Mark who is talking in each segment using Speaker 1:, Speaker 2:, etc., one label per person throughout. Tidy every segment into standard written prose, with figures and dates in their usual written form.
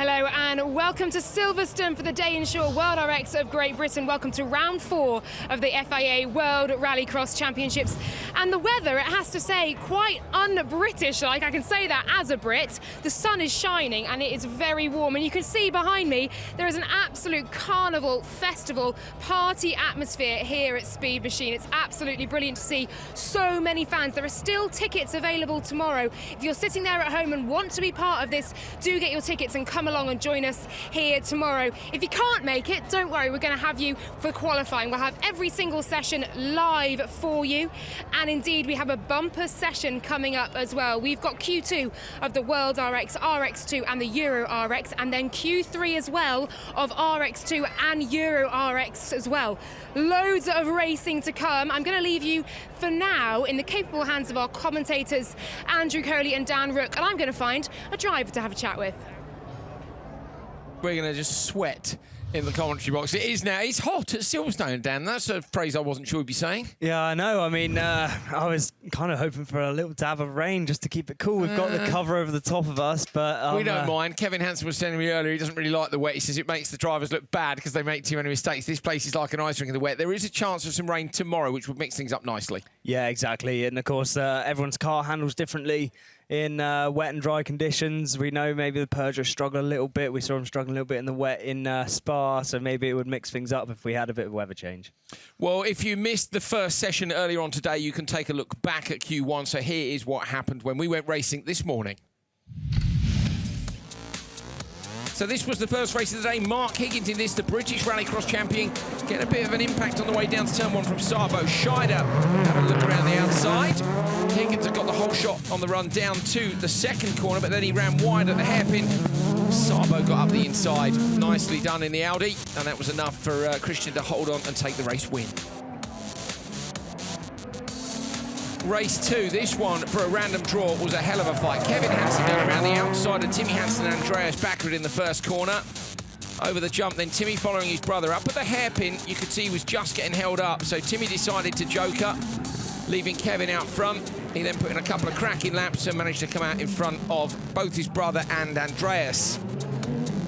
Speaker 1: Hello and welcome to Silverstone for the Dayinsure World RX of Great Britain. Welcome to round 4 of the FIA World Rallycross Championships. And the weather, it has to say, quite un-British-like. I can say that as a Brit. The sun is shining and it is very warm. And you can see behind me, there is an absolute carnival, festival, party atmosphere here at Speed Machine. It's absolutely brilliant to see so many fans. There are still tickets available tomorrow. If you're sitting there at home and want to be part of this, do get your tickets and come along and join us here tomorrow. If you can't make it, don't worry, we're going to have you for qualifying. We'll have every single session live for you, and indeed we have a bumper session coming up as well. We've got Q2 of the World RX, RX2 and the Euro RX, and then Q3 as well of RX2 and Euro RX as well. Loads of racing to come. I'm going to leave you for now in the capable hands of our commentators Andrew Coley and Dan Rook, and I'm going to find a driver to have a chat with.
Speaker 2: We're going to just sweat in the commentary box. It is now. It's hot at Silverstone, Dan. That's a phrase I wasn't sure we'd be saying.
Speaker 3: Yeah, I know. I mean, I was kind of hoping for a little dab of rain just to keep it cool. We've got the cover over the top of us, but...
Speaker 2: we don't mind. Kevin Hansen was telling me earlier he doesn't really like the wet. He says it makes the drivers look bad because they make too many mistakes. This place is like an ice rink in the wet. There is a chance of some rain tomorrow, which would mix things up nicely.
Speaker 3: Yeah, exactly. And, of course, everyone's car handles differently in wet and dry conditions. We know maybe the Peugeot struggle a little bit. We saw them struggling a little bit in the wet in Spa, so maybe it would mix things up if we had a bit of weather change.
Speaker 2: Well, if you missed the first session earlier on today, you can take a look back at Q1. So here is what happened when we went racing this morning. So this was the first race of the day. Mark Higgins in this, the British Rallycross champion, getting a bit of an impact on the way down to turn 1 from Sabo. Scheider having a look around the outside. Higgins had got the whole shot on the run down to the second corner, but then he ran wide at the hairpin. Sabo got up the inside. Nicely done in the Audi, and that was enough for Christian to hold on and take the race win. Race 2, this one for a random draw was a hell of a fight. Kevin Hansen down around the outside and Timmy Hansen and Andreas backward in the first corner. Over the jump, then Timmy following his brother up. But the hairpin, you could see, was just getting held up. So Timmy decided to joke up, leaving Kevin out front. He then put in a couple of cracking laps and managed to come out in front of both his brother and Andreas.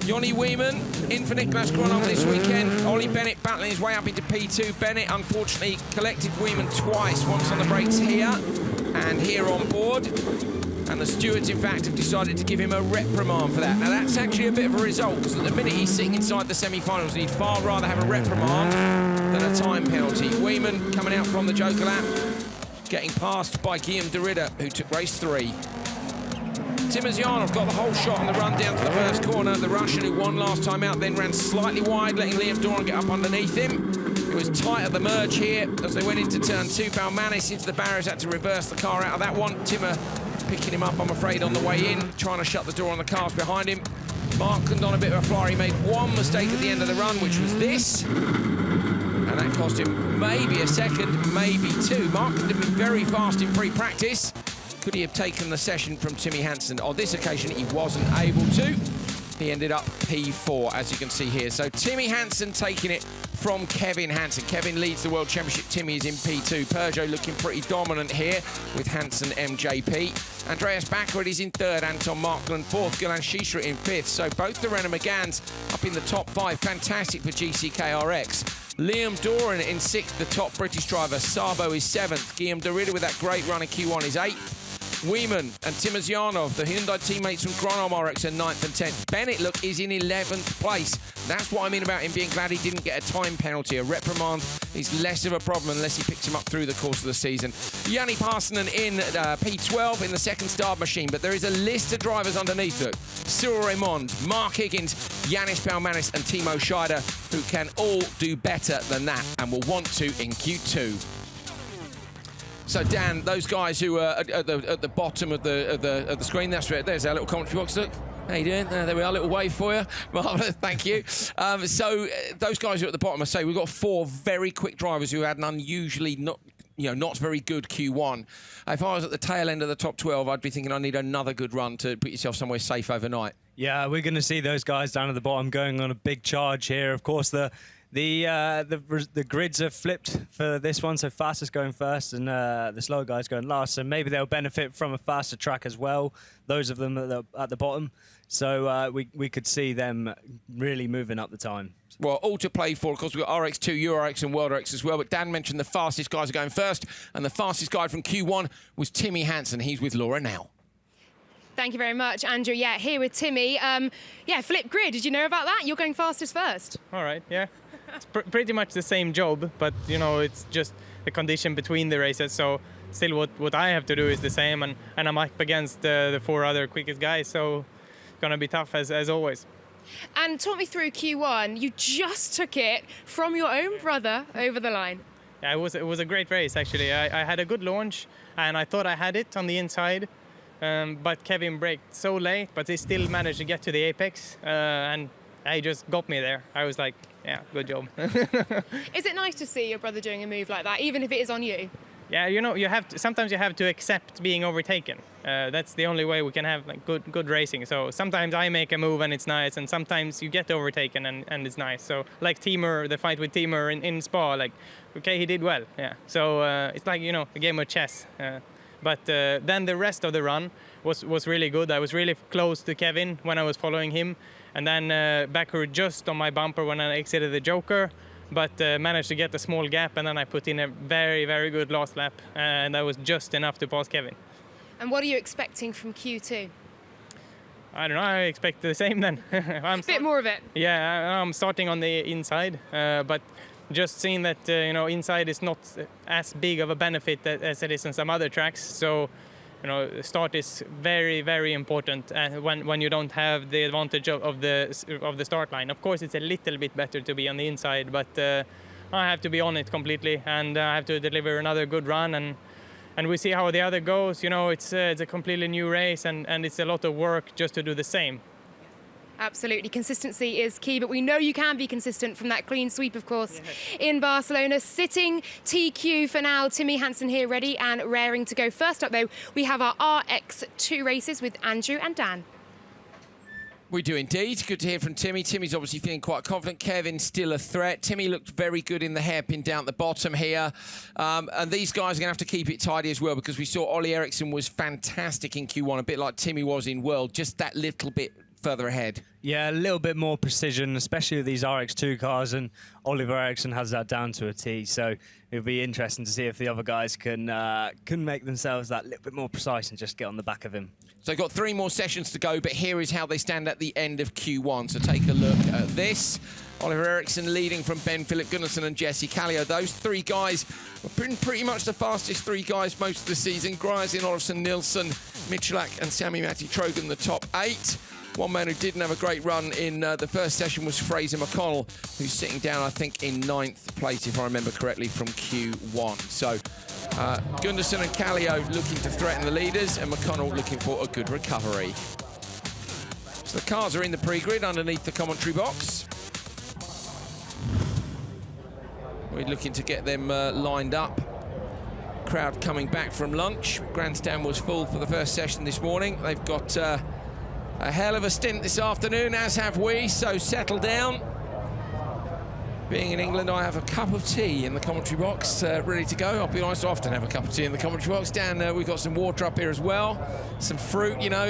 Speaker 2: Johnny Weeman in for Nicholas Gronholm this weekend. Ollie Bennett battling his way up into P2. Bennett, unfortunately, collected Weeman twice, once on the brakes here and here on board. And the stewards, in fact, have decided to give him a reprimand for that. Now, that's actually a bit of a result, because at the minute he's sitting inside the semi-finals, and he'd far rather have a reprimand than a time penalty. Weeman coming out from the Joker lap, getting passed by Guillaume de Ridder, who took race 3. Timozyanov got the whole shot on the run down to the first corner. The Russian, who won last time out, then ran slightly wide, letting Liam Doran get up underneath him. It was tight at the merge here as they went into turn 2. Balmanis into the barriers, had to reverse the car out of that one. Timmer picking him up, I'm afraid, on the way in, trying to shut the door on the cars behind him. Markland on a bit of a flyer. He made one mistake at the end of the run, which was this. And that cost him maybe a second, maybe 2. Markland had been very fast in pre-practice. Could he have taken the session from Timmy Hansen? On this occasion, he wasn't able to. He ended up P4, as you can see here. So Timmy Hansen taking it from Kevin Hansen. Kevin leads the World Championship. Timmy is in P2. Peugeot looking pretty dominant here with Hansen MJP. Andreas Backward is in 3rd. Anton Markland 4th. Gulan Shisra in 5th. So both the Renault Megans up in the top 5. Fantastic for GCKRX. Liam Doran in 6th, the top British driver. Sabo is 7th. Guillaume de Ridder with that great run in Q1 is 8th. Weeman and Timozyanov, the Hyundai teammates from Gronholm RX, are 9th and 10th. Bennett, look, is in 11th place. That's what I mean about him being glad he didn't get a time penalty. A reprimand is less of a problem unless he picks him up through the course of the season. Yanni Parsonen in P12 in the second start machine, but there is a list of drivers underneath it. Cyril Raymond, Mark Higgins, Yanis Balmanis and Timo Scheider, who can all do better than that and will want to in Q2. So Dan, those guys who are at the bottom of the screen, that's right. There's our little commentary box. Look, how you doing? There we are, a little wave for you. Marvellous, thank you. So those guys who are at the bottom, I say we've got 4 very quick drivers who had an unusually not very good Q1. If I was at the tail end of the top 12, I'd be thinking I need another good run to put yourself somewhere safe overnight.
Speaker 3: Yeah, we're going to see those guys down at the bottom going on a big charge here. Of course, the The grids are flipped for this one, so fastest going first and the slow guys going last. So maybe they'll benefit from a faster track as well, those of them at the bottom. So we could see them really moving up the time.
Speaker 2: Well, all to play for. Of course, we've got RX2, EuroRX and WorldRX as well. But Dan mentioned the fastest guys are going first. And the fastest guy from Q1 was Timmy Hansen. He's with Laura now.
Speaker 1: Thank you very much, Andrew. Yeah, here with Timmy. Yeah, flip grid. Did you know about that? You're going fastest first.
Speaker 4: All right, yeah. It's pretty much the same job, but, you know, it's just the condition between the races. So still what I have to do is the same. And I'm up against the 4 other quickest guys. So it's going to be tough as always.
Speaker 1: And talk me through Q1. You just took it from your own brother over the line.
Speaker 4: Yeah, it was a great race, actually. I had a good launch, and I thought I had it on the inside. But Kevin braked so late, but he still managed to get to the apex, and he just got me there. I was like, yeah, good job.
Speaker 1: Is it nice to see your brother doing a move like that, even if it is on you?
Speaker 4: Yeah, you know, sometimes you have to accept being overtaken. That's the only way we can have like good racing. So sometimes I make a move and it's nice, and sometimes you get overtaken and it's nice. So like the fight with Timur in Spa, like, okay, he did well, yeah. So it's like, you know, a game of chess. But then the rest of the run was really good. I was really close to Kevin when I was following him. And then Backer just on my bumper when I exited the Joker, but managed to get a small gap, and then I put in a very, very good last lap, and that was just enough to pass Kevin.
Speaker 1: And what are you expecting from Q2?
Speaker 4: I don't know, I expect the same then.
Speaker 1: A bit more of it?
Speaker 4: Yeah, I'm starting on the inside, but just seeing that, you know, inside is not as big of a benefit as it is in some other tracks. So, you know, start is very, very important when you don't have the advantage of the start line. Of course, it's a little bit better to be on the inside, but I have to be on it completely, and I have to deliver another good run, and we see how the other goes. You know, it's a completely new race, and it's a lot of work just to do the same.
Speaker 1: Absolutely. Consistency is key, but we know you can be consistent from that clean sweep, of course, in Barcelona. Sitting TQ for now. Timmy Hansen here ready and raring to go. First up, though, we have our RX2 races with Andrew and Dan.
Speaker 2: We do indeed. Good to hear from Timmy. Timmy's obviously feeling quite confident. Kevin's still a threat. Timmy looked very good in the hairpin down at the bottom here. And these guys are going to have to keep it tidy as well, because we saw Ollie Eriksson was fantastic in Q1, a bit like Timmy was in World, just that little bit further ahead. Yeah,
Speaker 3: a little bit more precision, especially with these RX2 cars, and Oliver Eriksson has that down to a T. So it'll be interesting to see if the other guys can make themselves that little bit more precise and just get on the back of him.
Speaker 2: So they've got 3 more sessions to go, but here is how they stand at the end of Q1. So take a look at this. Oliver Eriksson leading from Ben, Philip Gunnarsson and Jesse Kallio. Those 3 guys were pretty much the fastest 3 guys most of the season. Gryazin, Olufsen, Nilsson, Michalak and Sammy Metro, the top 8. One man who didn't have a great run in the first session was Fraser McConnell, who's sitting down, I think, in 9th place, if I remember correctly, from Q1. So Gunnarsson and Kallio looking to threaten the leaders, and McConnell looking for a good recovery. So the cars are in the pre-grid underneath the commentary box. We're looking to get them lined up. Crowd coming back from lunch. Grandstand was full for the first session this morning. They've got a hell of a stint this afternoon, as have we, so settle down. Being in England, I have a cup of tea in the commentary box, ready to go. I'll be honest, I often have a cup of tea in the commentary box. Dan, we've got some water up here as well, some fruit, you know.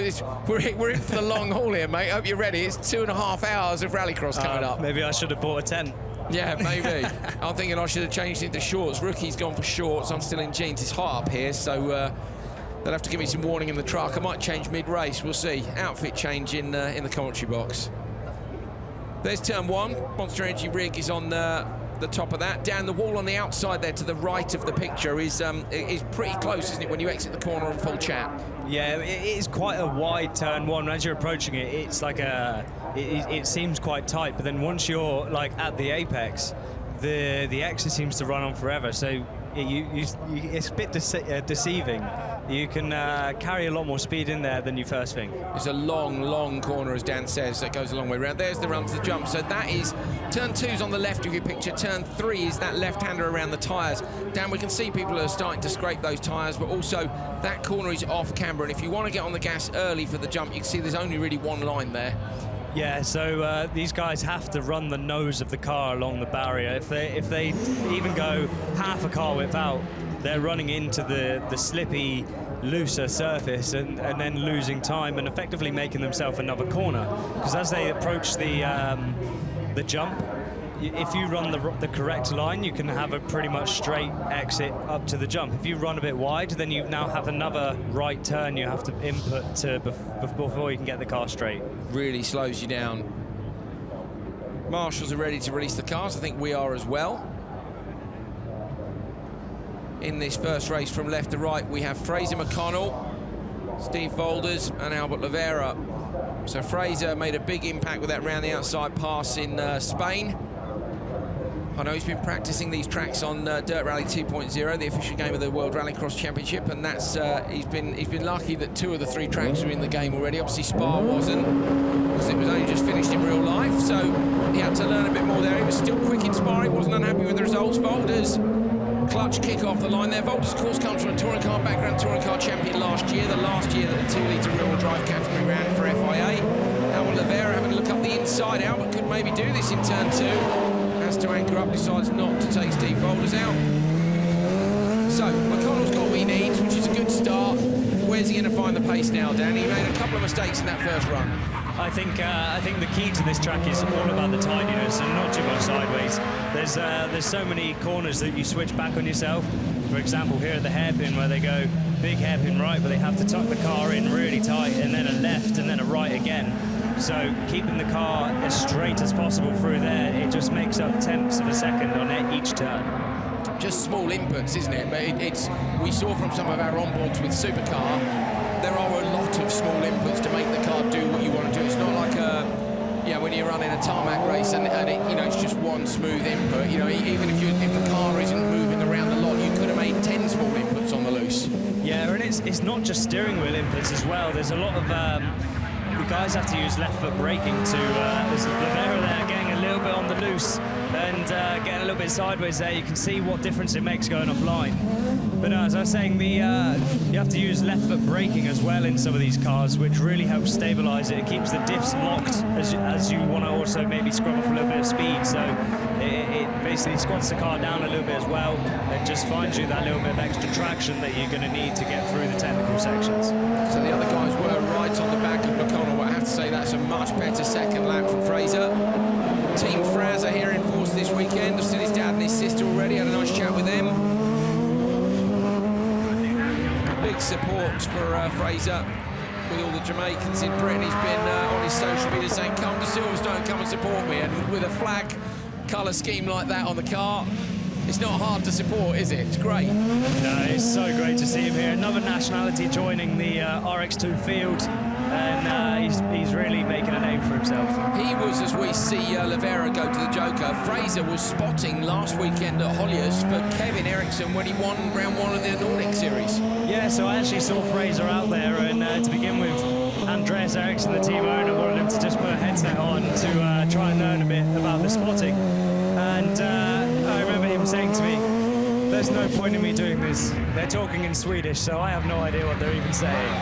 Speaker 2: We're in for the long haul here, mate. Hope you're ready. It's 2.5 hours of rallycross coming up.
Speaker 3: Maybe I should have bought a tent.
Speaker 2: Yeah, maybe. I'm thinking I should have changed into shorts. Rookie's gone for shorts. I'm still in jeans. It's hot up here, so they'll have to give me some warning in the truck. I might change mid-race. We'll see. Outfit change in the commentary box. There's turn 1. Monster Energy rig is on the top of that. Down the wall on the outside there to the right of the picture is pretty close, isn't it, when you exit the corner on full chat?
Speaker 3: Yeah, it is quite a wide turn 1. As you're approaching it, it's like it seems quite tight, but then once you're like at the apex, the exit seems to run on forever. So it's a bit deceiving. You can carry a lot more speed in there than you first think.
Speaker 2: It's a long, long corner, as Dan says, that goes a long way around. There's the run to the jump. So that is turn 2's on the left of your picture. Turn 3 is that left-hander around the tyres. Dan, we can see people are starting to scrape those tyres, but also that corner is off camber. And if you want to get on the gas early for the jump, you can see there's only really one line there.
Speaker 3: Yeah, so these guys have to run the nose of the car along the barrier. If they even go half a car width out, they're running into the slippy, looser surface and then losing time and effectively making themselves another corner. Because as they approach the jump, if you run the correct line, you can have a pretty much straight exit up to the jump. If you run a bit wide, then you now have another right turn you have to input before you can get the car straight.
Speaker 2: Really slows you down. Marshals are ready to release the cars. I think we are as well. In this first race from left to right, we have Fraser McConnell, Steve Volders and Albert Oliveira. So Fraser made a big impact with that round the outside pass in Spain. I know he's been practicing these tracks on Dirt Rally 2.0, the official game of the World Rallycross Championship, and that's he's been lucky that 2 of the 3 tracks are in the game already. Obviously Spa wasn't, because it was only just finished in real life, so he had to learn a bit more there. He was still quick in Spa, he wasn't unhappy with the results. Volders, clutch kick off the line there. Volders, of course, comes from a touring car background, touring car champion last year, the last year that the 2-litre rear-wheel drive category ran for FIA. Albert Oliveira having a look up the inside. Albert could maybe do this in turn 2. Has to anchor up, decides not to take Steve Volders out. So McConnell's got what he needs, which is a good start. Where's he going to find the pace now, Dan? He made a couple of mistakes in that first run.
Speaker 3: I think the key to this track is all about the tidiness and not too much sideways. There's so many corners that you switch back on yourself. For example, here at the hairpin, where they go big hairpin right, but they have to tuck the car in really tight, and then a left and then a right again. So keeping the car as straight as possible through there, it just makes up tenths of a second on each turn.
Speaker 2: Just small inputs, isn't it? But we saw from some of our onboards with Supercar, there are a lot of small inputs to make the car do what you want to do. It's not like when you're running a tarmac race and it's just one smooth input. Even if the car isn't moving around a lot, you could have made 10 small inputs on the loose.
Speaker 3: Yeah, and it's not just steering wheel inputs as well. There's a lot of the guys have to use left foot braking to there's Oliveira there getting a little bit on the loose and getting a little bit sideways there. You can see what difference it makes going offline. But as I was saying, you have to use left foot braking as well in some of these cars, which really helps stabilize it. It keeps the diffs locked as you want to also maybe scrub off a little bit of speed. So it basically squats the car down a little bit as well. It just finds you that little bit of extra traction that you're going to need to get through the technical sections.
Speaker 2: So the other guys were right on the back of McConnell. I have to say that's a much better second lap from Fraser. Team Fraser here in force this weekend. I've seen his dad and his sister already, had a nice chat with them. Big support for Fraser with all the Jamaicans in Britain. He's been on his social media saying, come to Silverstone, come and support me. And with a flag colour scheme like that on the car, it's not hard to support, is it? It's great.
Speaker 3: No, it's so great to see him here. Another nationality joining the RX2 field, and he's really making a name for himself.
Speaker 2: He was, as we see Oliveira go to the Joker, Fraser was spotting last weekend at Holliers for Kevin Eriksson when he won round 1 of the Nordic Series.
Speaker 3: Yeah, so I actually saw Fraser out there, and to begin with, Andreas Eriksson, the team owner, wanted him to just put a headset on to try and learn a bit about the spotting. And I remember him saying to me, there's no point in me doing this. They're talking in Swedish, so I have no idea what they're even saying.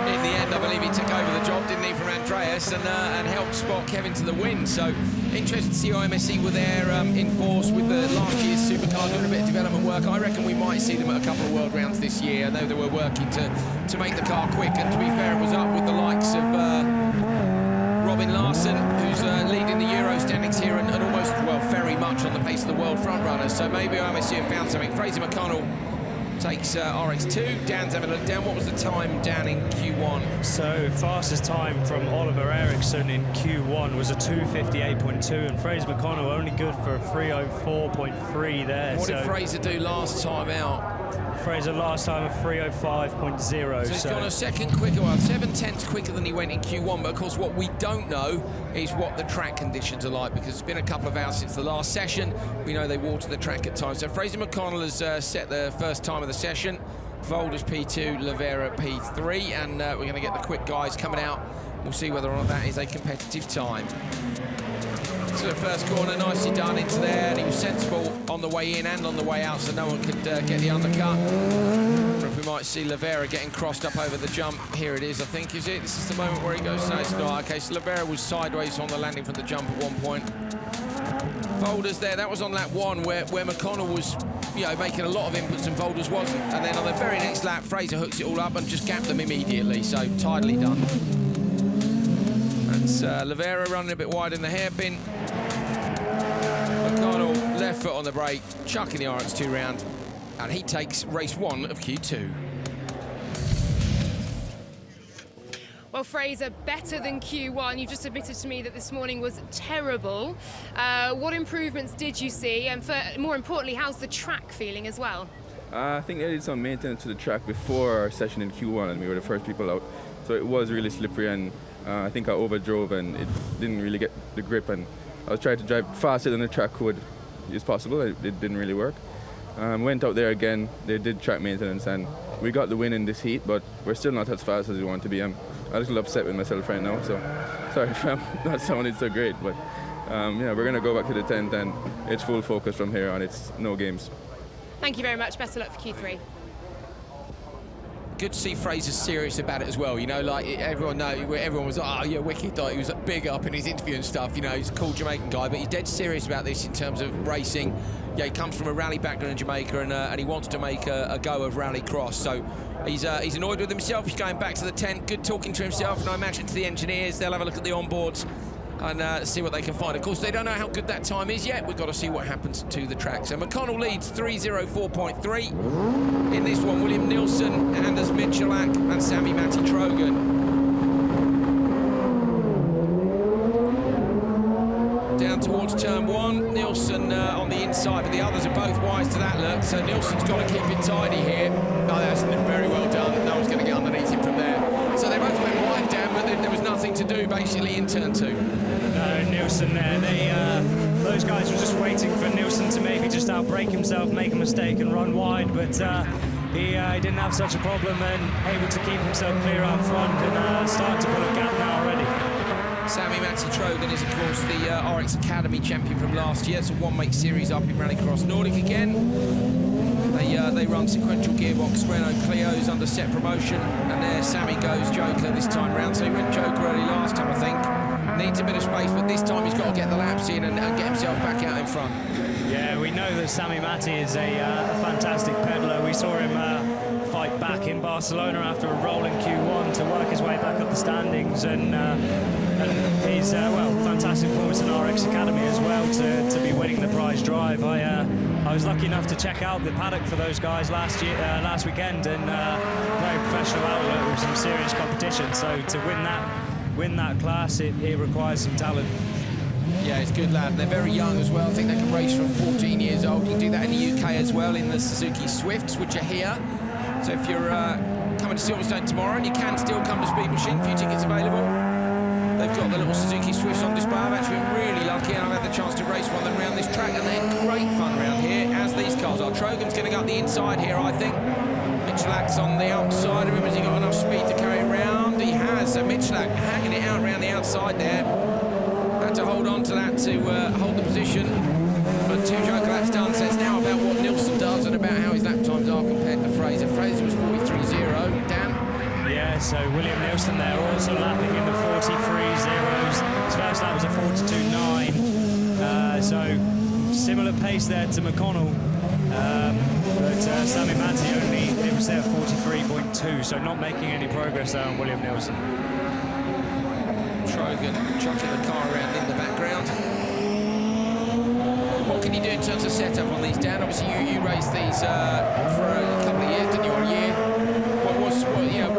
Speaker 2: In the end, I believe he took over the job, didn't he, from Andreas, and helped spot Kevin to the win. So interested to see IMSE were there in force with the last year's Supercar doing a bit of development work. I reckon we might see them at a couple of World Rounds this year. I know they were working to make the car quick, and to be fair, it was up with the likes of Robin Larson, who's leading the Euro standings here and almost, well, very much on the pace of the world front runners. So maybe IMSE have found something. Fraser McConnell takes RX2. Dan's having a look down. What was the time down in Q1?
Speaker 3: So fastest time from Oliver Eriksson in Q1 was a 2:58.2, and Fraser McConnell only good for a 3:04.3 there.
Speaker 2: What did Fraser do last time out?
Speaker 3: Fraser last time a 3:05.0.
Speaker 2: So he's gone a second quicker, well, 7/10 quicker than he went in Q1. But of course, what we don't know is what the track conditions are like, because it's been a couple of hours since the last session. We know they water the track at times. So Fraser McConnell has set the first time of the session. Volders P2, Oliveira P3, and we're going to get the quick guys coming out. We'll see whether or not that is a competitive time. to the first corner, nicely done into there, and he was sensible on the way in and on the way out, so no one could get the undercut. Or if we might see Lavera getting crossed up over the jump. Here it is, I think, is it? This is the moment where he goes, no, it's not. Okay, so Lavera was sideways on the landing from the jump at one point. Volders there, that was on lap 1 where McConnell was, you know, making a lot of inputs and Volders wasn't. And then on the very next lap, Fraser hooks it all up and just gapped them immediately, so tidily done. That's Lavera running a bit wide in the hairpin. McConnell, left foot on the brake, chucking the RX2 round, and he takes race 1 of Q2.
Speaker 1: Well, Fraser, better than Q1. You've just admitted to me that this morning was terrible. What improvements did you see? And more importantly, how's the track feeling as well?
Speaker 5: I think they did some maintenance to the track before our session in Q1, and we were the first people out. So it was really slippery, and I think I overdrove, and it didn't really get the grip. And I was trying to drive faster than the track could, is possible. It didn't really work. Went out there again. They did track maintenance, and we got the win in this heat, but we're still not as fast as we want to be. I'm a little upset with myself right now, so sorry if I'm not sounding so great, but yeah, we're going to go back to the 10th, and it's full focus from here on. It's no games.
Speaker 1: Thank you very much. Best of luck for Q3.
Speaker 2: Good to see Fraser serious about it as well. You know, like everyone was like, oh yeah, wicked. Like, he was big up in his interview and stuff. You know, he's a cool Jamaican guy, but he's dead serious about this in terms of racing. Yeah, he comes from a rally background in Jamaica, and he wants to make a go of rallycross. So he's annoyed with himself. He's going back to the tent. Good talking to himself, and I imagine to the engineers. They'll have a look at the onboards and see what they can find. Of course, they don't know how good that time is yet. We've got to see what happens to the track. So McConnell leads 3:04.3. In this one, William Nilsson, Anders Michalak, and Sammy Trogan. Down towards turn 1, Nilsson on the inside, but the others are both wise to that look, so Nilsson's got to keep it tidy here. No, that's very well done. No one's going to get underneath him from there. So they both went wide down, but there was nothing to do, basically, in turn 2.
Speaker 3: No, Nilsson there. Those guys were just waiting for Nilsson to maybe just outbrake himself, make a mistake and run wide, but he didn't have such a problem and able to keep himself clear out front and start to pull a gap now already.
Speaker 2: Sammy Trogan is, of course, the RX Academy champion from last year. It's a one-make series up in Rallycross Nordic again. They run sequential gearbox Renault Clio's under set promotion, and there Sammy goes Joker this time round. So he went Joker early last time, I think. Needs a bit of space, but this time he's got to get the laps in and get himself back out in front.
Speaker 3: Yeah, we know that Sammy Matti is a fantastic peddler. We saw him fight back in Barcelona after a rolling Q1 to work his way back up the standings, and he's fantastic performance in RX Academy as well to be winning the prize drive. I was lucky enough to check out the paddock for those guys last weekend, and very professional outlet with some serious competition. So to win that class, it requires some talent.
Speaker 2: Yeah, it's good lad. They're very young as well. I think they can race from 14 years old. You can do that in the UK as well in the Suzuki Swifts, which are here. So if you're coming to Silverstone tomorrow, and you can still come to Speed Machine, a few tickets available. They've got the little Suzuki Swifts on display. I've actually been really lucky, and I've had the chance to race one of them around this track, and they're great fun around here, as these cars are. Trogan's going to go up the inside here, I think. Michalak's on the outside of him. Has he got enough speed to carry around? He has. So Michalak hanging it out around the outside there. Had to hold on to that to hold the position. But 2 Joker laps done, so it's now about what Nilsson does and about how his lap times are compared to Fraser. Fraser was 43.0. Dan?
Speaker 3: Yeah, so William Nilsson there also lapping in the 43.0s. His first lap was a 42.9. So similar pace there to McConnell. But Sammy Matti only, it was there 43.2, so not making any progress there on William Nilsson.
Speaker 2: Trogan chucking the car around in the background. What can you do in terms of setup on these, Dan? Obviously, you raced these for a couple of years, didn't you, or a year?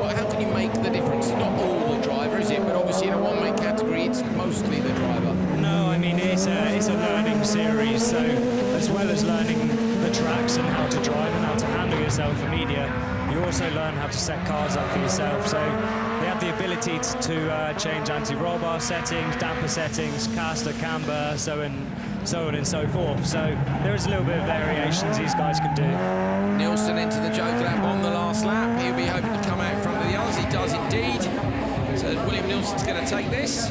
Speaker 2: How can you make the difference? Not all the driver, is it? But obviously, in a one-make category, it's mostly the driver.
Speaker 3: No, I mean, it's a learning series, so as well as learning the tracks and how to drive and how to handle yourself for media, you also learn how to set cars up for yourself. So they have the ability to change anti-roll bar settings, damper settings, caster, camber, so on and so forth. So there is a little bit of variations these guys can do.
Speaker 2: Nilsson into the Joker lap on the last lap. He'll be hoping to come out in front of the others. He does indeed. So William Nilsson's going to take this.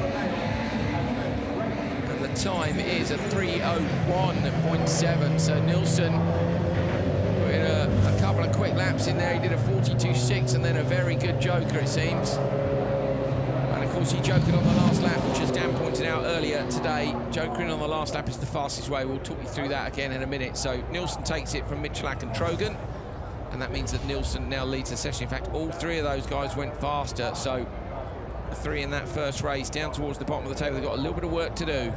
Speaker 2: And the time is a 3:01.7. So Nilsson, with a couple of quick laps in there, he did a 42.6 and then a very good joker, it seems. And of course, he jokered on the last lap, which, as Dan pointed out earlier today, jokering on the last lap is the fastest way. We'll talk you through that again in a minute. So Nilsson takes it from Michalak and Trogan, and that means that Nilsson now leads the session. In fact, all three of those guys went faster. So the three in that first race down towards the bottom of the table, they've got a little bit of work to do.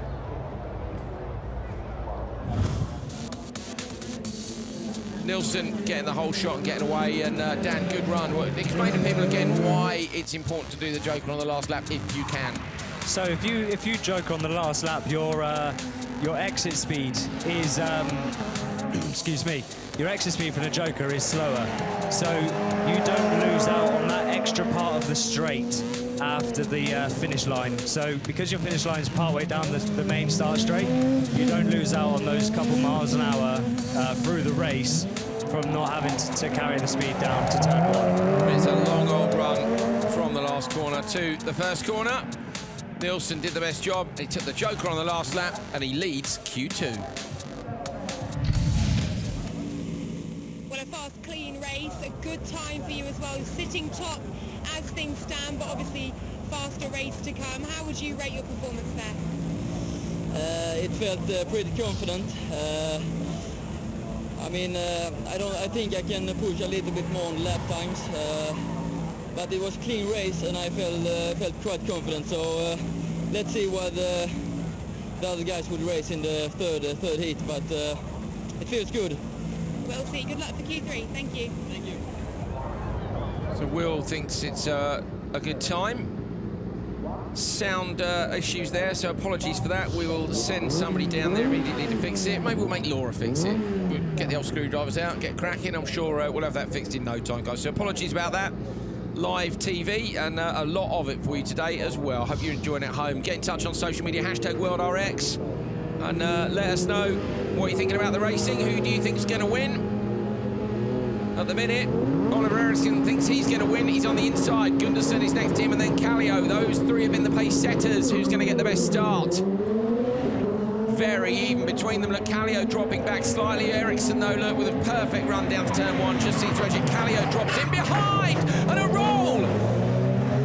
Speaker 2: Nilsson getting the whole shot and getting away, and Dan, good run. Explain to people again why it's important to do the joker on the last lap if you can.
Speaker 3: So if you joker on the last lap, your exit speed is excuse me, your exit speed for the joker is slower, so you don't lose out on that extra part of the straight after the finish line. So because your finish line is partway down the main start straight, you don't lose out on those couple miles an hour through the race from not having to carry the speed down to turn one.
Speaker 2: It's a long old run from the last corner to the first corner. Nilsson did the best job. He took the joker on the last lap and he leads Q2.
Speaker 1: Well, a fast, clean race, a good time for you as well, sitting top as things stand, but obviously faster race to come. How would you rate your performance there?
Speaker 6: It felt pretty confident. I think I can push a little bit more on lap times, but it was a clean race and I felt quite confident. So let's see what the other guys would race in the third heat, but it feels good.
Speaker 1: We'll see. Good luck for Q3. Thank you.
Speaker 6: Thank you.
Speaker 2: So Will thinks it's a good time. Sound issues there, so apologies for that. We will send somebody down there immediately to fix it. Maybe we'll make Laura fix it. We'll get the old screwdrivers out, get cracking. I'm sure we'll have that fixed in no time, guys. So apologies about that. Live TV and a lot of it for you today as well. Hope you're enjoying it at home. Get in touch on social media, #WorldRX, and let us know what you're thinking about the racing. Who do you think is going to win? At the minute, Oliver Eriksson thinks he's going to win. He's on the inside. Gundersen is next to him, and then Kallio. Those three have been the pace setters. Who's going to get the best start? Very even between them. Look, Kallio dropping back slightly. Eriksson, though, look, with a perfect run down to turn one. Just seems to edge it. Kallio drops in behind, and a roll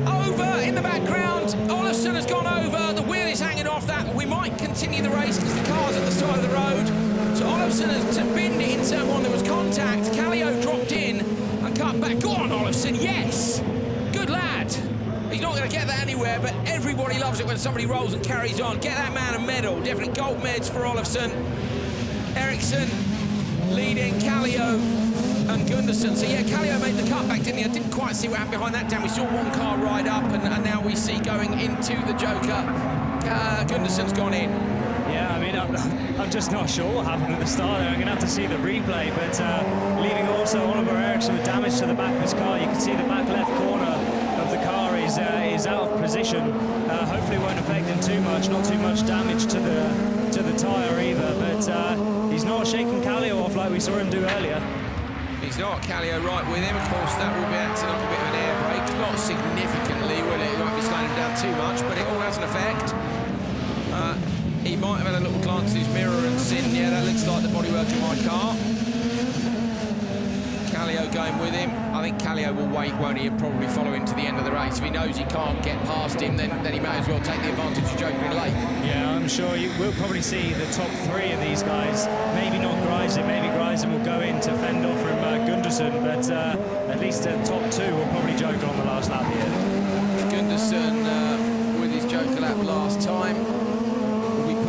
Speaker 2: over in the background. Olufsen has gone over. The wheel is hanging off that. We might continue the race because the car's at the side of the road. So Olufsen has binned it in turn one. There was contact. Kallio dropped in and cut back. Go on, Olufsen, yes! Good lad. He's not going to get that anywhere, but everybody loves it when somebody rolls and carries on. Get that man a medal. Definitely gold meds for Olufsen. Eriksson leading Kallio and Gundersen. So yeah, Kallio made the cutback, didn't he? I didn't quite see what happened behind that. Dan, we saw one car ride up, and now we see going into the joker. Gundersen's gone in.
Speaker 3: Yeah, I mean, I'm just not sure what happened at the start there. I'm going to have to see the replay, but leaving also Oliver Eriksson with damage to the back of his car. You can see the back left corner of the car is out of position. Hopefully it won't affect him too much, not too much damage to the tyre either, but he's not shaking Kallio off like we saw him do earlier.
Speaker 2: He's not. Kallio right with him. Of course, that will be acting like a bit of an air brake. Not significantly, will it? It won't be slowing him down too much, but it all has an effect. He might have had a little glance at his mirror and seen, yeah, that looks like the bodywork of my car. Kallio going with him. I think Kallio will wait, won't he, and probably follow him to the end of the race. If he knows he can't get past him, then he may as well take the advantage of joking late.
Speaker 3: Yeah, I'm sure we'll probably see the top three of these guys. Maybe not Greisen. Maybe Greisen will go in to fend off from Gundersen, but at least the top two will probably joker on the last lap here.
Speaker 2: Gundersen with his joker lap last time.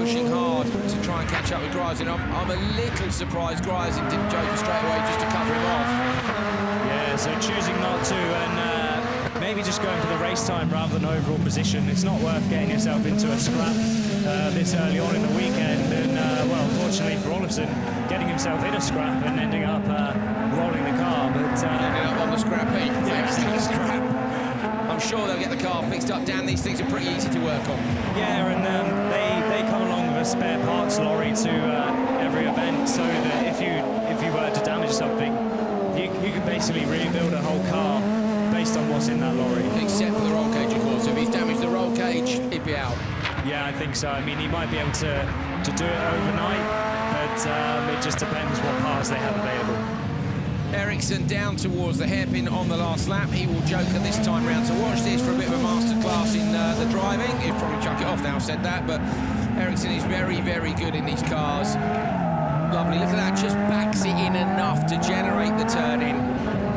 Speaker 2: Pushing hard to try and catch up with Greisen. I'm a little surprised Greisen didn't joker straight away just to cover him off.
Speaker 3: Yeah, so choosing not to, and maybe just going for the race time rather than overall position. It's not worth getting yourself into a scrap this early on in the weekend, and well, fortunately for Olufsen, getting himself in a scrap and ending up rolling the car, but
Speaker 2: ending up on the scrap heap.
Speaker 3: Yeah,
Speaker 2: the scrap. I'm sure they'll get the car fixed up. Dan, these things are pretty easy to work on.
Speaker 3: Yeah, and they come along with a spare parts lorry to every event, so that if you were to damage something, you could basically rebuild a whole car based on what's in that lorry.
Speaker 2: Except for the roll cage, of course. If he's damaged the roll cage, he'd be out.
Speaker 3: Yeah, I think so. I mean, he might be able to do it overnight, but it just depends what parts they have available.
Speaker 2: Ericsson down towards the hairpin on the last lap. He will joker this time round. So watch this for a bit of a masterclass in the driving. He'll probably chuck it off now, I've said that, but Ericsson is very, very good in these cars. Lovely, look at that, just backs it in enough to generate the turn in.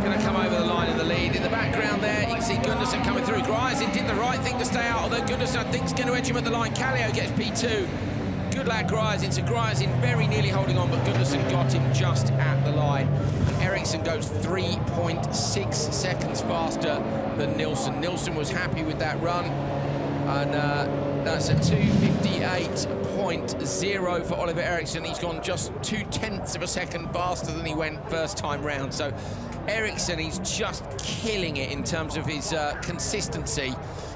Speaker 2: Going to come over the line of the lead. In the background there, you can see Gundersen coming through. Gryazin did the right thing to stay out, although Gundersen, I think, is going to edge him at the line. Kallio gets P2. Good lad, Gryazin. So Gryazin very nearly holding on, but Gundersen got him just at the line. And Ericsson goes 3.6 seconds faster than Nilsson. Nilsson was happy with that run, and that's a 2:58.0 for Oliver Ericsson. He's gone just 0.2 of a second faster than he went first time round. So Ericsson is just killing it in terms of his consistency.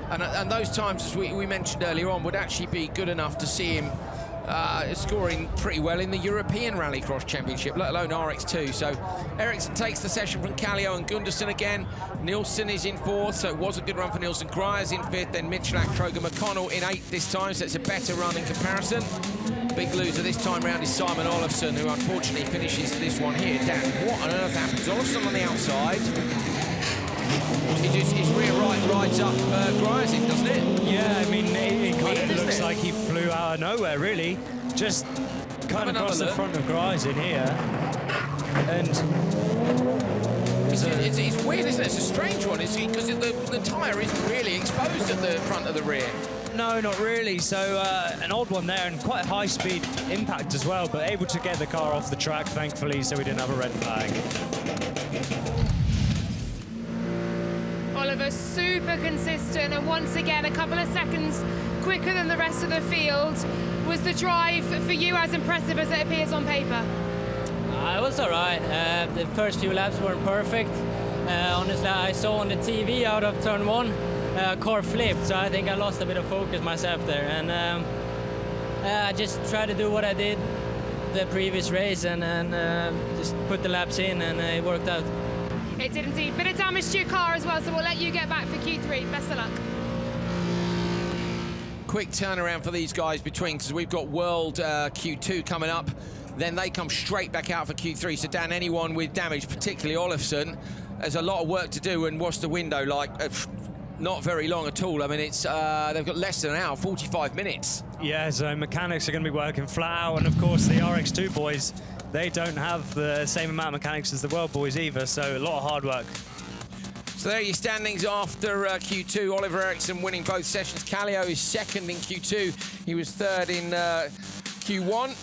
Speaker 2: And those times, as we mentioned earlier on, would actually be good enough to see him scoring pretty well in the European Rallycross Championship, let alone RX2. So Ericsson takes the session from Kallio and Gundersen again. Nilsson is in 4th, so it was a good run for Nilsson. Gryaz in 5th, then Michalak, Troger, McConnell in 8th this time, so it's a better run in comparison. Big loser this time round is Simon Olufsen, who unfortunately finishes this one here. Dan, what on earth happens? Olufsen on the outside. His rear right rides up Gryazin, doesn't it?
Speaker 3: Yeah, I mean, it kind of looks like he flew out of nowhere, really. Just kind of across the front of Gryazin here. And
Speaker 2: it's weird, isn't it? It's a strange one, because the tyre isn't really exposed at the front of the rear.
Speaker 3: No, not really. So an odd one there, and quite a high-speed impact as well, but able to get the car off the track, thankfully, so we didn't have a red flag.
Speaker 1: Oliver super consistent, and once again a couple of seconds quicker than the rest of the field. Was the drive for you as impressive as it appears on paper?
Speaker 7: It was all right. The first few laps weren't perfect. Honestly, I saw on the TV out of turn 1, car flipped, so I think I lost a bit of focus myself there. And I just tried to do what I did the previous race and just put the laps in, and it worked out.
Speaker 1: It did indeed. Bit of damage to your car as well, so we'll let you get back for Q3. Best of luck.
Speaker 2: Quick turnaround for these guys between, because we've got World Q2 coming up. Then they come straight back out for Q3. So, Dan, anyone with damage, particularly Olufsen, there's a lot of work to do. And what's the window like? Not very long at all. I mean, it's they've got less than an hour, 45 minutes.
Speaker 3: Yeah, so mechanics are going to be working flat out. And, of course, the RX2 boys, they don't have the same amount of mechanics as the World boys either, so a lot of hard work.
Speaker 2: So there are your standings after Q2. Oliver Ericsson winning both sessions. Kallio is 2nd in Q2. He was 3rd in Q1.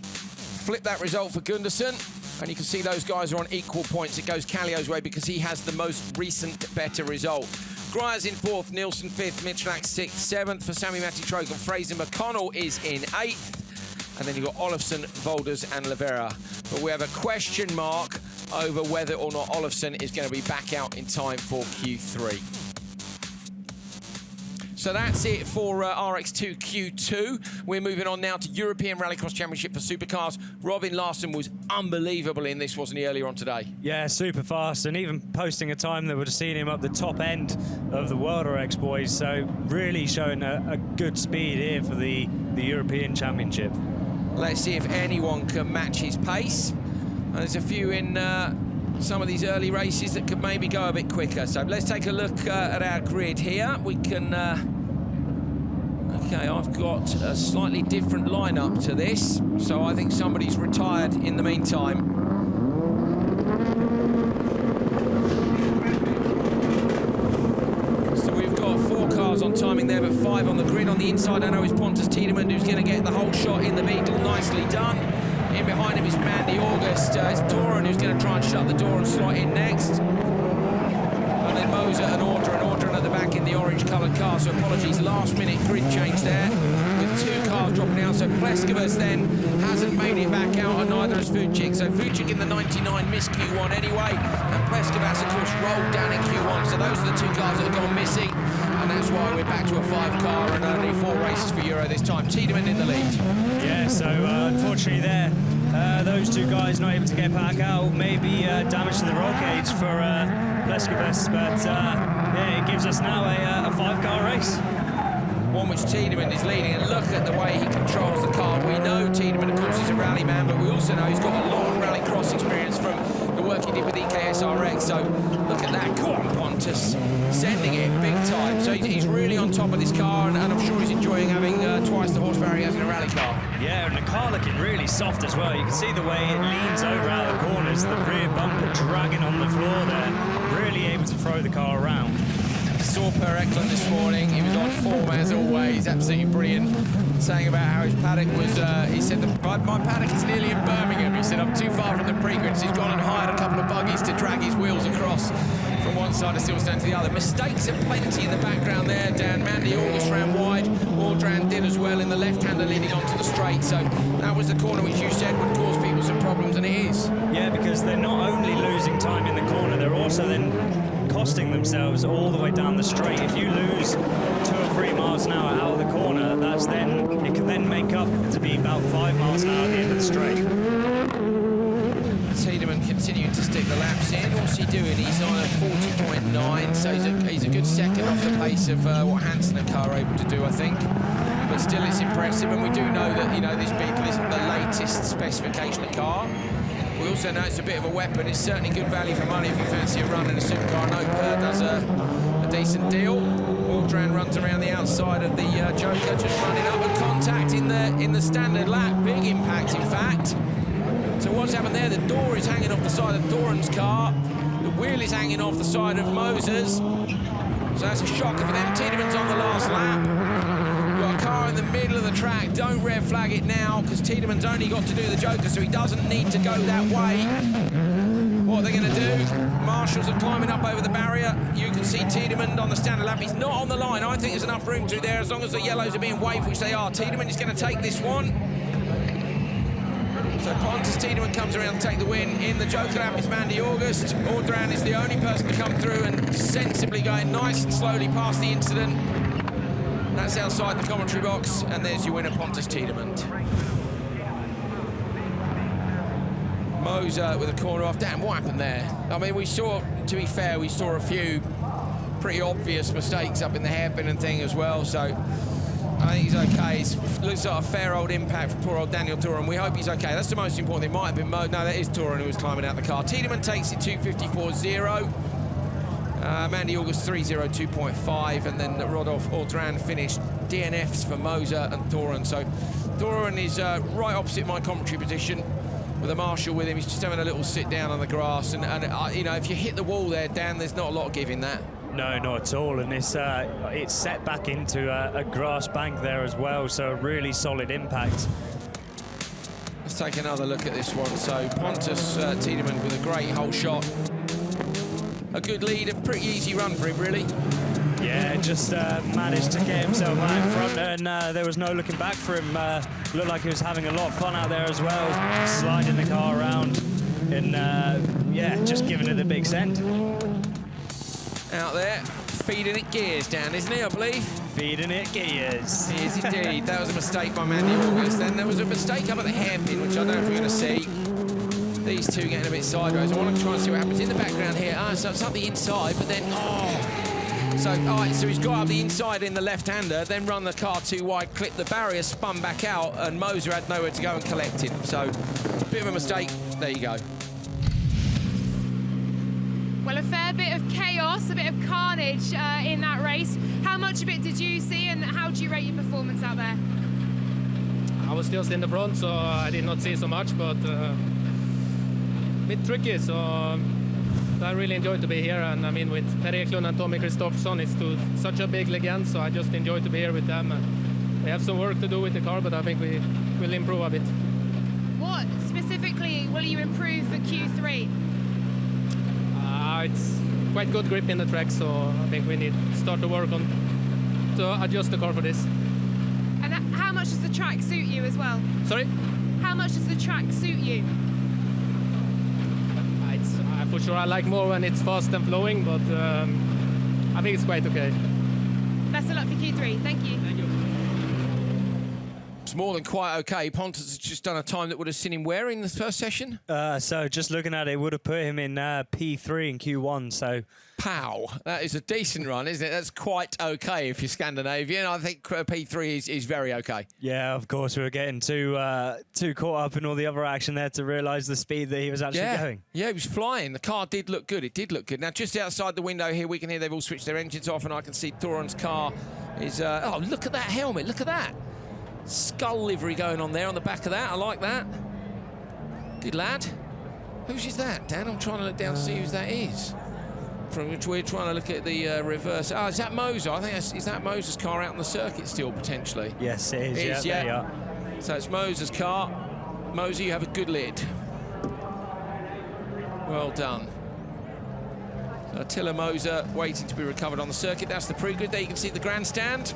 Speaker 2: Flip that result for Gundersen, and you can see those guys are on equal points. It goes Kallio's way because he has the most recent better result. Gryaz in 4th, Nilsson 5th, Michalak 6th, 7th for Sammy Metro, Fraser McConnell is in 8th. And then you've got Olufsen, Volders and Lavera. But we have a question mark over whether or not Olufsen is going to be back out in time for Q3. So that's it for RX2 Q2. We're moving on now to European Rallycross Championship for Supercars. Robin Larson was unbelievable in this, wasn't he, earlier on today?
Speaker 3: Yeah, super fast, and even posting a time that would have seen him up the top end of the World RX boys. So really showing a good speed here for the European Championship.
Speaker 2: Let's see if anyone can match his pace. And there's a few in some of these early races that could maybe go a bit quicker. So let's take a look at our grid here. We can... OK, I've got a slightly different lineup to this. So I think somebody's retired in the meantime. So we've got 4 cars on timing there, but 5 on the grid. On the inside, I know is Pontus Tiedemann, who's going to get the whole shot in the Beetle. Nicely done. In behind him is Mandy August. It's Toren who's going to try and shut the door and slot in next. And then Moser and Audrin at the back in the orange-coloured car. So apologies, last-minute grid change there with 2 cars dropping out. So Pleskavas then hasn't made it back out, and neither has Fucik. So Fucik in the 99 missed Q1 anyway, and Pleskavas, of course, rolled down in Q1. So those are the 2 cars that have gone missing, and that's why we're back to a 5-car and only 4 races for Euro this time. Tiedemann in the lead.
Speaker 3: Yeah, so unfortunately there, those 2 guys not able to get back out. Maybe damage to the roll cage for Pleskavas, but yeah, it gives us now a 5-car race.
Speaker 2: 1 which Tiedemann is leading, and look at the way he controls the car. We know Tiedemann, of course, is a rally man, but we also know he's got a lot of rallycross experience from the work he did with EKSRX. So look at that. Go on, Pontus, sending it big time. So he's really on top of this car, and I'm sure he's enjoying having twice the horsepower he has in a rally car.
Speaker 3: Yeah, and the car looking really soft as well. You can see the way it leans over out of the corners, the rear bumper dragging on the floor there, really able to throw the car around.
Speaker 2: Saw Per Eklund this morning. He was on form as always, absolutely brilliant, saying about how his paddock was, he said, my paddock is nearly in Birmingham. He said, I'm too far from the pre-grids. He's gone and hired a couple of buggies to drag his wheels across from one side of Silverstone to the other. Mistakes are plenty in the background there, Dan. Mandy August ran wide. Audran did as well in the left-hander leading onto the straight. So that was the corner which you said would cause people some problems, and it is.
Speaker 3: Yeah, because they're not only losing time in the corner, they're also then costing themselves all the way down the straight. If you lose 2 or 3 miles an hour out of the corner, that's then, it can then make up to be about 5 miles an hour at the end of the straight.
Speaker 2: Tiedemann continuing to stick the laps in. What's he doing? He's on a 40.9, so he's a good second off the pace of what Hansen and Carr are able to do, I think. But still, it's impressive, and we do know that, you know, this Beetle isn't the latest specification of car. We also know it's a bit of a weapon. It's certainly good value for money if you fancy a run in a supercar. I know Per does a decent deal. Audran runs around the outside of the Joker, just running up and contact in the standard lap. Big impact, in fact. So what's happened there? The door is hanging off the side of Doran's car. The wheel is hanging off the side of Moser's. So that's a shocker for them. Tiedemann's on the last lap. Got a car in the middle of the track. Don't red flag it now, because Tiedemann's only got to do the Joker, so he doesn't need to go that way. What are they going to do? Marshals are climbing up over the barrier. You can see Tiedemann on the standard lap. He's not on the line. I think there's enough room to there, as long as the yellows are being waved, which they are. Tiedemann is going to take this one. So Pontus Tiedemann comes around to take the win. In the Joker lap is Mandy August. Audran is the only person to come through and sensibly going nice and slowly past the incident. That's outside the commentary box, and there's your winner, Pontus Tiedemann. Moser with a corner off. Damn, what happened there? I mean, we saw, to be fair, we saw a few pretty obvious mistakes up in the hairpin and thing as well, so I think he's okay. It looks like a fair old impact for poor old Daniel Turan. We hope he's okay. That's the most important thing. Might have been Mo. No, that is Turan who was climbing out the car. Tiedemann takes it 2:54.0. Mandy August 3:02.5, and then Rodolphe Audran finished DNFs for Moser and Thoran. So Thoran is right opposite my commentary position, with a marshal with him. He's just having a little sit down on the grass, and you know, if you hit the wall there, Dan, there's not a lot of giving that.
Speaker 3: No, not at all, and it's set back into a grass bank there as well, so a really solid impact.
Speaker 2: Let's take another look at this one. So Pontus Tiedemann with a great hole shot. A good lead, a pretty easy run for him, really.
Speaker 3: Yeah, just managed to get himself out in front, and there was no looking back for him. Looked like he was having a lot of fun out there as well, sliding the car around, and yeah, just giving it a big send.
Speaker 2: Out there, feeding it gears, Dan, isn't he, I believe?
Speaker 3: Feeding it gears.
Speaker 2: He is indeed. That was a mistake by Mandy August. Then there was a mistake up at the hairpin, which I don't know if we're going to see. These two getting a bit sideways. I want to try and see what happens in the background here. So it's up the inside, but then, So, all right, so he's got up the inside in the left-hander, then run the car too wide, clipped the barrier, spun back out, and Moser had nowhere to go and collect him. So, bit of a mistake. There you go.
Speaker 1: Well, a fair bit of chaos, a bit of carnage in that race. How much of it did you see, and how do you rate your performance out there?
Speaker 8: I was just in the front, so I did not see so much, but a bit tricky, so I really enjoyed to be here. And I mean, with Per Eklund and Tommy Kristoffersson, it's such a big legend, so I just enjoyed to be here with them. And we have some work to do with the car, but I think we will improve a bit.
Speaker 1: What specifically will you improve for Q3?
Speaker 8: It's quite good grip in the track, so I think we need to start to work on to adjust the car for this.
Speaker 1: And how much does the track suit you as well?
Speaker 8: Sorry?
Speaker 1: How much does the track suit you?
Speaker 8: For sure, I like more when it's fast and flowing, but I think it's quite okay.
Speaker 1: Best of luck for Q3. Thank you.
Speaker 8: Thank you.
Speaker 2: It's more than quite okay. Pontus has just done a time that would have seen him where in the first session?
Speaker 3: So just looking at it, would have put him in P3 in Q1. So,
Speaker 2: pow, that is a decent run, isn't it? That's quite okay if you're Scandinavian. I think P3 is very okay.
Speaker 3: Yeah, of course, we were getting too caught up in all the other action there to realise the speed that he was actually going.
Speaker 2: Yeah, he was flying. The car did look good. It did look good. Now, just outside the window here, we can hear they've all switched their engines off, and I can see Thoron's car is... oh, look at that helmet. Look at that. Skull livery going on there on the back of that. I like that. Good lad. Whose is that, Dan? I'm trying to look down to see whose that is. From which we're trying to look at the reverse. Oh, is that Moser? I think is that Moser's car out on the circuit still, potentially?
Speaker 3: Yes, it is. Yeah.
Speaker 2: So it's Moser's car. Moser, you have a good lid. Well done. Attila Moser waiting to be recovered on the circuit. That's the pre-grid. There you can see the grandstand.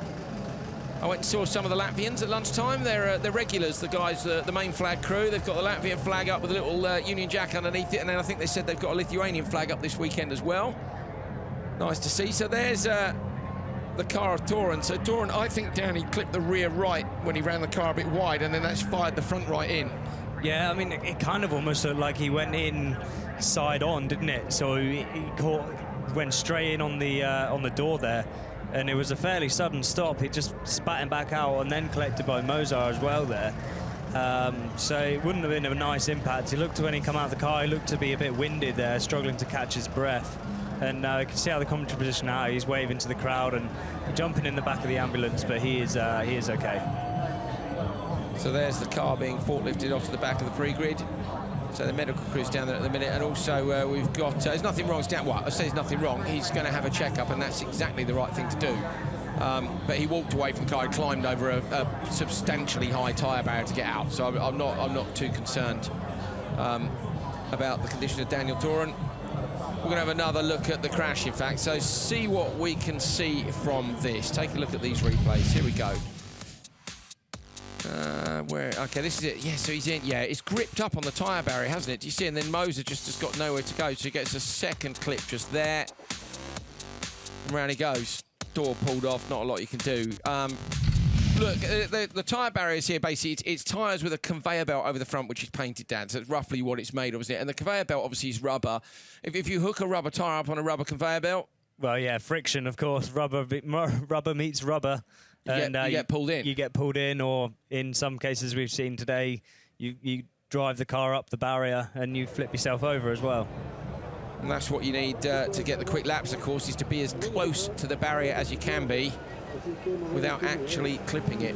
Speaker 2: I went and saw some of the Latvians at lunchtime. They're regulars, the guys, the main flag crew. They've got the Latvian flag up with a little Union Jack underneath it, and then I think they said they've got a Lithuanian flag up this weekend as well. Nice to see. So there's the car of Thoron. So Thoron, I think, Dan, he clipped the rear right when he ran the car a bit wide, and then that's fired the front right in.
Speaker 3: Yeah, I mean, it kind of almost looked like he went in side on, didn't it? So he went straight in on the door there. And it was a fairly sudden stop. He just spat him back out and then collected by Moser as well there. So it wouldn't have been a nice impact. He looked, when he come out of the car, he looked to be a bit winded there, struggling to catch his breath. And you can see how the commentary position now, he's waving to the crowd and jumping in the back of the ambulance, but he is okay.
Speaker 2: So there's the car being forklifted off to the back of the pre-grid. So the medical crew's down there at the minute, and also we've got... there's nothing wrong. I say there's nothing wrong. He's going to have a checkup, and that's exactly the right thing to do. But he walked away from the car and climbed over a substantially high tyre barrier to get out. So I'm not too concerned about the condition of Daniel Thoron. We're going to have another look at the crash, in fact. So see what we can see from this. Take a look at these replays. Here we go. Okay, this is it. Yeah, so he's in. Yeah, it's gripped up on the tyre barrier, hasn't it? Do you see? And then Moser just has got nowhere to go, so he gets a second clip just there. And round he goes. Door pulled off. Not a lot you can do. Look, the tyre barriers here, basically, it's tyres with a conveyor belt over the front, which is painted down. So it's roughly what it's made of, isn't it? And the conveyor belt, obviously, is rubber. If you hook a rubber tyre up on a rubber conveyor belt...
Speaker 3: Well, yeah, friction, of course. Rubber meets rubber.
Speaker 2: You get pulled in.
Speaker 3: You get pulled in, or in some cases we've seen today, you drive the car up the barrier and you flip yourself over as well.
Speaker 2: And that's what you need to get the quick laps, of course, is to be as close to the barrier as you can be without actually clipping it.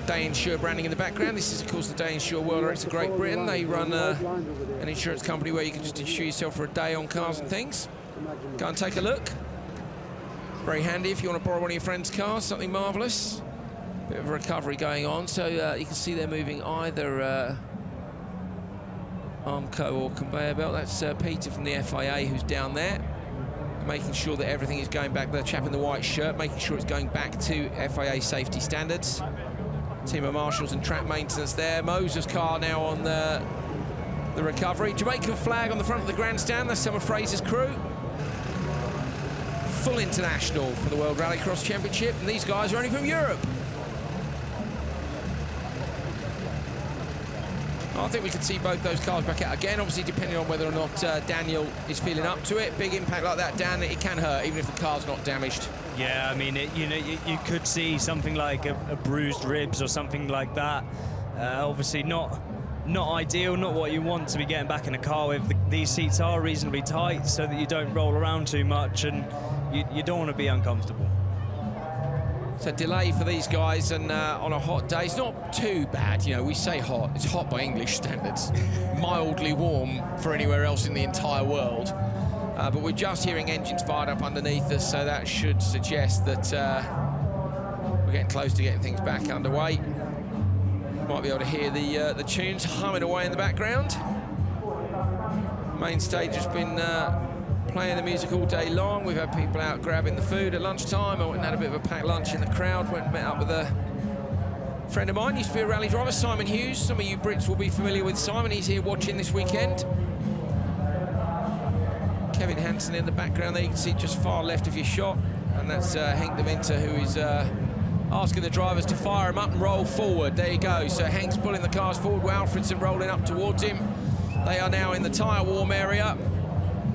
Speaker 2: Dayinsure branding in the background. This is, of course, the Dayinsure World Rallycross of Great Britain. They run an insurance company where you can just insure yourself for a day on cars and things. Go and take a look. Very handy if you want to borrow one of your friend's cars, something marvellous. Bit of a recovery going on, so you can see they're moving either Armco or conveyor belt. That's Peter from the FIA who's down there, making sure that everything is going back. The chap in the white shirt, making sure it's going back to FIA safety standards. Team of marshals and track maintenance there. Moser's car now on the recovery. Jamaican flag on the front of the grandstand. That's some of Fraser's crew. Full international for the World Rallycross Championship, and these guys are only from Europe. I think we could see both those cars back out again, obviously depending on whether or not Daniel is feeling up to it. Big impact like that, Dan, it can hurt, even if the car's not damaged.
Speaker 3: Yeah, I mean, you could see something like a bruised ribs or something like that. Obviously not ideal, not what you want to be getting back in a car with. These seats are reasonably tight so that you don't roll around too much, and you don't want to be uncomfortable.
Speaker 2: It's a delay for these guys, and on a hot day, it's not too bad. You know, we say hot, it's hot by English standards. Mildly warm for anywhere else in the entire world. But we're just hearing engines fired up underneath us, so that should suggest that we're getting close to getting things back underway. Might be able to hear the tunes humming away in the background. Main stage has been playing the music all day long. We've had people out grabbing the food at lunchtime. I went and had a bit of a packed lunch in the crowd. Went and met up with a friend of mine, used to be a rally driver, Simon Hughes. Some of you Brits will be familiar with Simon. He's here watching this weekend. Kevin Hansen in the background there. You can see just far left of your shot. And that's Henk de Winter, who is asking the drivers to fire him up and roll forward. There you go. So Henk's pulling the cars forward. Alfredson rolling up towards him. They are now in the tyre warm area.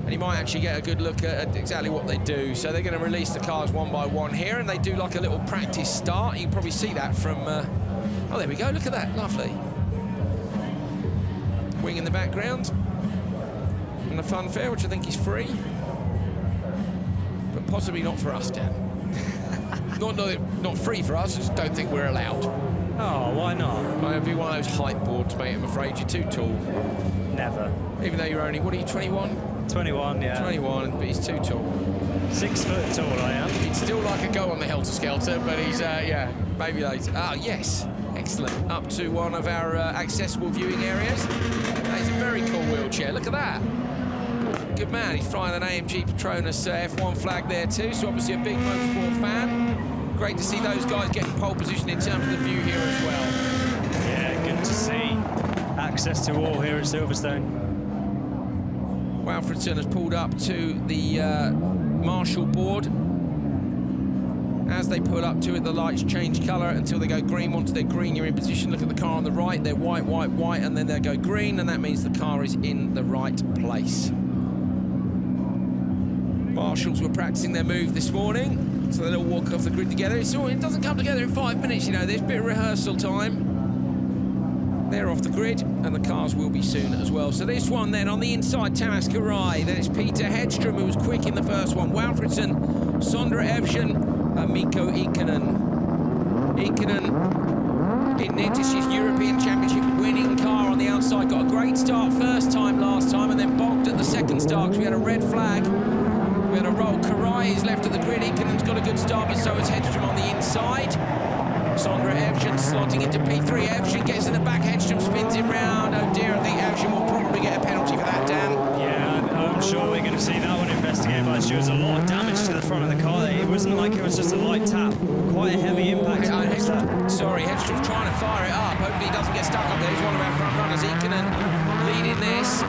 Speaker 2: And you might actually get a good look at exactly what they do. So they're going to release the cars one by one here, and they do like a little practice start. You can probably see that from... oh, there we go. Look at that. Lovely. Wing in the background. And a funfair, which I think is free. But possibly not for us, Dan. not free for us, just don't think we're allowed.
Speaker 3: Oh, why not?
Speaker 2: I'll be one of those height boards, mate. I'm afraid you're too tall.
Speaker 3: Never.
Speaker 2: Even though you're only, what are you, 21?
Speaker 3: 21, yeah.
Speaker 2: 21, but he's too tall.
Speaker 3: 6 foot tall, I am.
Speaker 2: He'd still like a go on the helter-skelter, but he's, yeah, maybe later. Ah, yes. Excellent. Up to one of our accessible viewing areas. That is a very cool wheelchair. Look at that. Good man. He's flying an AMG Petronas F1 flag there too, so obviously a big motorsport fan. Great to see those guys getting pole position in terms of the view here as well.
Speaker 3: Yeah, good to see access to all here at Silverstone.
Speaker 2: Alfredson has pulled up to the marshal board. As they pull up to it, the lights change colour until they go green. Once they're green, you're in position. Look at the car on the right. They're white, white, white, and then they go green, and that means the car is in the right place. Marshals were practicing their move this morning, so they'll all walk off the grid together. It doesn't come together in 5 minutes, you know. There's a bit of rehearsal time. They're off the grid, and the cars will be soon as well. So this one then on the inside, Tamas Karai. Then it's Peter Hedstrom, who was quick in the first one. Walfridsson, Sondre Evjen, and Mikko Ikonen. Ikonen in Netish's European Championship winning car on the outside. Got a great start first time last time, and then bogged at the second start because we had a red flag. We had a roll. Karai is left at the grid. Ikonen's got a good start, but so is Hedstrom on the inside. Sondre Evjen slotting into P3. Evjen gets in the back. Hedstrom spins him round. Oh dear, I think Evjen will probably get a penalty for that, Dan.
Speaker 3: Yeah, I'm sure we're going to see that one investigated by the stewards. A lot of damage to the front of the car. It wasn't like it was just a light tap. Quite a heavy impact.
Speaker 2: Sorry, Hedstrom's trying to fire it up. Hopefully he doesn't get stuck up there. He's one of our front runners. Ikonen leading this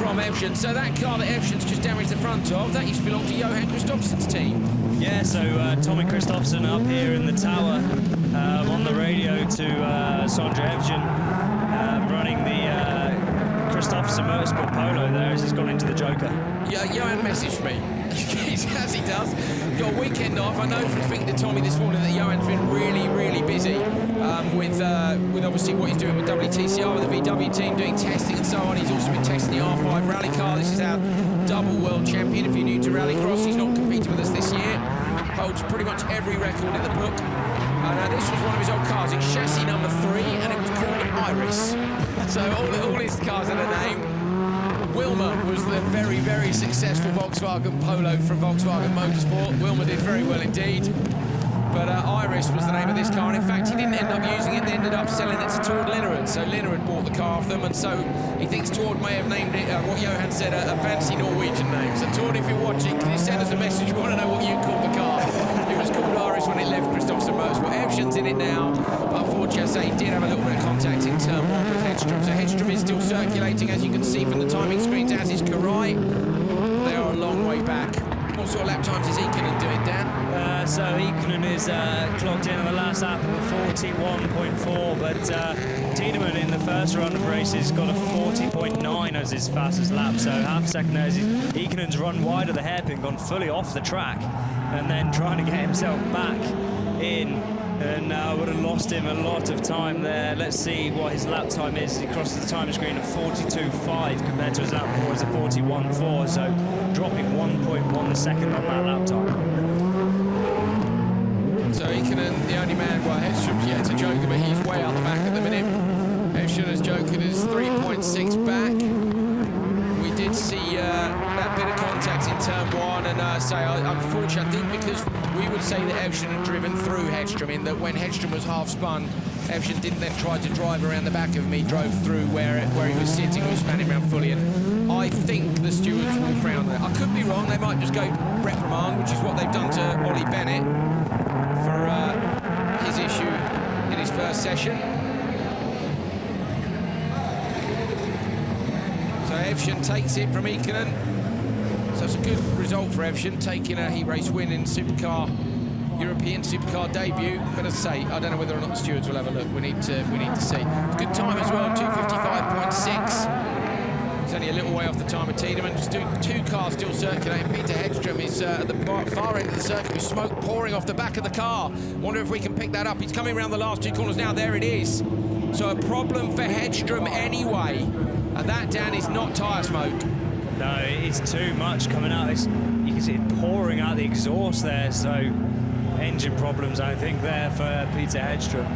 Speaker 2: from Evjen. So that car that Evjen's just damaged the front of, that used to belong to Johan Kristoffersen's team.
Speaker 3: Yeah, so Tommy Kristoffersen up here in the tower on the radio to Sondre Evjen running the Kristoffersen Motorsport Polo there as he's gone into the Joker.
Speaker 2: Yeah, Johan messaged me, as he does. Got a weekend off. I know from speaking to Tommy this morning that Johan's been really, really busy with obviously what he's doing with WTCR, with the VW team, doing testing and so on. He's also been testing the R5 rally car. This is our double world champion. If you're new to Rallycross, he's not competing with us this year. Holds pretty much every record in the book. This was one of his old cars. It's chassis number 3, and it was called Iris. So all his cars had a name. Wilma was the very, very successful Volkswagen Polo from Volkswagen Motorsport. Wilma did very well indeed. But Iris was the name of this car, and in fact he didn't end up using it. They ended up selling it to Tord Linnerud. So Linnerud bought the car off them, and so he thinks Tord may have named it, what Johan said, a fancy Norwegian name. So Tord, if you're watching, can you send us a message? We want to know what you called the car. It was called Iris when it left Kristoffersen Motorsport. Evjen's in it now, but unfortunately, I say he did have a little bit of contact in turn 1 with Hedstrom. So Hedstrom is still circulating, as you can see from the timing screens, as is Karai. They are a long way back. What sort of lap times is Ikonen doing, Dan?
Speaker 3: So Ikonen is clocked in on the last lap of a 41.4, but Tiedemann in the first run of races got a 40.9 as his fastest lap, so half a second there. Ikonen's run wide of the hairpin, gone fully off the track, and then trying to get himself back in, and would have lost him a lot of time there. Let's see what his lap time is. He crosses the time screen of 42.5 compared to his lap before is a 41.4, so dropping 1.1 second on that lap time.
Speaker 2: So Ikonen, the only man, well, Hedstrom's yet to Joker, but he's way out the back at the minute. Hedstrom Joker is 3.6 back. We did see that bit of contact in turn 1, and unfortunately, I think because we would say that Evjen had driven through Hedstrom, in that when Hedstrom was half spun, Evjen didn't then try to drive around the back of him. He drove through where he was sitting, he was spanning around fully, and I think the stewards will frown there. I could be wrong, they might just go reprimand, which is what they've done to Ollie Bennett for his issue in his first session. So Evjen takes it from Ikonen. So it's a good result for Evjen, taking a heat race win in Supercar European Supercar debut. But as I say, I don't know whether or not the stewards will have a look. We need to see. Good time as well, 2:55.6. It's only a little way off the time of Tiedemann. Just two cars still circulating. Peter Hedstrom is at the far end of the circuit with smoke pouring off the back of the car. Wonder if we can pick that up. He's coming around the last 2 corners now. There it is. So a problem for Hedstrom anyway. And that, Dan, is not tyre smoke.
Speaker 3: No, it's too much coming out. You can see it pouring out the exhaust there. So engine problems, I think, there for Peter Hedstrom.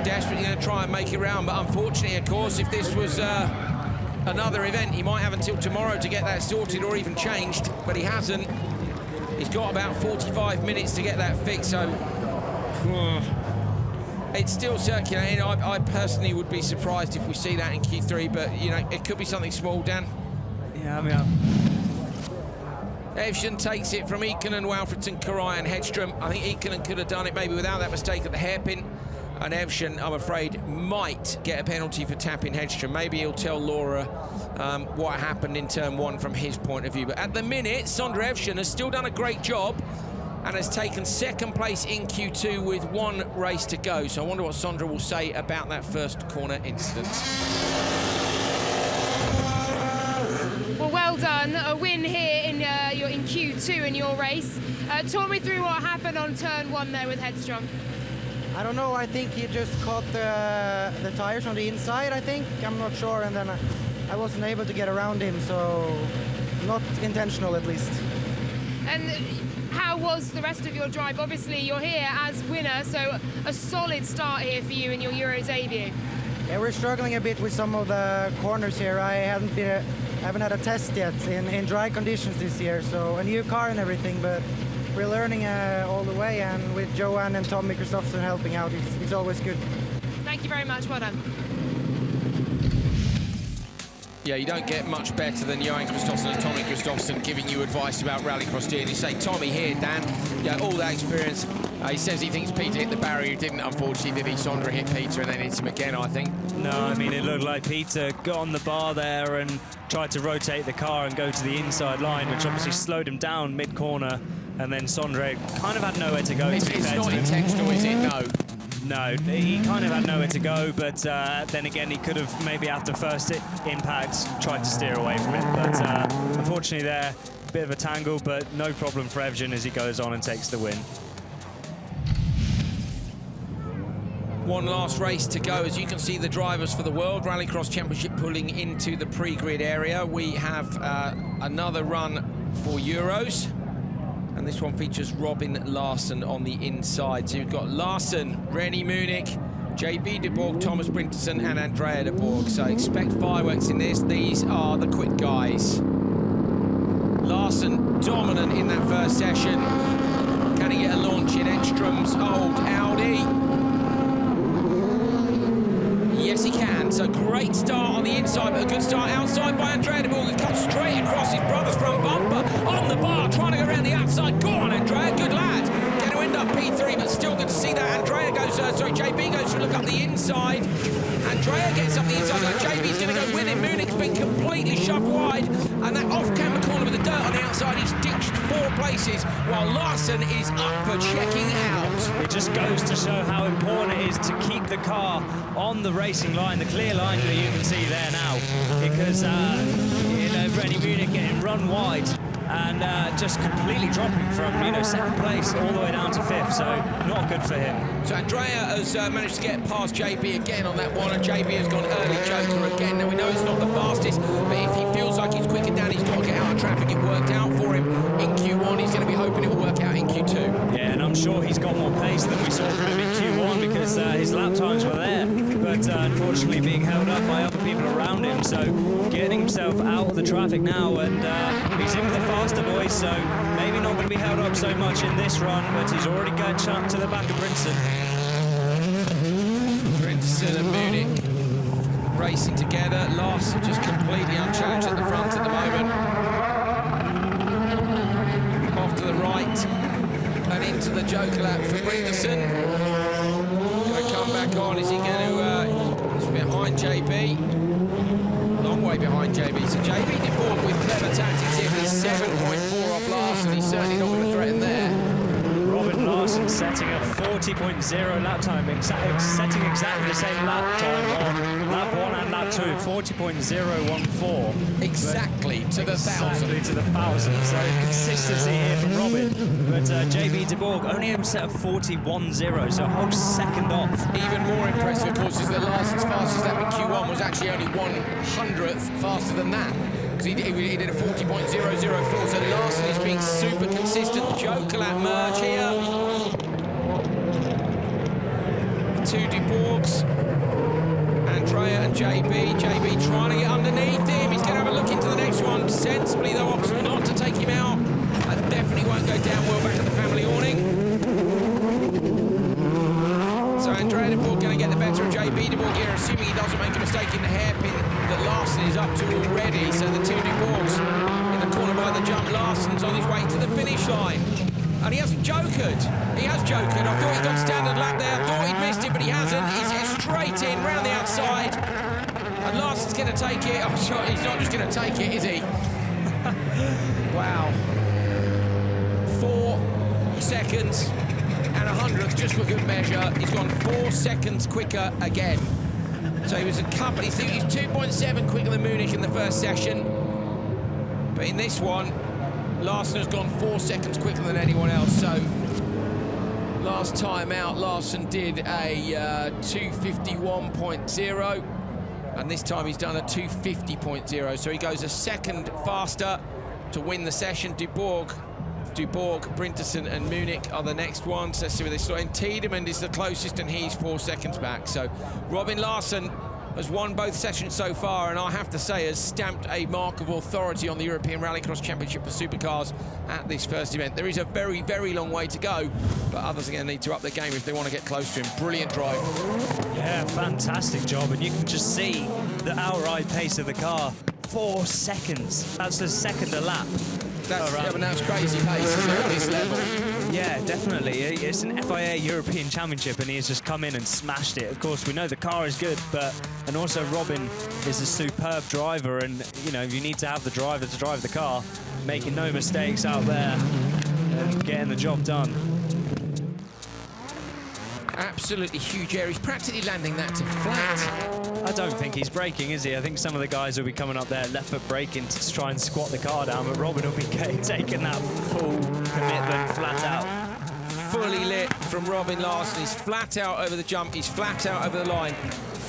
Speaker 2: Desperately going to try and make it round. But unfortunately, of course, if this was another event, he might have until tomorrow to get that sorted or even changed, but he hasn't. He's got about 45 minutes to get that fixed, so it's still circulating. I personally would be surprised if we see that in Q3, but you know, it could be something small, Dan.
Speaker 3: Yeah, I mean,
Speaker 2: Evjen takes it from Ikonen, Walfridson, Karai and Hedstrom. I think Ikonen could have done it maybe without that mistake at the hairpin. And Evjen, I'm afraid, might get a penalty for tapping Hedstrom. Maybe he'll tell Laura what happened in turn 1 from his point of view. But at the minute, Sondre Evjen has still done a great job and has taken 2nd place in Q2 with 1 race to go. So I wonder what Sondre will say about that first corner incident.
Speaker 1: Well done. A win here in Q2 in your race. Talk me through what happened on turn 1 there with Hedstrom.
Speaker 9: I don't know, I think he just caught the tires on the inside, I think. I'm not sure, and then I wasn't able to get around him, so not intentional at least.
Speaker 1: And how was the rest of your drive? Obviously, you're here as winner, so a solid start here for you in your Euro debut.
Speaker 9: Yeah, we're struggling a bit with some of the corners here. I haven't had a test yet in dry conditions this year, so a new car and everything, but we're learning all the way, and with Johan and Tommy Kristoffersen helping out, it's always good.
Speaker 1: Thank you very much. Well done.
Speaker 2: Yeah, you don't get much better than Johan Kristoffersen and Tommy Kristoffersen giving you advice about rallycross steering. You say, Tommy here, Dan, yeah, all that experience. He says he thinks Peter hit the barrier. He didn't, unfortunately, did he? Sondre hit Peter and then hit him again, I think.
Speaker 3: No, I mean, it looked like Peter got on the bar there and tried to rotate the car and go to the inside line, which obviously slowed him down mid-corner. And then Sondre kind of had nowhere to go.
Speaker 2: It's not intentional, is it? No.
Speaker 3: No, he kind of had nowhere to go, but then again, he could have maybe after first impact tried to steer away from it. But unfortunately there, a bit of a tangle, but no problem for Evjen as he goes on and takes the win.
Speaker 2: One last race to go. As you can see, the drivers for the World Rallycross Championship pulling into the pre-grid area. We have another run for Euros. And this one features Robin Larsen on the inside. So you've got Larsen, Rennie Munich, JB de Borg, Thomas Brinterson and Andrea de Borg. So expect fireworks in this. These are the quick guys. Larsen dominant in that first session. Can he get a launch in Ekstrom's old Audi? Yes, he can. So great start on the inside, but a good start outside by Andrea de Borg. It comes straight across his brother's front bumper on the bar, trying to go around the outside. Go on, Andrea, good lad. Going to end up P3, but still good to see that. Andrea goes, JB goes to look up the inside. Andrea gets up the inside. Now JB's going to go with him. Munich's been completely shoved wide, and that off-camera corner with the dirt on the outside, he's ditched 4 places, while Larsen is up for checking out.
Speaker 3: It just goes to show how important it is to keep the car on the racing line, the clear line that you can see there now, because you know, Rennie Munich getting run wide and just completely dropping from 2nd place all the way down to 5th, so not good for him.
Speaker 2: So Andrea has managed to get past JB again on that one, and JB has gone early joker again. Now we know it's not the fastest, but if he feels like he's quicker down, he's got to get out of traffic. It worked out for him in Q1. He's going to be hoping it will work out in Q2.
Speaker 3: Yeah, and I'm sure he's got more pace than we saw from him in Q1 because his lap times were there, but unfortunately being held up by other people around him. So getting himself out of the traffic now, and he's in with the faster boys, so maybe not going to be held up so much in this run, but he's already got chunked to the back of Brinson.
Speaker 2: Brinson and Munich racing together. Larsen just completely unchallenged at the front at the moment. Off to the right and into the joker lap for Brinson. Going to come back on. Is he going to... he's behind JB. Long way behind JB. So JB de Borg with clever tactics here. He's 7.4 off Larsen. He's certainly not going to threaten there.
Speaker 3: Robin Larsen setting a 40.0 lap time, setting exactly the same lap time on lap 1 and lap 2, 40.014.
Speaker 2: Exactly to the thousand.
Speaker 3: Exactly to the thousand. So consistency here from Robin. But JB De Borg only able to set a 40.10, so a whole second off.
Speaker 2: Even more impressive, of course, is that Larsen's fastest lap in Q1 was actually only 1/100th faster than that. He did a 40.004, so Larsen is being super consistent. Joker lap merge here. Two De Borgs, Andrea and JB. JB trying to get underneath him. He's going to have a look into the next one. Sensibly, though, opts not to take him out. That definitely won't go down well back at the family awning. So Andrea De Borg going to get the better of JB De Borg here, assuming he doesn't make a mistake in the hairpin that Larsen is up to already. So the two De Borgs in the corner by the jump. Larsen's on his way to the finish line. And he hasn't jokered. He has jokered. I thought he'd got standard lap there. I thought he'd missed it, but he hasn't. He's straight in, round the outside. And Larsen's going to take it. I'm sure he's not just going to take it, is he? Wow. 4 seconds and 100th, just for good measure. He's gone 4 seconds quicker again. So he was he's 2.7 quicker than Munich in the first session. But in this one, Larsen has gone 4 seconds quicker than anyone else. So last time out, Larsen did a 2:51.0. And this time he's done a 2:50.0. So he goes a second faster to win the session. De Borg, Brinterson and Munich are the next ones. Let's see where they start. And Tiedemann is the closest, and he's 4 seconds back. So Robin Larsen has won both sessions so far, and I have to say has stamped a mark of authority on the European Rallycross Championship for Supercars at this first event. There is a very, very long way to go, but others are going to need to up their game if they want to get close to him. Brilliant drive.
Speaker 3: Yeah, fantastic job, and you can just see the outright pace of the car. 4 seconds. That's a second a lap.
Speaker 2: That's crazy pace at this level.
Speaker 3: Yeah, definitely. It's an FIA European Championship, and he has just come in and smashed it. Of course, we know the car is good, and also Robin is a superb driver, and you know, you need to have the driver to drive the car, making no mistakes out there and getting the job done.
Speaker 2: Absolutely huge air. He's practically landing that to flat.
Speaker 3: I don't think he's braking, is he? I think some of the guys will be coming up there left foot braking to try and squat the car down, but Robin will be taking that full commitment flat out.
Speaker 2: Fully lit from Robin Larsen. He's flat out over the jump. He's flat out over the line.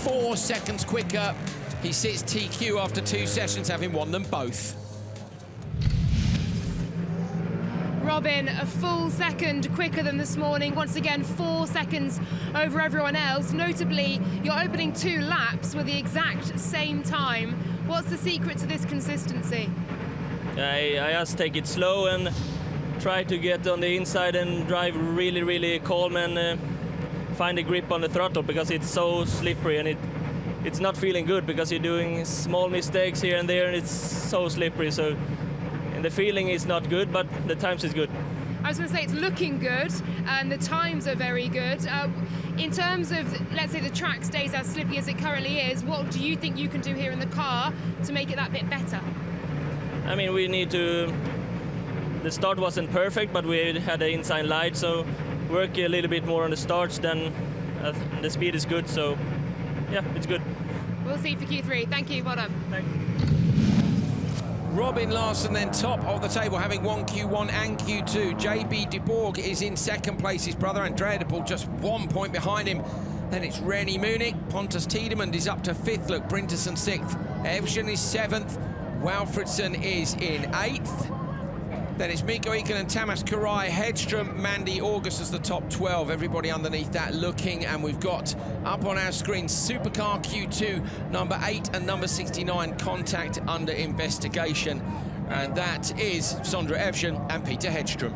Speaker 2: 4 seconds quicker. He sits TQ after 2 sessions, having won them both.
Speaker 1: Robin, a full second quicker than this morning. Once again, 4 seconds over everyone else. Notably, your opening 2 laps were the exact same time. What's the secret to this consistency?
Speaker 7: I just take it slow and try to get on the inside and drive really, really calm and find a grip on the throttle, because it's so slippery and it's not feeling good because you're doing small mistakes here and there and it's so slippery. So. And the feeling is not good, but the times is good.
Speaker 1: I was going to say it's looking good, and the times are very good. In terms of, let's say, the track stays as slippy as it currently is, what do you think you can do here in the car to make it that bit better?
Speaker 7: I mean, we need to... The start wasn't perfect, but we had an inside light, so work a little bit more on the starts, then the speed is good, so yeah, it's good.
Speaker 1: We'll see for Q3. Thank you, well done.
Speaker 7: Thanks.
Speaker 2: Robin Larsen then top of the table, having won Q1 and Q2. JB De Borg is in second place. His brother Andrea De Borg just 1 point behind him. Then it's Rennie Munich. Pontus Tiedemann is up to 5th. Look, Brinterson 6th. Evgen is 7th. Walfridsson is in 8th. Then it's Mikko Iken and Tamas Karai, Hedström, Mandy August as the top 12. Everybody underneath that looking, and we've got up on our screen Supercar Q2, number 8 and number 69, contact under investigation. And that is Sondre Evgen and Peter Hedström.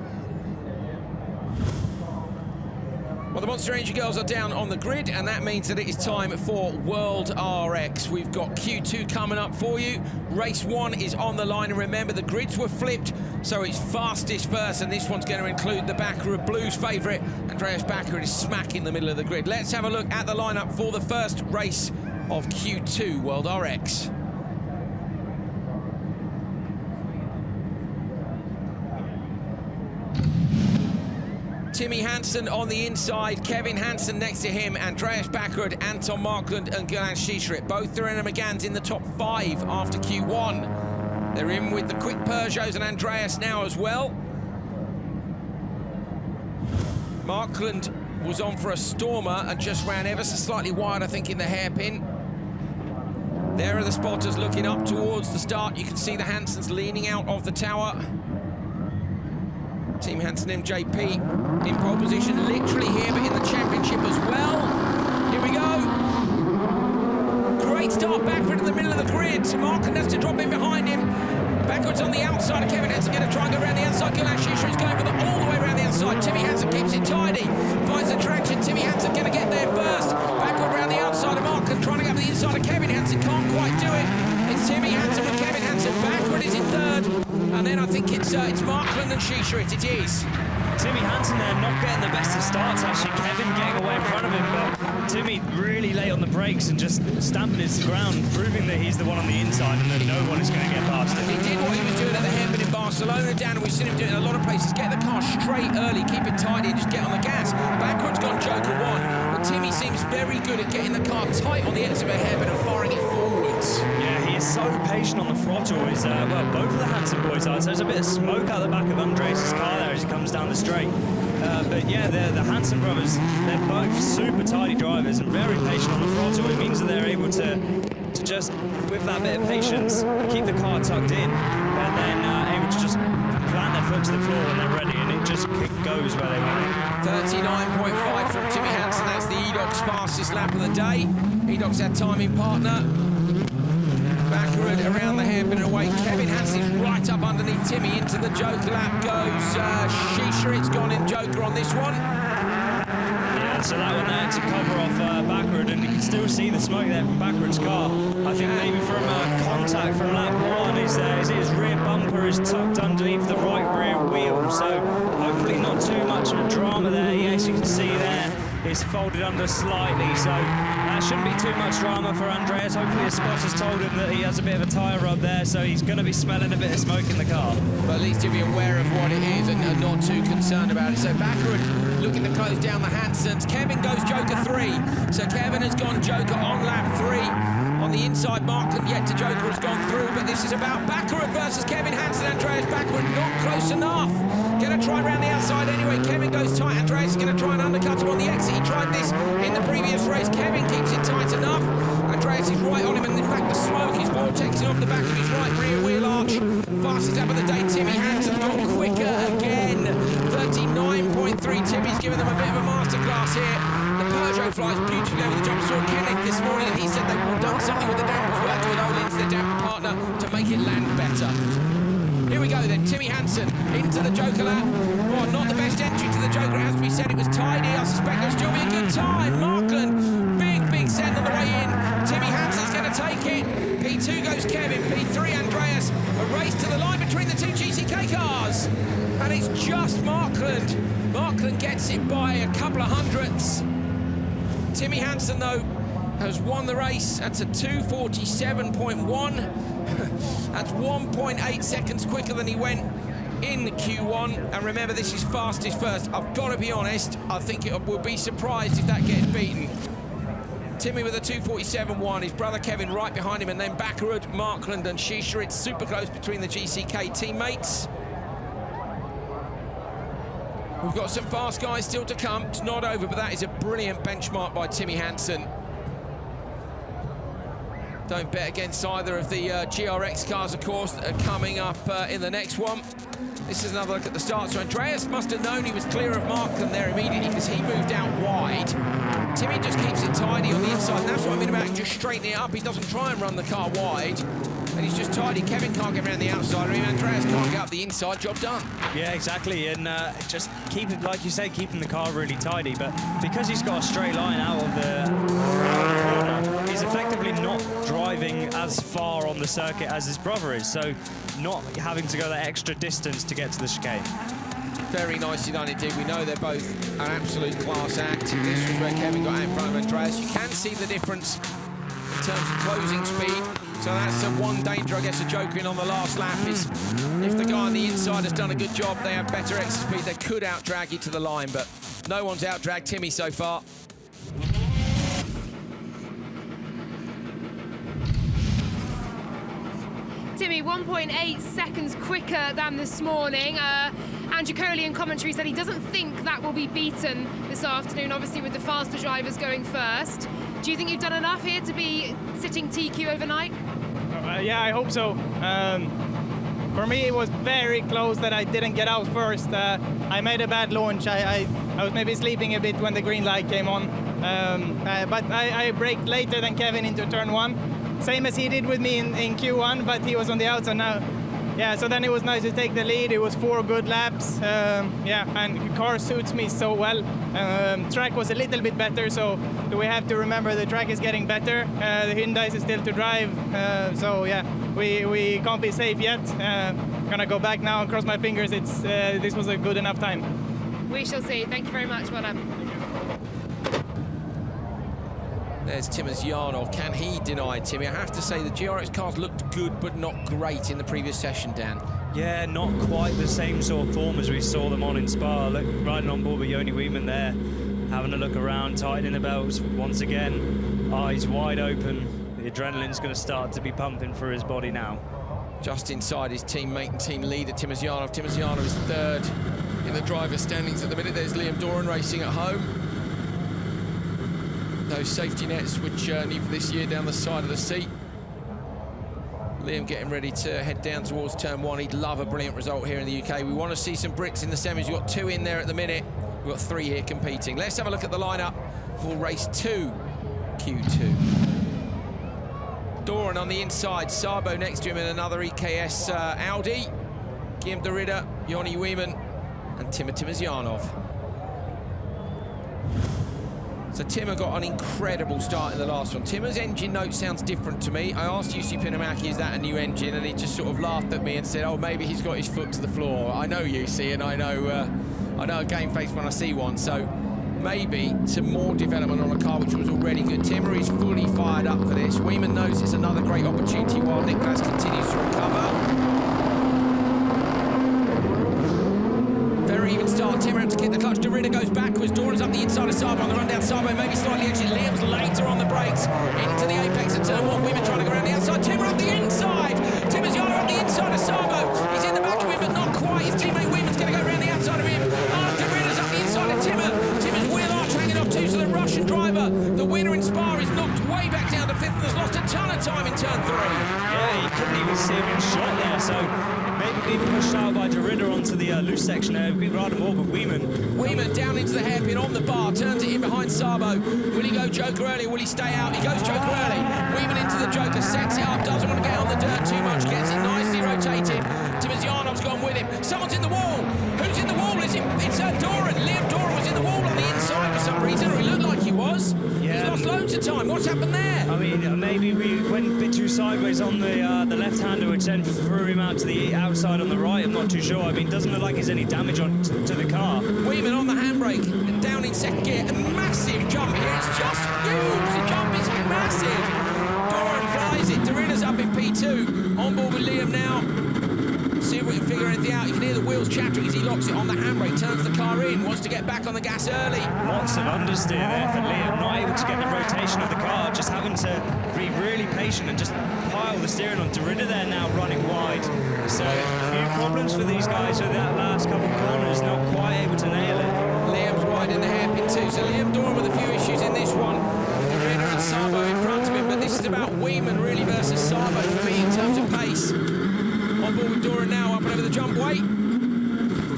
Speaker 2: Well, the Monster Energy girls are down on the grid, and that means that it is time for World RX. We've got Q2 coming up for you. Race 1 is on the line, and remember, the grids were flipped, so it's fastest first, and this one's going to include the backer of Blue's favourite. Andreas Backer is smack in the middle of the grid. Let's have a look at the lineup for the first race of Q2 World RX. Timmy Hansen on the inside, Kevin Hansen next to him, Andreas Backerud, Anton Markland and Geraint Schiesschritt. Both Thorena McGann's in the top 5 after Q1. They're in with the quick Peugeots and Andreas now as well. Markland was on for a stormer and just ran ever so slightly wide, I think, in the hairpin. There are the spotters looking up towards the start. You can see the Hansens leaning out of the tower. Team Hansen MJP in pole position, literally here, but in the championship as well. Here we go. Great start, Backward in the middle of the grid. Markland has to drop in behind him. Backwards on the outside of Kevin Hansen, going to try and go around the outside. Geraint Schiesschritt is going for all the way around the outside. Timmy Hansen keeps it tidy, finds the traction. Timmy Hansen going to get there first. Backward around the outside of Markland, trying to get to the inside of Kevin Hansen. Can't quite do it. It's Timmy Hansen with Kevin Hansen. Backward is in third. And then I think it's Markland and Schiesschritt. It is.
Speaker 3: Timmy Hansen there not getting the best of starts, actually. Kevin getting away in front of him, but Timmy really late on the brakes and just stamping his ground, proving that he's the one on the inside and that no one is going to get past him.
Speaker 2: He did what he was doing at the hairpin in Barcelona, Dan, and we've seen him do it in a lot of places. Get the car straight early, keep it tidy, and just get on the gas. Backwards gone Joker 1, but Timmy seems very good at getting the car tight on the exit of a hairpin and firing it forwards.
Speaker 3: Yeah, he is so patient on the throttle. He's, well, both of the Hansen boys are. So there's a bit of smoke out the back of Andreas' car there as he comes down the straight. But yeah, the Hansen brothers, they're both super tidy drivers and very patient on the throttle. It means that they're able to just, with that bit of patience, keep the car tucked in and then able to just plant their foot to the floor when they're ready, and it just goes where they want it.
Speaker 2: 39.5 from Timmy Hansen. That's the EDOC's fastest lap of the day. EDOC's our timing partner. Backward around the hairpin and away. Kevin Hansen right up underneath Timmy. Into the Joker lap goes Schiesschritt's gone in Joker on this one.
Speaker 3: Yeah, so that one there to cover off Backward, and you can still see the smoke there from Backward's car. I think maybe from contact from lap 1 is his rear bumper is tucked underneath the right rear wheel, so hopefully not too much of a drama there. Yes, you can see there it's folded under slightly, so that shouldn't be too much drama for Andreas. Hopefully his spotters told him that he has a bit of a tyre rub there, so he's going to be smelling a bit of smoke in the car.
Speaker 2: But at least he'll be aware of what it is and not too concerned about it. So Backward looking to close down the Hansens. Kevin goes Joker 3. So Kevin has gone Joker on lap 3. On the inside, Markland yet to Joker has gone through, but this is about Backward versus Kevin Hansen. Andreas Backward not close enough. Going to try around the outside anyway. Kevin goes tight. Andreas is going to try and undercut him on the exit. He tried this in the previous race. Kevin keeps it tight enough. Andreas is right on him, and in fact the smoke is vortexing off the back of his right rear wheel arch. Fastest lap of the day, Timmy Hansen's gone quicker again. 39.3. Timmy's giving them a bit of a masterclass here. The Peugeot flies beautifully over the jump. Saw Kenneth this morning, and he said they've done something with the dampers, working with Olufsen, their damper partner, to make it land better. Here we go then, Timmy Hansen into the Joker lap. Oh, not the best entry to the Joker, it has to be said. It was tidy. I suspect there'll still be a good time. Markland, big send on the way in. Timmy Hansen's going to take it. P2 goes Kevin, P3 Andreas. A race to the line between the two GCK cars. And it's just Markland. Markland gets it by a couple of hundredths. Timmy Hansen, though, has won the race. That's a 2:47.1. That's 1.8 seconds quicker than he went in Q1. And remember, this is fastest first. I've got to be honest, I think it will be surprised if that gets beaten. Timmy with a 2:47.1, his brother Kevin right behind him, and then Backerud, Markland and Schiesschritt super close between the GCK teammates. We've got some fast guys still to come. It's not over, but that is a brilliant benchmark by Timmy Hansen. Don't bet against either of the GRX cars, of course, that are coming up in the next one. This is another look at the start. So Andreas must have known he was clear of Markland there immediately because he moved out wide. Timmy just keeps it tidy on the inside, and that's what I mean about just straightening it up. He doesn't try and run the car wide, and he's just tidy. Kevin can't get around the outside, or even Andreas can't get up the inside. Job done.
Speaker 3: Yeah, exactly, and just keeping, like you said, keeping the car really tidy. But because he's got a straight line out of the corner, he's effectively not driving as far on the circuit as his brother is, so not having to go that extra distance to get to the chicane.
Speaker 2: Very nicely done indeed. We know they're both an absolute class act. This was where Kevin got out in front of Andreas. You can see the difference in terms of closing speed. So that's one danger, I guess, a joker in on the last lap is if the guy on the inside has done a good job, they have better exit speed, they could out-drag you to the line, but no one's out-dragged Timmy so far.
Speaker 1: Timmy, 1.8 seconds quicker than this morning. Andrew Coley in commentary said he doesn't think that will be beaten this afternoon, obviously with the faster drivers going first. Do you think you've done enough here to be sitting TQ overnight?
Speaker 4: Yeah, I hope so. For me, it was very close that I didn't get out first. I made a bad launch. I was maybe sleeping a bit when the green light came on. But I braked later than Kevin into turn 1. Same as he did with me in Q1, but he was on the outside now. Yeah, so then it was nice to take the lead. It was 4 good laps. Yeah, and the car suits me so well. Track was a little bit better, so we have to remember the track is getting better. The Hyundai is still to drive, so yeah, we can't be safe yet. Gonna go back now and cross my fingers. This was a good enough time.
Speaker 1: We shall see. Thank you very much. Well done.
Speaker 2: There's Tymosyanov. Can he deny Timmy? I have to say the GRX cars looked good, but not great in the previous session, Dan.
Speaker 3: Yeah, not quite the same sort of form as we saw them on in Spa. Look, riding on board with Joni Weeman there, having a look around, tightening the belts once again. Eyes wide open. The adrenaline's going to start to be pumping through his body now.
Speaker 2: Just inside his teammate and team leader, Tymosyanov. Tymosyanov is 3rd in the driver's standings at the minute. There's Liam Doran racing at home. Those safety nets which need for this year down the side of the seat. Liam getting ready to head down towards turn 1. He'd love a brilliant result here in the UK. We want to see some Brits in the semis. We've got 2 in there at the minute. We've got 3 here competing. Let's have a look at the lineup for race 2, Q2. Doran on the inside, Sabo next to him in another EKS Audi. Guillaume de Ridder, Joni Weeman and Tymosyanov. So Timmer got an incredible start in the last one. Timmer's engine note sounds different to me. I asked Jussi Pinamaki, is that a new engine? And he just sort of laughed at me and said, oh, maybe he's got his foot to the floor. I know Jussi, and I know a game face when I see one. So maybe some more development on a car which was already good. Timmer is fully fired up for this. Weeman knows it's another great opportunity while Niklas continues to recover. Very even start. Timmer had to kick the clutch. De Ridder goes backwards. Doran's up the inside of Sabo on the run down. Sabo maybe slightly edgy. Liam's later on the brakes into the apex of turn 1. Weeman trying to go around the outside. Timmer up the inside. Tymosyanov up the inside of Sabo. He's in the back of him, but not quite. His teammate Weeman's going to go around the outside of him. De Ridder's up the inside of Timmer. Timmer's wheel arch hanging off too, so the Russian driver, the winner in Spa, is knocked way back down to 5th and has lost a ton of time in turn 3.
Speaker 3: Yeah, you couldn't even see him in shot there, so maybe being pushed out by De Ridder onto the loose section there. We'd rather more with Weeman.
Speaker 2: Weeman down into the hairpin on the bar, turns it in behind Sabo. Will he go joker early or will he stay out? He goes joker early. Weeman into the joker, sets it up, doesn't want to get on the dirt too much, gets it nicely rotated. Tymosyanov's gone with him. Someone's in the wall. Who's in the wall? It's Doran. Liam Doran was in the wall on the inside for some reason, or he looked like he was.
Speaker 3: Yeah.
Speaker 2: He's lost loads of time. What's happened there?
Speaker 3: I mean, maybe we went a bit too sideways on the left-hander, which then threw him out to the outside on the right. I'm not too sure. I mean, doesn't look like there's any damage to the car.
Speaker 2: Weeman on the handbrake, down in 2nd gear. A massive jump here. It's just huge. The jump is massive. Doran flies it. De Ridder's up in P2. On board with Liam now. See if we can figure anything out. You can hear the wheels chattering as he locks it on the handbrake, turns the car in, wants to get back on the gas early.
Speaker 3: Lots of understeer there for Liam, not able to get the rotation of the car, just having to be really patient and just pile the steering on. De Ridder there now running wide. So a few problems for these guys with that last couple of corners, not quite able to nail it.
Speaker 2: Liam's wide in the hairpin too, so Liam Doran with a few issues in this one. De Ridder and Sabo in front of him, but this is about Weeman really versus Sabo for me in terms of pace. On board with Doran now, up and over the jump. Wait,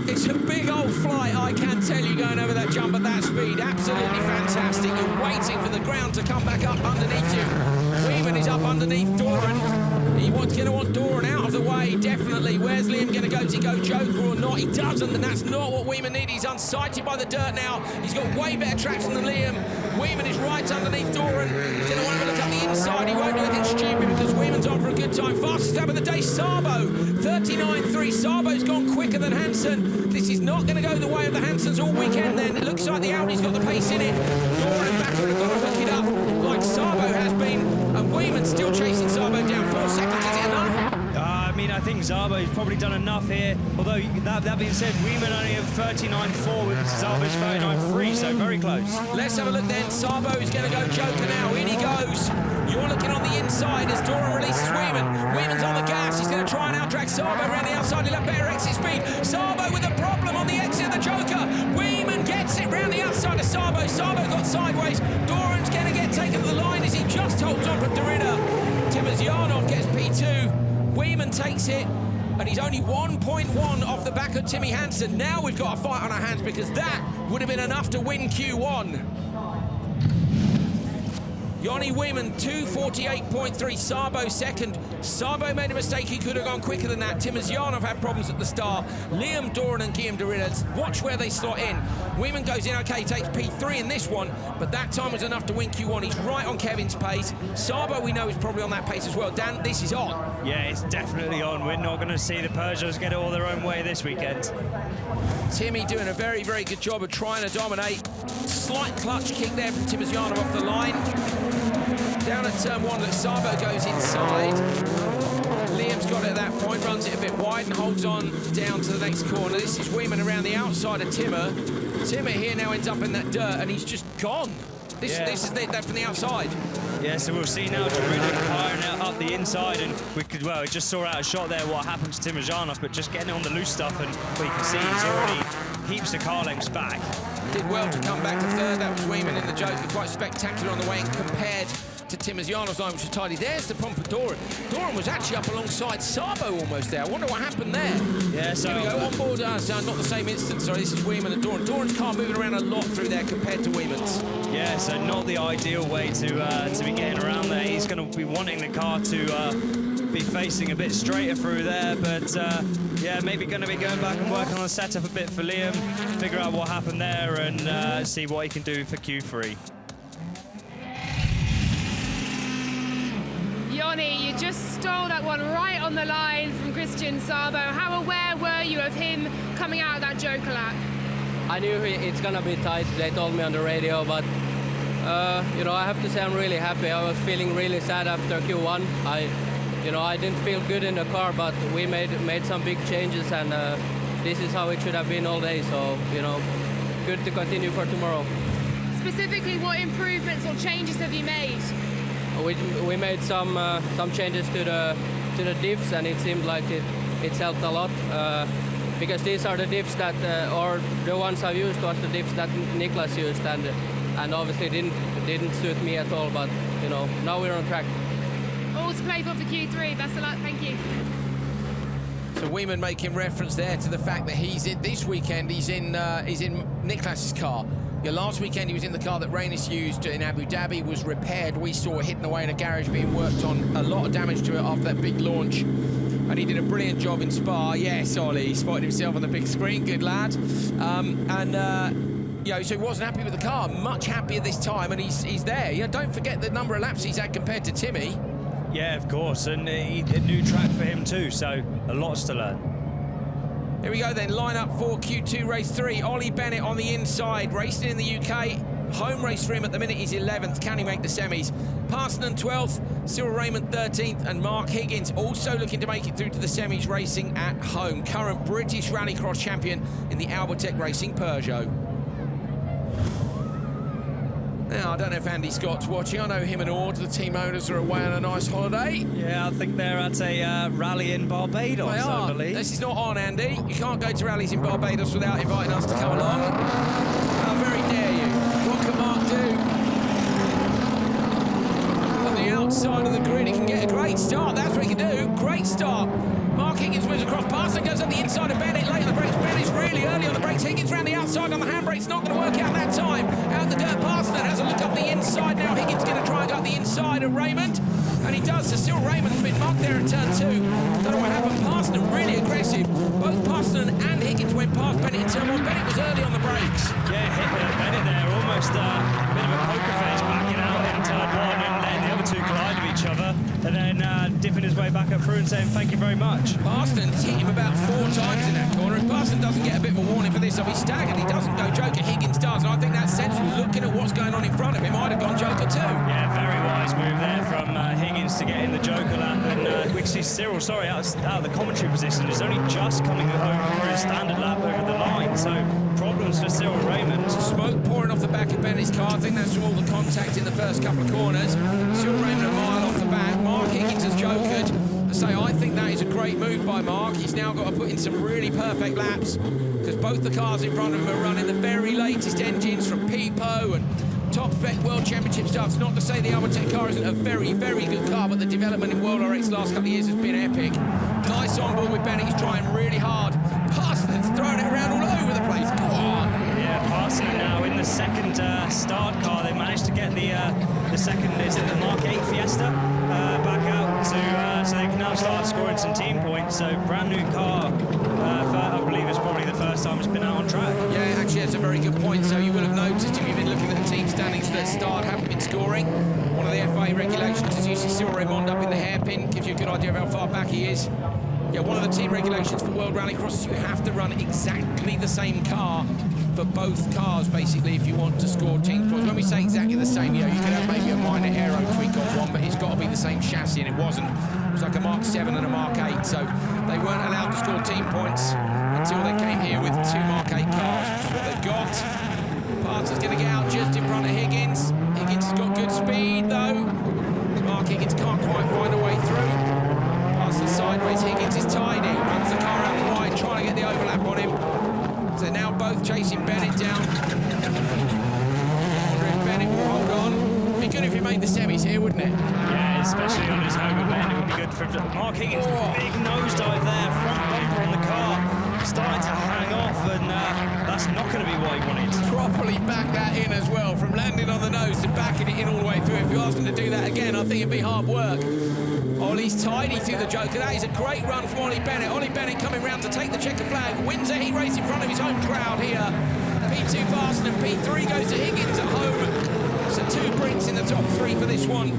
Speaker 2: it's a big old flight, I can tell you, going over that jump at that speed. Absolutely fantastic. You're waiting for the ground to come back up underneath you. Weeman is up underneath Doran. He's going to want Doran out of the way, definitely. Where's Liam going to go? Does he go joker or not? He doesn't, and that's not what Weeman needs. He's unsighted by the dirt now. He's got way better traction than Liam. Weeman is right underneath Doran. He's going to want to look up the inside. He won't do anything stupid because Weeman's on for a good time. Fastest lap of the day, Sabo. 39.3. Sabo's gone quicker than Hansen. This is not going to go the way of the Hansens all weekend then. It looks like the Audi's got the pace in it. Doran and Backer have got to hook it up like Sabo has been. And Weeman still chasing Sabo down.
Speaker 3: done enough here. Although, that being said, Weeman only have 39.4 with Sabo's 39.3, so very close.
Speaker 2: Let's have a look then. Sabo is going to go Joker now. In he goes. You're looking on the inside as Doran releases Weeman. Weeman's on the gas. He's going to try and out-drag Sabo around the outside. He'll have better exit speed. Sabo with a problem on the exit of the Joker. Weeman gets it round the outside of Sabo. Sabo got sideways. Doran's going to get taken to the line as he just holds on from Dorina. Timazyanov gets P2. Weeman takes it, and he's only 1.1 off the back of Timmy Hansen. Now we've got a fight on our hands because that would have been enough to win Q1. Jonny Weeman, 2:48.3. Sabo second. Sabo made a mistake. He could have gone quicker than that. Timazyanov had problems at the start. Liam Doran and Guillaume Dorina, watch where they slot in. Weeman goes in, okay, takes P3 in this one, but that time was enough to win Q1. He's right on Kevin's pace. Sabo, we know, is probably on that pace as well. Dan, this is on.
Speaker 3: Yeah, it's definitely on. We're not going to see the Peugeots get it all their own way this weekend.
Speaker 2: Timmy doing a very, very good job of trying to dominate. Slight clutch kick there from Timazyanov off the line. Down at turn one, Sabo goes inside. Liam's got it at that point, runs it a bit wide and holds on down to the next corner. This is Weeman around the outside of Timmer. Timmer here now ends up in that dirt and he's just gone. This is that from the outside.
Speaker 3: Yeah, so we'll see now Dorina firing out up the inside, and we just saw out a shot there what happened to Timazyanov, but just getting on the loose stuff, and we can see he's already heaps of car lengths back.
Speaker 2: Did well to come back to third. That was Weeman in the Joker, quite spectacular on the way compared to Timazyanov's line, which was tidy. There's the problem for Doran. Doran was actually up alongside Sabo almost there. I wonder what happened there.
Speaker 3: Yeah, so
Speaker 2: here we go, on board, not the same instance, sorry, this is Weeman and Doran. Doran's car moving around a lot through there compared to Weeman's.
Speaker 3: Yeah, so not the ideal way to be getting around there. He's going to be wanting the car to be facing a bit straighter through there, but yeah, maybe going to be going back and working on the setup a bit for Liam, figure out what happened there and see what he can do for Q3.
Speaker 1: Jonny, you just stole that one right on the line from Christian Sabo. How aware were you of him coming out of that Joker lap?
Speaker 10: I knew it's gonna be tight. They told me on the radio, but you know, I have to say I'm really happy. I was feeling really sad after Q1. I didn't feel good in the car, but we made some big changes, and this is how it should have been all day. So good to continue for tomorrow.
Speaker 1: Specifically, what improvements or changes have you made?
Speaker 10: We made some changes to the diffs, and it seemed like it's helped a lot. Because these are the diffs that, or the ones I've used was the diffs that Niklas used, and obviously didn't suit me at all. But now we're on track.
Speaker 1: All to play for Q3. Best of luck. Thank you.
Speaker 2: So Weeman making reference there to the fact that this weekend he's in Niklas's car. Yeah, last weekend he was in the car that Rainis used in Abu Dhabi, was repaired. We saw it hidden away in a garage being worked on. A lot of damage to it after that big launch. And he did a brilliant job in Spa. Yes, Ollie, he spotted himself on the big screen. Good lad. So he wasn't happy with the car. Much happier this time, and he's there. Don't forget the number of laps he's had compared to Timmy.
Speaker 3: Yeah, of course, and a new track for him too, so a lot to learn.
Speaker 2: Here we go then, line up for Q2 race 3. Ollie Bennett on the inside, racing in the UK. Home race for him at the minute, he's 11th. Can he make the semis? Parsonen 12th, Cyril Raymond 13th, and Mark Higgins also looking to make it through to the semis, racing at home. Current British Rallycross champion in the Albertech Racing Peugeot. Now, I don't know if Andy Scott's watching. I know him and Ord, the team owners, are away on a nice holiday.
Speaker 3: Yeah, I think they're at a rally in Barbados, I believe.
Speaker 2: This is not on, Andy. You can't go to rallies in Barbados without inviting us to come along. How very dare you? What can Mark do? On the outside of the grid, he can get a great start. That's what he can do. Great start. Mark Higgins moves across. Parson goes up the inside of Bennett. Late on the brakes. Bennett's really early on the brakes. Higgins round the outside on the handbrakes. Not going to work out that time. Out the dirt. Parson has a look up the inside now. Higgins going to try and go up the inside of Raymond. And he does. So still Raymond's been marked there in turn 2. Don't know what happened. Parson really aggressive. Both Parson and Higgins went past Bennett in turn 1. Bennett was early on the brakes.
Speaker 3: Yeah, hit Bennett there. Almost a bit of a poker face backing out in turn 1 and letting the other two collide with each other. And then dipping his way back up through and saying thank you very much.
Speaker 2: Parson's hit him about 4 times in that corner. If Parson doesn't get a bit of a warning for this, he'll be staggered. He doesn't go Joker. Higgins does, and I think that's sensible. Looking at what's going on in front of him, I'd have gone Joker too.
Speaker 3: Yeah, very wise move there from Higgins to get in the Joker lap, and we can see Cyril, out of the commentary position, is only just coming over for his standard lap over the line, so problems for Cyril Raymond.
Speaker 2: Smoke pouring off the back of Bennett's car. I think that's all the contact in the first couple of corners. Cyril Raymond a mile off the back. Mark Higgins has jokered. I think that is a great move by Mark. He's now got to put in some really perfect laps because both the cars in front of him are running the very latest engines from Pipo and top spec World Championship stuff. Not to say the Armatech car isn't a very, very good car, but the development in World RX the last couple of years has been epic. Nice on board with Bennett. He's trying really hard. Parsons throwing it around all over the place. Go on.
Speaker 3: Yeah, Parsons now in the second start car. They managed to get the second, is it the Mark 8 Fiesta, back out to so they can now start scoring some team points. So brand new car. I believe it's probably the first time it's been out on track.
Speaker 2: Yeah, actually that's a very good point. So you will have noticed if you've been looking at the team standings that start haven't been scoring. One of the FIA regulations is usually Cyril Raymond up in the hairpin. Gives you a good idea of how far back he is. Yeah, one of the team regulations for World Rallycross is you have to run exactly the same car for both cars, basically, if you want to score team points. When we say exactly the same, you know, you could have maybe a minor aero tweak on one, but it's got to be the same chassis, and it wasn't. It was like a Mark 7 and a Mark 8, so they weren't allowed to score team points until they came here with two Mark 8 cars, which is what they've got. Parsons going to get out just in front of Higgins. Higgins has got good speed, though. Mark Higgins can't quite find a way through. Parsons sideways, Higgins is tiny, runs the car out wide, trying to get the overlap on him. So now both chasing Bennett down. I wonder if Bennett will hold on. It'd be good if he made the semis here, wouldn't it?
Speaker 3: Yeah, especially on his home event, it would be good for Mark Higgins. Big nosedive there, front bumper on the car, starting to hang off, and that's not going to be what he wanted.
Speaker 2: Properly back that in as well, from landing on the nose to backing it in all the way through. If you asked him to do that again, I think it'd be hard work. Ollie's tidy through the Joker. That is a great run from Ollie Bennett. Ollie Bennett coming round to take the checker flag. Wins a heat race in front of his home crowd here. P2 Parson and P3 goes to Higgins at home. So two Brits in the top three for this one.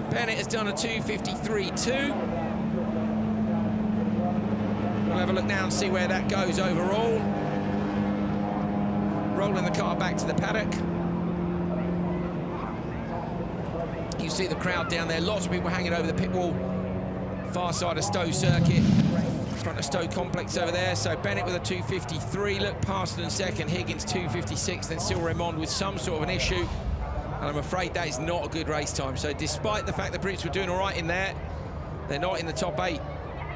Speaker 2: Bennett has done a 2:53.2. We'll have a look now and see where that goes overall. Rolling the car back to the paddock. You see the crowd down there, lots of people hanging over the pit wall. Far side of Stowe Circuit, front of Stowe Complex over there. So Bennett with a 2:53, look, Parsons second, Higgins 2:56, then Cyril Raymond with some sort of an issue. And I'm afraid that is not a good race time. So despite the fact the Brits were doing all right in there, they're not in the top 8.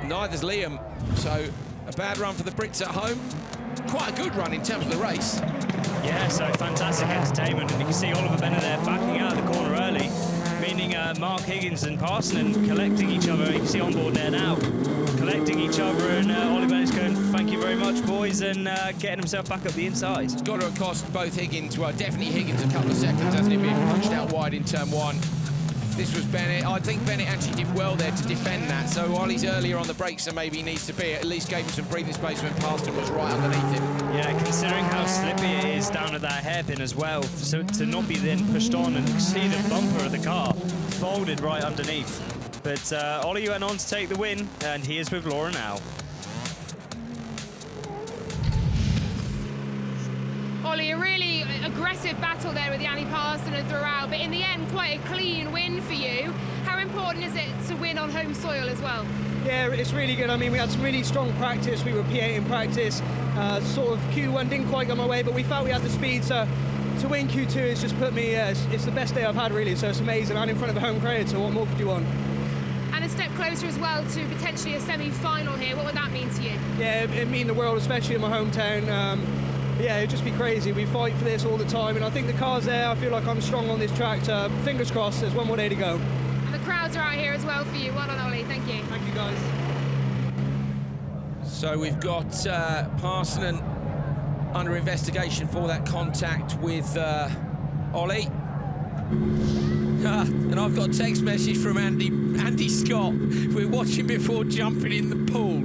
Speaker 2: Neither's Liam. So a bad run for the Brits at home. Quite a good run in terms of the race.
Speaker 3: Yeah, so fantastic entertainment. And you can see Oliver Bennett there backing out of the corner early, meaning Mark Higgins and Parsons collecting each other. You can see on board there now, collecting each other, and Oliver Bennett's going, thank you very much, boys, and getting himself back up the inside.
Speaker 2: It's got to have cost both Higgins, well, definitely Higgins a couple of seconds, hasn't he, being punched out wide in turn 1. This was Bennett. I think Bennett actually did well there to defend that. So while he's earlier on the brakes than maybe he needs to be, at least gave him some breathing space when Parsons was right underneath him.
Speaker 3: Yeah, considering how slippy it is down at that hairpin as well, so to not be then pushed on and see the bumper of the car folded right underneath. But Ollie went on to take the win, and he is with Laura now.
Speaker 1: Ollie, a really aggressive battle there with Yanni Parsons throughout, but in the end, quite a clean win for you. How important is it to win on home soil as well?
Speaker 11: Yeah, it's really good. I mean, we had some really strong practice. We were P8 in practice. Sort of Q1 didn't quite go my way, but we felt we had the speed. So to win Q2 has just put me, it's the best day I've had, really. So it's amazing. I'm in front of a home crowd, so what more could you want?
Speaker 1: And a step closer as well to potentially a semi-final here. What would that mean to you?
Speaker 11: Yeah, it mean the world, especially in my hometown. Yeah, it'd just be crazy. We fight for this all the time, and I think the car's there. I feel like I'm strong on this track. Fingers crossed, there's one more day to go.
Speaker 1: And the crowds are out here as well for you. Well done, Ollie. Thank you.
Speaker 11: Thank you, guys.
Speaker 2: So we've got Parsons under investigation for that contact with Ollie. And I've got a text message from Andy Scott. We're watching before jumping in the pool.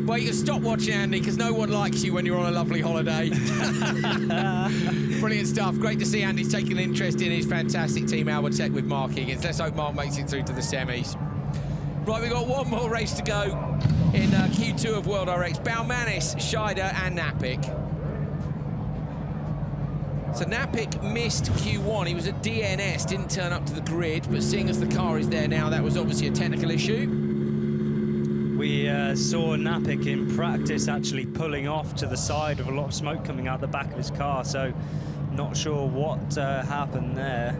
Speaker 2: Well, you can stop watching, Andy, because no one likes you when you're on a lovely holiday. Brilliant stuff. Great to see Andy's taking an interest in his fantastic team Albertech with Mark Higgins. Let's hope Mark makes it through to the semis. Right, we've got one more race to go in Q2 of World RX. Balmanis, Scheider and Napik. So Napik missed Q1. He was at DNS, didn't turn up to the grid, but seeing as the car is there now, that was obviously a technical issue.
Speaker 3: We saw Napik in practice actually pulling off to the side with a lot of smoke coming out the back of his car, so not sure what happened there.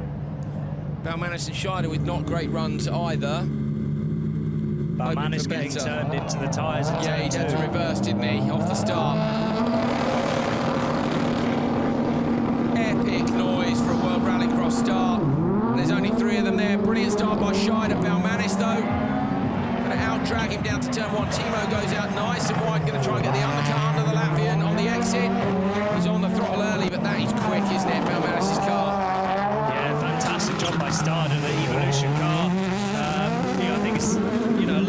Speaker 2: Balmanis and Scheider with not great runs either.
Speaker 3: Balmanis getting turned into the tyres.
Speaker 2: Yeah, he had to reverse, didn't he, off the start. Epic noise for a World Rallycross start. And there's only 3 of them there. Brilliant start by Scheider. Balmanis, though, going to out-drag him down to turn 1. Timo goes out nice and wide, going to try and get the undercut under the Latvian on the exit. He's on the throttle early, but that is quick, isn't it, Balmanis' car?
Speaker 3: Yeah, fantastic job by Stade, the Evolution car. I think it's,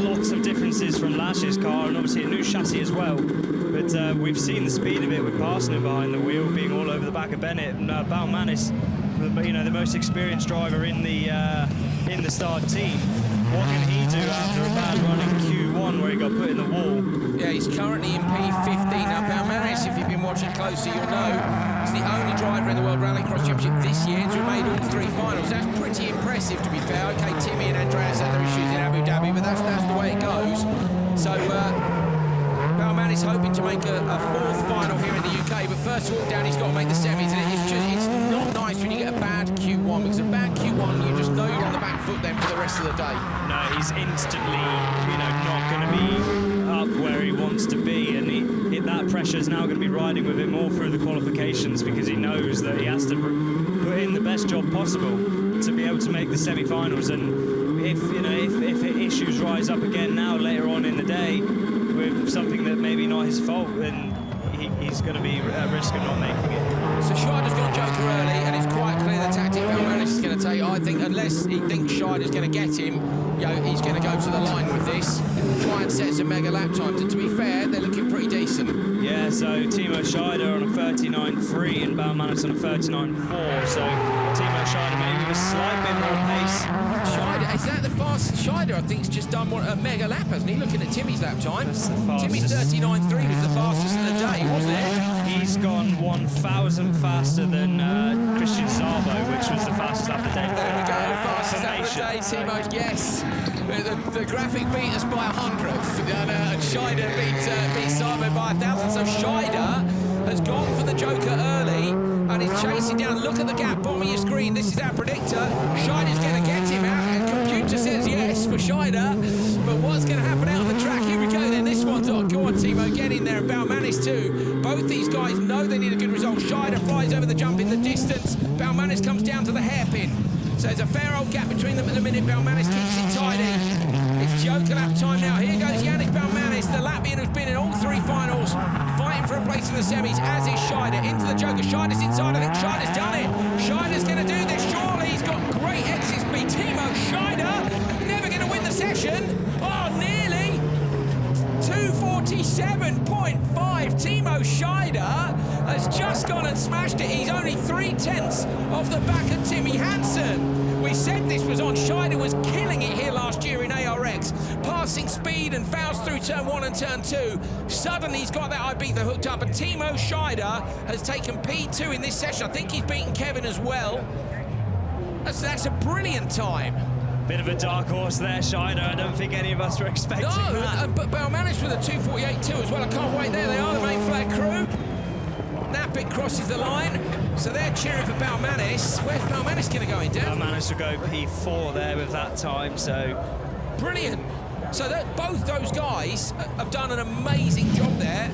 Speaker 3: lots of differences from last year's car, and obviously a new chassis as well. But we've seen the speed of it with Parsons behind the wheel, being all over the back of Bennett. And Balmanis, the most experienced driver in the Stade team. What can he do after a bad run in Q1 where he got put in the wall?
Speaker 2: Yeah, he's currently in P15. Now, Balmanis, if you've been watching closely, you'll know he's the only driver in the World Rallycross Championship this year to have made all 3 finals. That's pretty impressive, to be fair. OK, Timmy and Andreas had their issues in Abu Dhabi, but that's the way it goes. So, Balmanis hoping to make a 4th final here in the UK, but first walk down, he's got to make the semis, and it's not nice when you get a bad Q1, because a bad Q1, you just know you're on the back foot then for the rest of the day.
Speaker 3: No, he's instantly, not going to be up where he wants to be, and that pressure is now going to be riding with him all through the qualifications, because he knows that he has to put in the best job possible to be able to make the semi-finals. And if issues rise up again now later on in the day with something that maybe not his fault, then he's going to be at risk of not making it.
Speaker 2: So Scheider's got Joker early, and it's quite clear the tactic Balmanis is going to take. I think unless he thinks Scheider's going to get him, he's going to go to the line with this, try and set some mega lap times. And to be fair, they're looking pretty decent.
Speaker 3: Yeah, so Timo Scheider on a 39.3 and Balmanis on a 39.4. So Timo Scheider maybe with a slight bit more pace.
Speaker 2: Scheider, is that the fastest? Scheider, I think, has just done a mega lap, hasn't he? Looking at Timmy's lap time.
Speaker 3: That's the fastest.
Speaker 2: Timmy's 39.3 was the fastest of the day, wasn't it?
Speaker 3: He's gone 1,000 faster than Christian Szabo, which was the fastest lap of the day.
Speaker 2: There we go, fastest lap of the day, Timo, yes. The graphic beat us by 100th, and Scheider beat Szabo by 1,000. So Scheider has gone for the Joker early, and is chasing down. Look at the gap, bottom of your screen. This is our predictor. Scheider's going to get him out, and computer says yes for Scheider. But what's going to happen out on the track? Here we go then. This one's on. Go on, Timo, get in there. And Balmanis too. Both these guys know they need a good result. Scheider flies over the jump in the distance. Balmanis comes down to the hairpin. So there's a fair old gap between them at the minute. Balmanis keeps it tidy. It's Joker lap time now. Here goes Yannick Balmanis, the Latvian who's been in all 3 finals, fighting for a place in the semis, as is Scheider. Into the Joker. Scheider's inside. I think Scheider's done it. Scheider's going to do this. Surely he's got great exit speed. Timo Scheider never going to win the session. Oh, nearly. 2:47.5. Timo Scheider has just gone and smashed it. He's only 3/10 off the back of Timmy Hansen. We said this was on. Scheider was killing it here last year in ARX, passing speed and fouls through turn 1 and turn 2. Suddenly he's got that Ibiza hooked up, and Timo Scheider has taken P2 in this session. I think he's beaten Kevin as well. That's a brilliant time.
Speaker 3: Bit of a dark horse there, Scheider. I don't think any of us were expecting that.
Speaker 2: But Balmanis with a 2:48.2 as well. I can't wait. There they are, the main flag crew. Napik crosses the line, so they're cheering for Balmanis. Where's Balmanis going to go in, Dan?
Speaker 3: Balmanis will go P4 there with that time, so...
Speaker 2: Brilliant. So both those guys have done an amazing job there.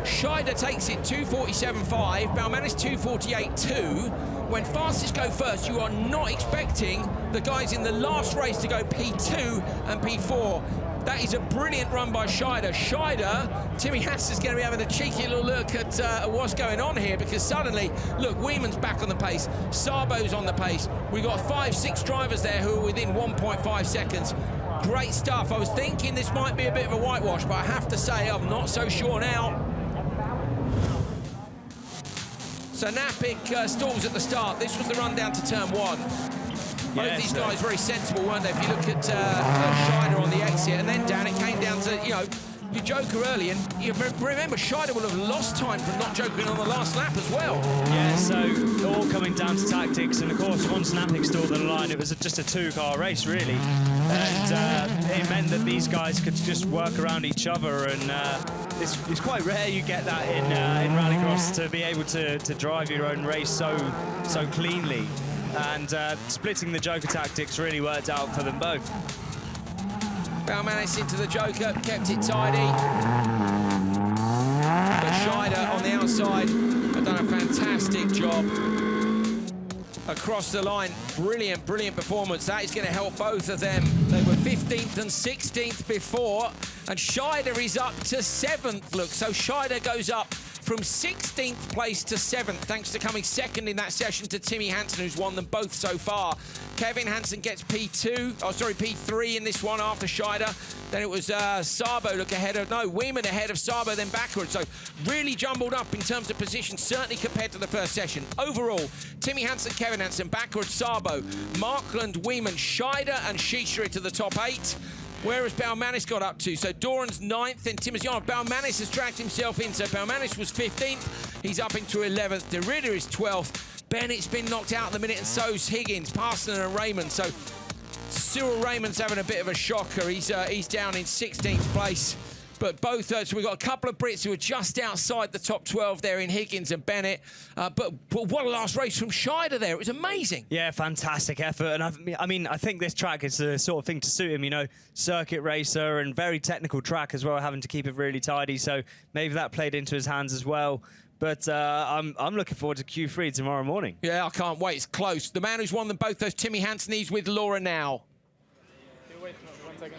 Speaker 2: Scheider takes it 2:47.5, Balmanis 2:48.2. When fastest go first, you are not expecting the guys in the last race to go P2 and P4. That is a brilliant run by Scheider. Scheider, Timmy Hansen's going to be having a cheeky little look at what's going on here, because suddenly, look, Weeman's back on the pace, Szabo's on the pace. We've got 5-6 drivers there who are within 1.5 seconds. Great stuff. I was thinking this might be a bit of a whitewash, but I have to say I'm not so sure now. So Napik stalls at the start. This was the run down to turn 1. Both these guys very sensible, weren't they? If you look at Scheider on the exit, and then Dan, it came down to, your Joker early, and you remember Scheider will have lost time from not jokering on the last lap as well.
Speaker 3: Yeah, so coming down to tactics, and of course, once Napik stalled the line, it was just a 2-car race, really. And it meant that these guys could just work around each other, and it's quite rare you get that in Rallycross, to be able to drive your own race so cleanly. And splitting the Joker tactics really worked out for them both.
Speaker 2: Balmanis into the Joker, kept it tidy. But Scheider on the outside have done a fantastic job. Across the line, brilliant performance. That is going to help both of them. They were 15th and 16th before, and Scheider is up to 7th. Look, so Scheider goes up from 16th place to 7th, thanks to coming second in that session to Timmy Hansen, who's won them both so far. Kevin Hansen gets P3 in this one after Scheider. Then it was Sabo Weeman ahead of Sabo, then backwards. So really jumbled up in terms of position, certainly compared to the first session. Overall, Timmy Hansen, Kevin Hansen, backwards Sabo, Markland, Weeman, Scheider and Shisha to the top 8. Where has Balmanis got up to? So Doran's 9th and Timothy Balmanis has dragged himself in. So Balmanis was 15th. He's up into 11th. De Ridder is 12th. Bennett's been knocked out at the minute, and so's Higgins, Parson and Raymond. So Cyril Raymond's having a bit of a shocker. He's down in 16th place. But both, so we've got a couple of Brits who are just outside the top 12 there in Higgins and Bennett. But what a last race from Scheider there. It was amazing.
Speaker 3: Yeah, fantastic effort. And I think this track is the sort of thing to suit him, you know, circuit racer and very technical track as well, having to keep it really tidy. So maybe that played into his hands as well. But I'm looking forward to Q3 tomorrow morning.
Speaker 2: Yeah, I can't wait. It's close. The man who's won them both, those Timmy Hansen, he's with Laura now.
Speaker 4: Wait 1 second.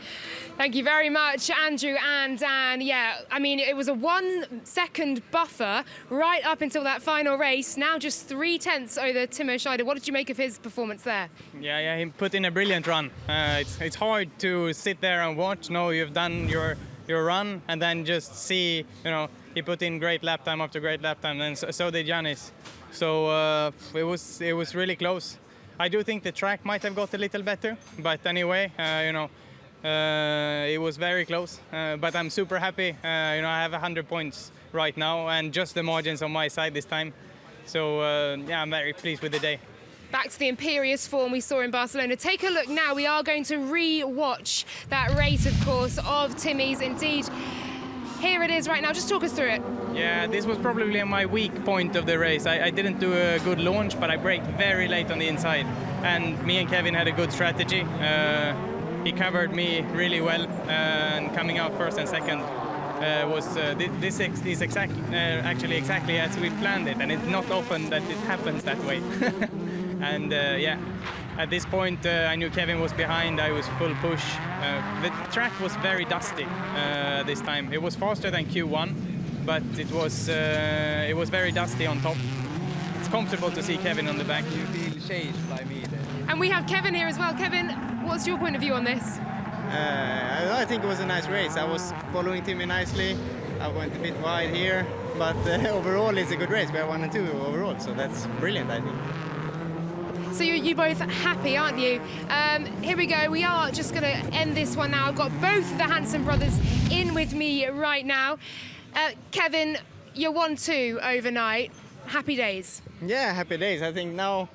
Speaker 1: Thank you very much, Andrew and Dan. Yeah, I mean, it was a 1 second buffer right up until that final race. Now just 0.3 over Timo Scheider. What did you make of his performance there?
Speaker 4: Yeah, he put in a brilliant run. It's hard to sit there and watch. No, you've done your run and then just see, you know, he put in great lap time after great lap time, and so did Giannis. So it was really close. I do think the track might have got a little better, but anyway, you know, it was very close. But I'm super happy. You know, I have 100 points right now, and just the margins on my side this time. So yeah, I'm very pleased with the day.
Speaker 1: Back to the imperious form we saw in Barcelona. Take a look now. We are going to re-watch that race, of course, of Timmy's. Indeed, here it is right now. Just talk us through it.
Speaker 4: Yeah, this was probably my weak point of the race. I didn't do a good launch, but I braked very late on the inside. And me and Kevin had a good strategy. He covered me really well, and coming out first and second was this is actually exactly as we planned it, and it's not often that it happens that way. And yeah, at this point I knew Kevin was behind. I was full push. The track was very dusty this time. It was faster than Q1, but it was very dusty on top. It's comfortable to see Kevin on the back.
Speaker 12: You feel changed by me there.
Speaker 1: And we have Kevin here as well. Kevin, what's your point of view on this?
Speaker 12: I think it was a nice race. I was following Timmy nicely. I went a bit wide here, but overall it's a good race. We are 1 and 2 overall, so that's brilliant, I think.
Speaker 1: So you're both happy, aren't you? Here we go. We are just going to end this one now. I've got both the Hansen brothers in with me right now. Kevin, you're 1-2 overnight. Happy days.
Speaker 12: Yeah, happy days. I think now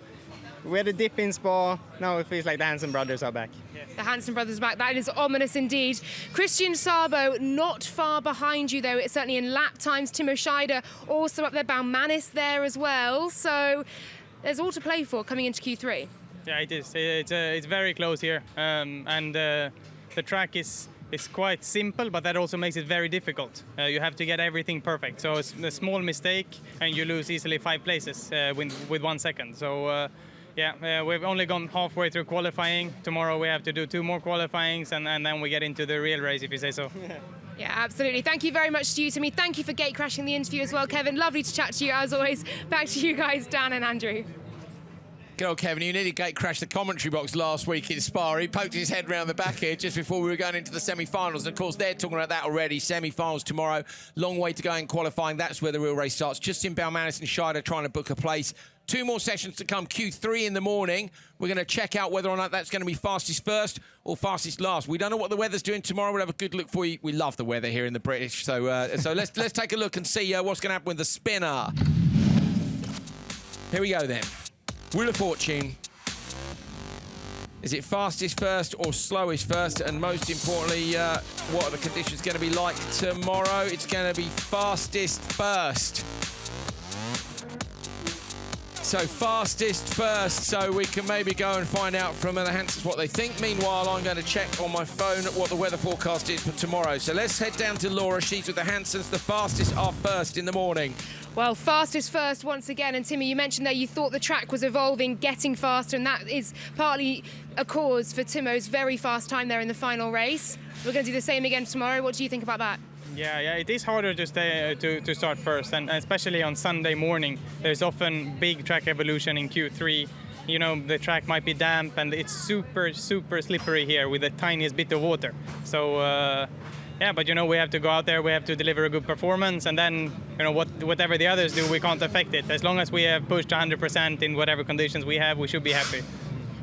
Speaker 12: we had a dip in Spa. Now it feels like the Hansen brothers are back.
Speaker 1: The Hansen brothers back. That is ominous indeed. Christian Sabo not far behind you, though. It's certainly in lap times. Timo Scheider also up there. Balmanis there as well. So there's all to play for coming into Q3.
Speaker 4: Yeah, it is. It's very close here. And the track is quite simple, but that also makes it very difficult. You have to get everything perfect. So it's a small mistake and you lose easily 5 places with 1 second. So yeah, we've only gone halfway through qualifying. Tomorrow we have to do 2 more qualifyings, and then we get into the real race, if you say so.
Speaker 1: Yeah, absolutely. Thank you very much to you, Timmy. Thank you for gate crashing the interview as well, Kevin. Lovely to chat to you as always. Back to you guys, Dan and Andrew.
Speaker 2: Good old Kevin, you nearly gate crashed the commentary box last week in Spa. He poked his head round the back here just before we were going into the semi-finals. And of course, they're talking about that already. Semi-finals tomorrow. Long way to go in qualifying. That's where the real race starts. Justin Balmanis and Scheider trying to book a place. 2 more sessions to come, Q3 in the morning. We're going to check out whether or not that's going to be fastest first or fastest last. We don't know what the weather's doing tomorrow. We'll have a good look for you. We love the weather here in the British. So let's take a look and see what's going to happen with the spinner. Here we go then. Wheel of Fortune. Is it fastest first or slowest first? And most importantly, what are the conditions going to be like tomorrow? It's going to be fastest first. So fastest first, so we can maybe go and find out from the Hansons what they think. Meanwhile, I'm going to check on my phone what the weather forecast is for tomorrow. So let's head down to Laura. She's with the Hansons. The fastest are first in the morning.
Speaker 1: Well, fastest first once again. And Timmy, you mentioned there you thought the track was evolving, getting faster, and that is partly a cause for Timo's very fast time there in the final race. We're going to do the same again tomorrow. What do you think about that?
Speaker 4: Yeah, it is harder to start first, and especially on Sunday morning. There's often big track evolution in Q3. You know, the track might be damp, and it's super slippery here with the tiniest bit of water. So, yeah, but you know, we have to go out there, we have to deliver a good performance, and then, you know, whatever the others do, we can't affect it. As long as we have pushed 100% in whatever conditions we have, we should be happy.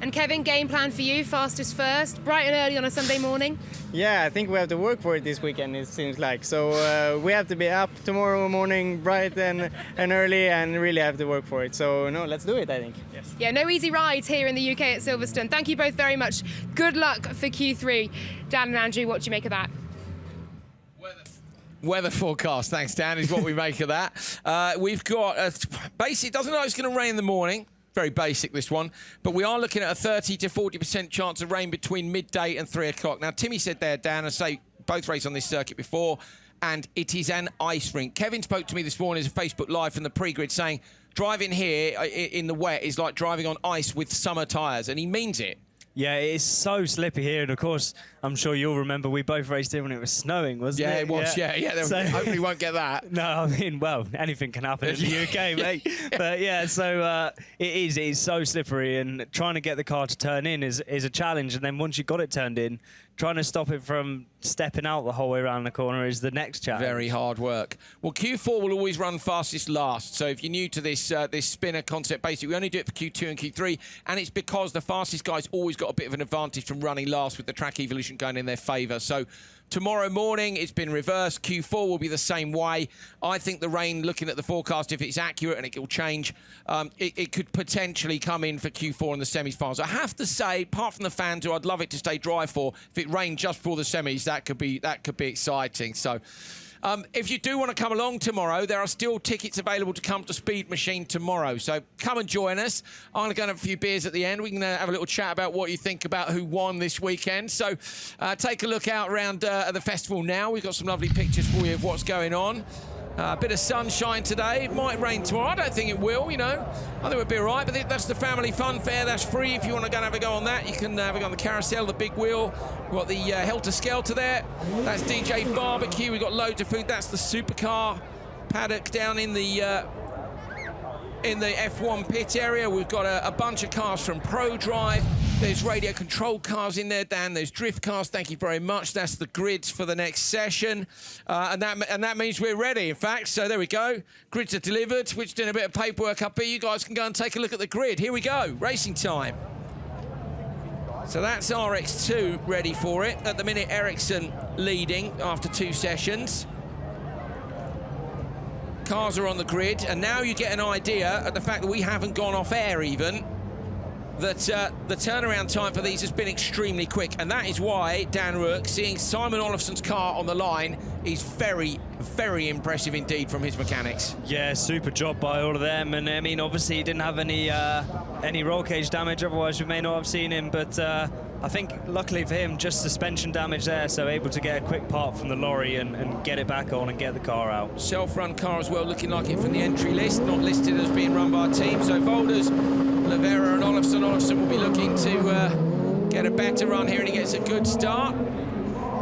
Speaker 1: And Kevin, game plan for you, fastest first, bright and early on a Sunday morning?
Speaker 12: Yeah, I think we have to work for it this weekend, it seems like. So we have to be up tomorrow morning, bright and early, and really have to work for it. So, no, let's do it, I think.
Speaker 4: Yes.
Speaker 1: Yeah, no easy rides here in the UK at Silverstone. Thank you both very much. Good luck for Q3. Dan and Andrew, what do you make of that?
Speaker 2: Weather forecast, thanks, Dan, is what we make of that. We've got, basically, it doesn't look like it's going to rain in the morning. Very basic, this one. But we are looking at a 30 to 40% chance of rain between midday and 3 o'clock. Now, Timmy said there, Dan, I say both raced on this circuit before, and it is an ice rink. Kevin spoke to me this morning as a Facebook Live from the pre-grid saying driving here in the wet is like driving on ice with summer tyres, and he means it.
Speaker 3: Yeah, it is so slippy here, and of course, I'm sure you'll remember we both raced here when it was snowing, wasn't it?
Speaker 2: Yeah, it was, yeah.
Speaker 3: So,
Speaker 2: hopefully we won't get that.
Speaker 3: No, I mean, well, anything can happen in the UK, mate. But yeah, so it is so slippery, and trying to get the car to turn in is a challenge, and then once you got it turned in, trying to stop it from stepping out the whole way around the corner is the next challenge.
Speaker 2: Very hard work. Well, Q4 will always run fastest last. So if you're new to this this spinner concept, basically we only do it for Q2 and Q3, and it's because the fastest guys always got a bit of an advantage from running last with the track evolution going in their favour. So tomorrow morning, it's been reversed. Q4 will be the same way. I think the rain, looking at the forecast, if it's accurate and it will change, it could potentially come in for Q4 in the semis-finals. I have to say, apart from the fans who I'd love it to stay dry for, if it rained just before the semis, that could be exciting. So if you do want to come along tomorrow, there are still tickets available to come to Speed Machine tomorrow. So come and join us. I'm going to go and have a few beers at the end. We can have a little chat about what you think about who won this weekend. So take a look out around the festival now. We've got some lovely pictures for you of what's going on. A bit of sunshine today. It might rain tomorrow. I don't think it will, you know. I think it'll be all right, but that's the family fun fair. That's free. If you want to go and have a go on that, you can have a go on the carousel, the big wheel. We've got the Helter Skelter there. That's DJ Barbecue. We've got loads of food. That's the Supercar paddock down in the F1 pit area. We've got a bunch of cars from Pro Drive. There's radio control cars in there, Dan. There's drift cars. Thank you very much. That's the grids for the next session. And that means we're ready, in fact. So there we go. Grids are delivered. We're just doing a bit of paperwork up here. You guys can go and take a look at the grid. Here we go. Racing time. So that's RX2 ready for it. At the minute, Ericsson leading after 2 sessions. Cars are on the grid, and now you get an idea of the fact that we haven't gone off air even, that the turnaround time for these has been extremely quick, and that is why Dan Rook, seeing Simon Olufsen's car on the line, is very, very impressive indeed from his mechanics.
Speaker 3: Yeah, super job by all of them, and I mean, obviously he didn't have any roll cage damage, otherwise we may not have seen him, but I think luckily for him, just suspension damage there, so able to get a quick part from the lorry and get it back on and get the car out.
Speaker 2: Self-run car as well, looking like it from the entry list, not listed as being run by a team, so Volders, Lavera and Olufsen. Olufsen will be looking to get a better run here, and he gets a good start.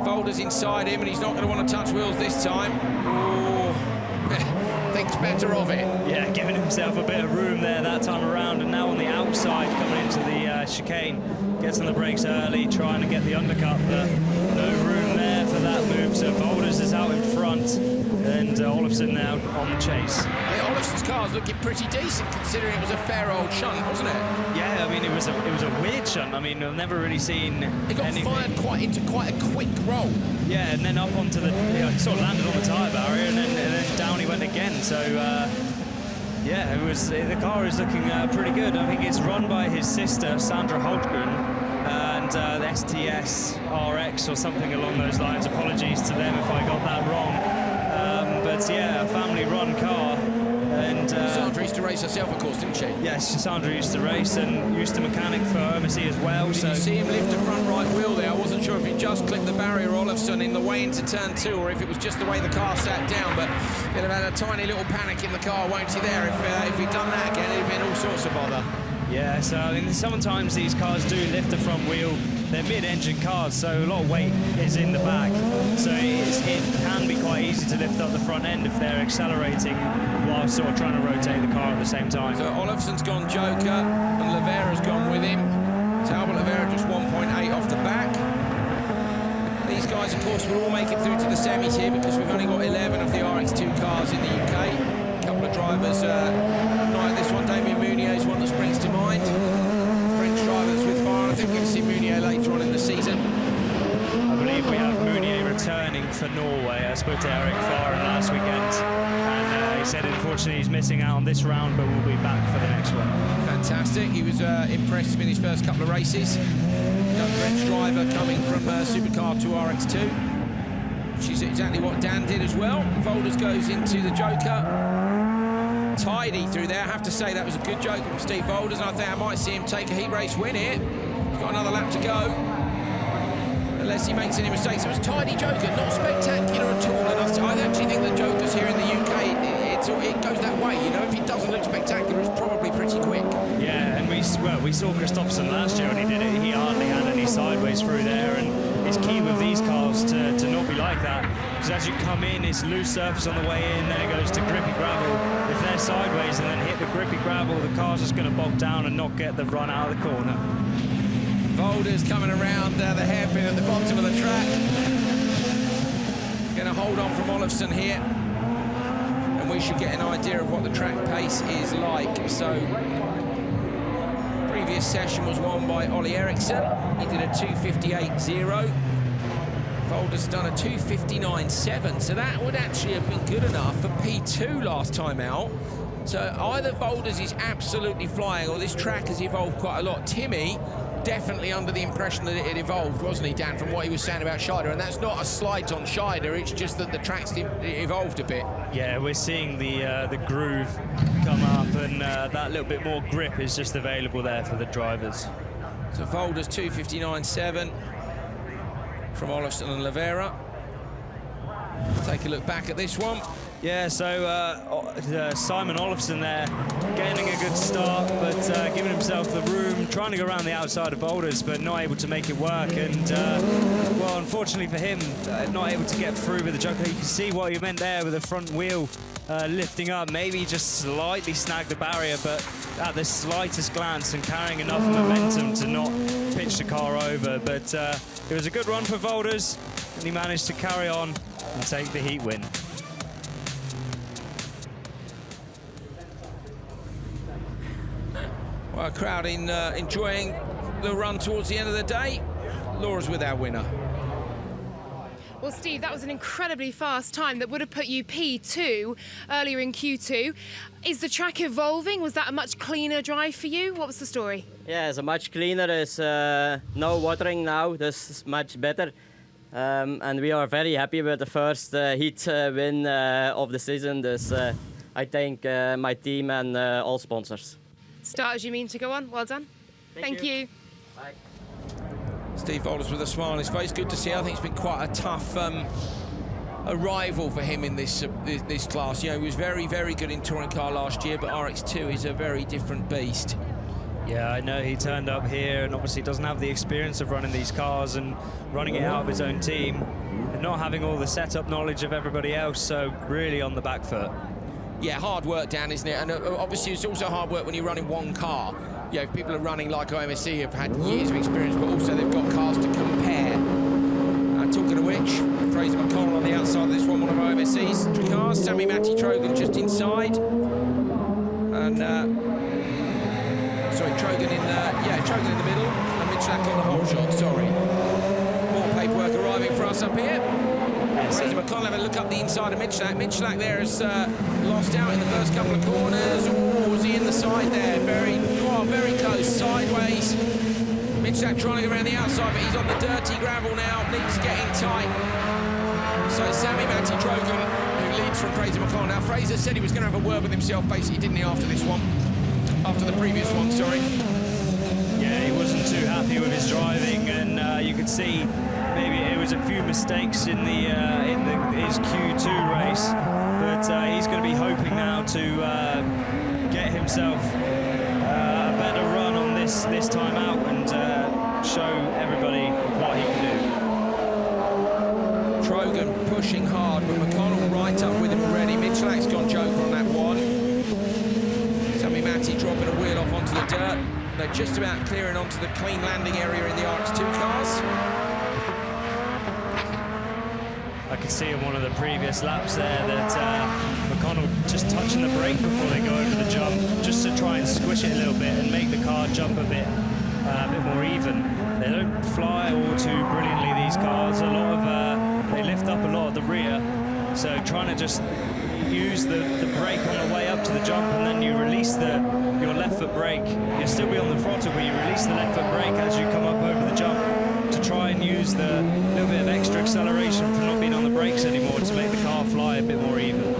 Speaker 2: Volders inside him, and he's not going to want to touch wheels this time. Oh, thinks better of it.
Speaker 3: Yeah, giving himself a bit of room there that time around, and now on the outside coming into the chicane. Gets on the brakes early, trying to get the undercut, but no room there for that move. So Volders is out in front, and Olufsen now on the chase.
Speaker 2: Yeah, Olufsen's car's looking pretty decent considering it was a fair old shunt, wasn't it?
Speaker 3: Yeah, I mean it was a weird shunt. I mean, I've never really seen.
Speaker 2: It got fired into quite a quick roll.
Speaker 3: Yeah, and then up onto the, sort of landed on the tyre barrier, and then down he went again. So Yeah, it was. The car is looking pretty good. I think it's run by his sister, Sandra Holtgren, and the STS RX or something along those lines. Apologies to them if I got that wrong. But yeah, a family-run car. And
Speaker 2: Sandra used to race herself, of course, didn't she?
Speaker 3: Yes, Sandra used to race and used to mechanic for OMC as well.
Speaker 2: Did you see him lift the front right wheel there? I wasn't sure if he just clipped the barrier, Olufsen, in the way into turn 2, or if it was just the way the car sat down. But he'd have had a tiny little panic in the car, won't he, there? If he'd done that again, it'd have been all sorts of bother.
Speaker 3: Yeah, so I mean, sometimes these cars do lift the front wheel. They're mid-engine cars, so a lot of weight is in the back. So it can be quite easy to lift up the front end if they're accelerating while sort of trying to rotate the car at the same time.
Speaker 2: So Olufsen's gone Joker, and Lavera's gone with him. Talbot Lavera just 1.8 off the back. These guys, of course, will all make it through to the semis here because we've only got 11 of the RX2 cars in the UK. A couple of drivers, not at this one. Damien Mounier is one that springs to mind. French drivers with fire. I think we'll see Mounier later on in the season.
Speaker 3: I believe we have Mounier returning for Norway. I spoke to Eric Farren last weekend, and he said unfortunately he's missing out on this round, but we'll be back for the next one.
Speaker 2: Fantastic. He was impressive in his first couple of races. Young French driver coming from Supercar to RX2, which is exactly what Dan did as well. Volders goes into the Joker. Tidy through there. I have to say that was a good joker from Steve Volders, and I think I might see him take a heat race win here. He's got another lap to go, unless he makes any mistakes. It was tidy joker, not spectacular at all. And I actually think the jokers here in the UK, it goes that way. You know, if it doesn't look spectacular, it's probably pretty quick.
Speaker 3: Yeah, and we saw Kristoffersson last year when he did it. He hardly had any sideways through there, and it's key with these cars to not be like that, because as you come in, it's loose surface on the way in, then it goes to grippy gravel. If they're sideways and then hit the grippy gravel, the car's just going to bog down and not get the run out of the corner.
Speaker 2: Volders coming around the hairpin at the bottom of the track. Going to hold on from Olufsen here, and we should get an idea of what the track pace is like. So, previous session was won by Ollie Eriksson. He did a 2:58.0. Volders done a 2:59.7, so that would actually have been good enough for P2 last time out. So either Volders is absolutely flying, or this track has evolved quite a lot. Timmy, definitely under the impression that it evolved, wasn't he, Dan, from what he was saying about Scheider? And that's not a slight on Scheider, it's just that the track's evolved a bit.
Speaker 3: Yeah, we're seeing the groove come up, and that little bit more grip is just available there for the drivers.
Speaker 2: So Volders 2:59.7 from Olufsen and Lavera. Take a look back at this one.
Speaker 3: Yeah, so Simon Olufsen there, getting a good start, but giving himself the room, trying to go around the outside of Volders, but not able to make it work. And, well, unfortunately for him, not able to get through with the Joker. You can see what he meant there with the front wheel lifting up. Maybe just slightly snagged the barrier, but at the slightest glance and carrying enough momentum to not pitch the car over. But it was a good run for Volders, and he managed to carry on and take the heat win.
Speaker 2: Well, a crowd enjoying the run towards the end of the day. Laura's with our winner.
Speaker 1: Well, Steve, that was an incredibly fast time that would have put you P2 earlier in Q2. Is the track evolving? Was that a much cleaner drive for you? What was the story?
Speaker 13: Yeah, it's a much cleaner. There's no watering now. This is much better. And we are very happy with the first heat win of the season. This, I thank my team and all sponsors.
Speaker 1: Start as you mean to go on. Well done. Thank you.
Speaker 13: Bye.
Speaker 2: Steve Volders with a smile on his face. Good to see. I think it's been quite a tough arrival for him in this class. You know, he was very, very good in touring car last year, but RX2 is a very different beast.
Speaker 3: Yeah, I know he turned up here and obviously doesn't have the experience of running these cars and running it out of his own team, and not having all the setup knowledge of everybody else, so really on the back foot.
Speaker 2: Yeah, hard work, Dan, isn't it? And obviously it's also hard work when you're running one car. You know, people are running like OMSC have had years of experience, but also they've got cars to compare. Talking of which, Fraser McConnell on the outside of this one of OMSC's cars. Sammy Trogan just inside. And, sorry, Trogan Trogan in the middle. And Mitchell on the hot shot, sorry. More paperwork arriving for us up here. Fraser McConnell having a look up the inside of Michalak. Michalak there has lost out in the first couple of corners. Oh, was he in the side there? Very close, sideways. Michalak trying to go around the outside, but he's on the dirty gravel now. Needs getting tight. So Sammy Metro, who leads from Fraser McConnell. Now, Fraser said he was going to have a word with himself, basically, didn't he, after this one? After the previous one, sorry.
Speaker 3: Yeah, he wasn't too happy with his driving, and you could see maybe it was a few mistakes in his Q2 race, but he's going to be hoping now to get himself a better run on this time out and show everybody what he can do.
Speaker 2: Trogan pushing hard, but McConnell right up with him already. Michalak's gone joker on that one. Sammy Metro dropping a wheel off onto the dirt. They're just about clearing onto the clean landing area in the RX2 cars.
Speaker 3: I could see in one of the previous laps there that McConnell just touching the brake before they go over the jump, just to try and squish it a little bit and make the car jump a bit more even. They don't fly all too brilliantly, these cars. A lot of they lift up a lot of the rear, so trying to just use the brake on the way up to the jump, and then you release your left foot brake. You'll still be on the throttle, but you release the left foot brake as you come up over the jump to try and use the little bit of extra acceleration from not being on the brakes anymore to make the car fly a bit more even.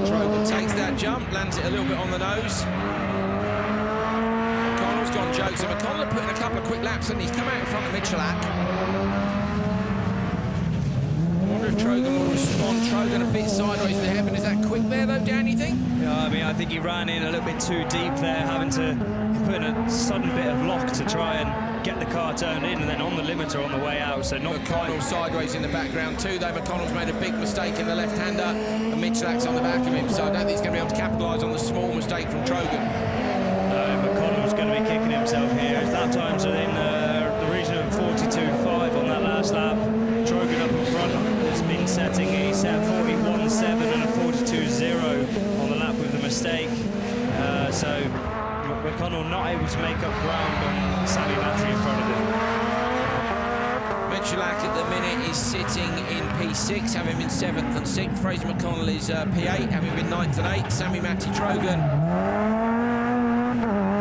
Speaker 2: Trogan takes that jump, lands it a little bit on the nose. McConnell's gone joke, so McConnell put in a couple of quick laps and he's come out in front of Michalak. I wonder if Trogan will respond. Trogan a bit sideways with the heaven. Is that quick there though, Dan, you think?
Speaker 3: Yeah, I mean, I think he ran in a little bit too deep there, having to put in a sudden bit of lock to try and get the car turned in, and then on the limiter on the way out, so not
Speaker 2: McConnell sideways in the background too, though. McConnell's made a big mistake in the left-hander, and Michalak's on the back of him, so I don't think he's going to be able to capitalise on the small mistake from Trogan.
Speaker 3: No, McConnell's going to be kicking himself here. His lap times are in the region of 42.5 on that last lap. Trogan up in front has been setting, he set 41.7 and a 42.0 on the lap with the mistake, so McConnell not able to make up ground on Sammy Metro in front of him.
Speaker 2: Michalak at the minute is sitting in P6, having been 7th and 6th. Fraser McConnell is P8, having been 9th and 8th. Sammy Metro Trogan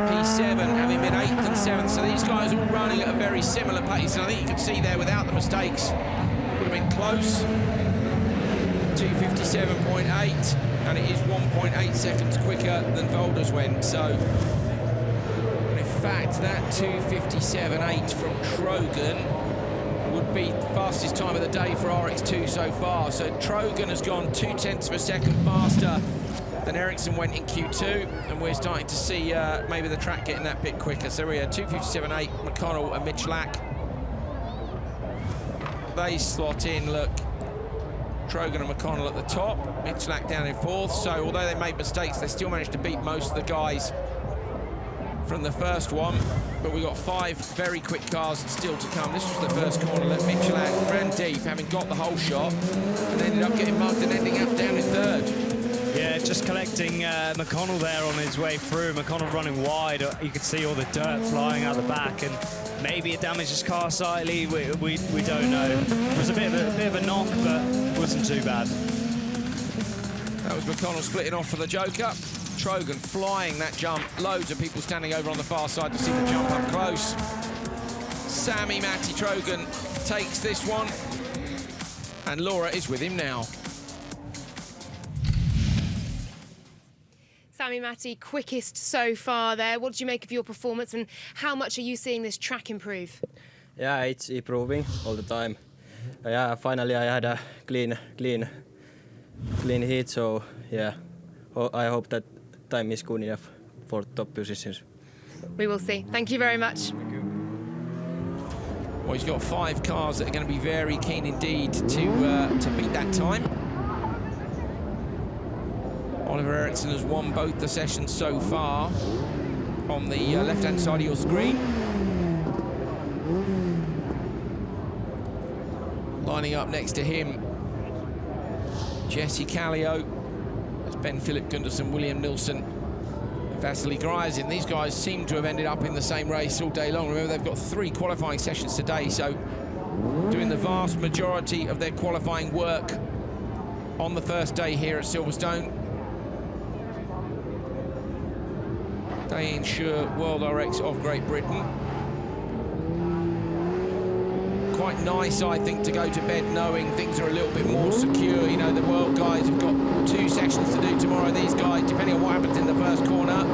Speaker 2: P7, having been 8th and 7th. So these guys all running at a very similar pace, and I think you can see there without the mistakes would have been close. 2:57.8, and it is 1.8 seconds quicker than Volders went. So in fact, that 2:57.8 from Trogan would be the fastest time of the day for RX2 so far. So Trogan has gone 0.2 of a second faster than Ericsson went in Q2, and we're starting to see maybe the track getting that bit quicker. So we're 2:57.8, McConnell and Michalak. They slot in, look, Trogan and McConnell at the top, Michalak down in 4th. So although they made mistakes, they still managed to beat most of the guys from the first one. But we've got 5 very quick cars still to come. This was the first corner. Let Michalak ran deep, having got the whole shot, and ended up getting mugged and ending up down in 3rd.
Speaker 3: Yeah, just collecting McConnell there on his way through. McConnell running wide. You could see all the dirt flying out the back, and maybe it damaged his car slightly. We don't know. It was a bit of a knock, but it wasn't too bad.
Speaker 2: That was McConnell splitting off for the Joker. Trogan flying that jump. Loads of people standing over on the far side to see the jump up close. Sammy Metro Trogan takes this one, and Laura is with him now.
Speaker 1: Sammy Metro, quickest so far there. What did you make of your performance, and how much are you seeing this track improve?
Speaker 10: Yeah, it's improving all the time. Yeah, finally I had a clean heat, so yeah, I hope that time is good enough for top positions.
Speaker 1: We will see. Thank you very much.
Speaker 2: Well, he's got 5 cars that are going to be very keen indeed to beat that time. Oliver Eriksson has won both the sessions so far on the left-hand side of your screen. Lining up next to him, Jesse Kallio, there's Ben Philip Gunderson, William Nilsson, Vasily Gryazin. These guys seem to have ended up in the same race all day long. Remember, they've got 3 qualifying sessions today, so doing the vast majority of their qualifying work on the first day here at Silverstone. Dayinsure World RX of Great Britain. Quite nice, I think, to go to bed knowing things are a little bit more secure. You know, the world guys have got 2 sessions to do tomorrow. These guys, depending on what happens in the first corner,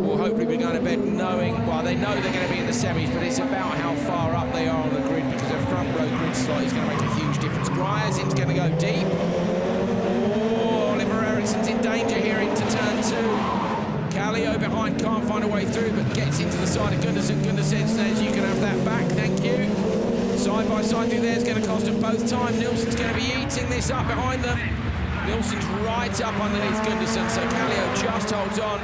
Speaker 2: will hopefully be going to bed knowing, well, they know they're going to be in the semis, but it's about how far up they are on the grid, because a front row grid slot is going to make a huge difference. Griersen's going to go deep. Oh, Oliver Ericsson's in danger here into turn 2. Kallio behind, can't find a way through, but gets into the side of Gundersen. Gundersen says, you can have that back, thank you. Side by side through there is going to cost them both time. Nilsson's going to be eating this up behind them. Nilsson's right up underneath Gundersen, so Kallio just holds on.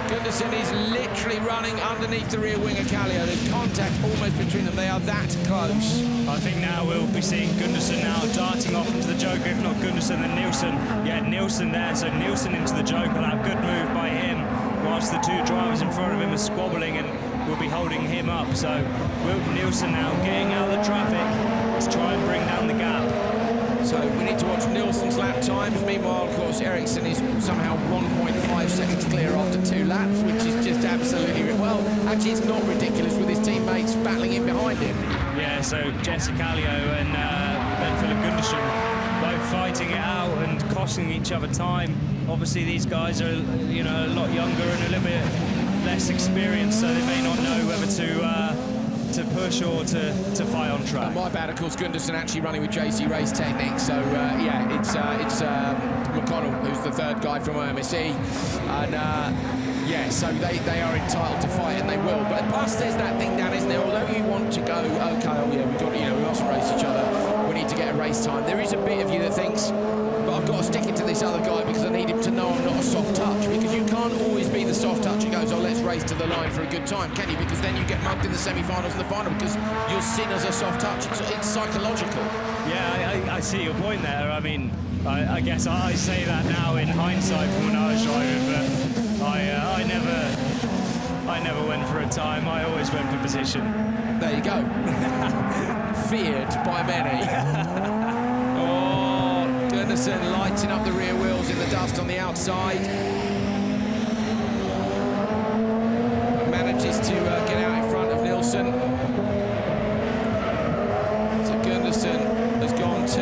Speaker 2: Gundersen is literally running underneath the rear wing of Kallio. There's contact almost between them. They are that close.
Speaker 3: I think now we'll be seeing Gundersen now darting off into the Joker. If not Gundersen, then Nilsson. Yeah, Nilsson there. So Nilsson into the Joker. That good move by him. Whilst the 2 drivers in front of him are squabbling, and we'll be holding him up. So Nilsson now getting out of the traffic to try and bring down the gap.
Speaker 2: So we need to watch Nilsson's lap times. Meanwhile, of course, Ericsson is somehow 1.5 seconds clear after 2 laps, which is just absolutely, well, actually it's not ridiculous with his teammates battling in behind him.
Speaker 3: Yeah, so Jesse Kallio and Ben Philip Gundersen both fighting it out and costing each other time. Obviously, these guys are, you know, a lot younger and a little bit less experienced, so they may not know whether to push or to fight on track.
Speaker 2: My bad, of course, Gundersen actually running with JC Race Techniques, so yeah, it's McConnell, who's the 3rd guy from OMSE, and yeah, so they are entitled to fight, and they will. But plus, there's that thing down, isn't there? Although you want to go, okay, oh yeah, we've got, you know, we mustn't race each other, we need to get a race time. There is a bit of you that thinks, but I've got to stick it to this other guy because I need him to know I'm not a soft touch, because you can't always be the soft touch who goes, oh, let's race to the line for a good time, can you? Because then you get mugged in the semi-finals and the final because you're seen as a soft touch. It's psychological.
Speaker 3: Yeah, I see your point there. I mean, I guess I say that now in hindsight from when I was driving, but I never went for a time. I always went for position.
Speaker 2: There you go. Feared by many. Oh, Gundersen lighting up the rear wheels in the dust on the outside. Manages to get out in front of Nilsson. So Gundersen has gone 2.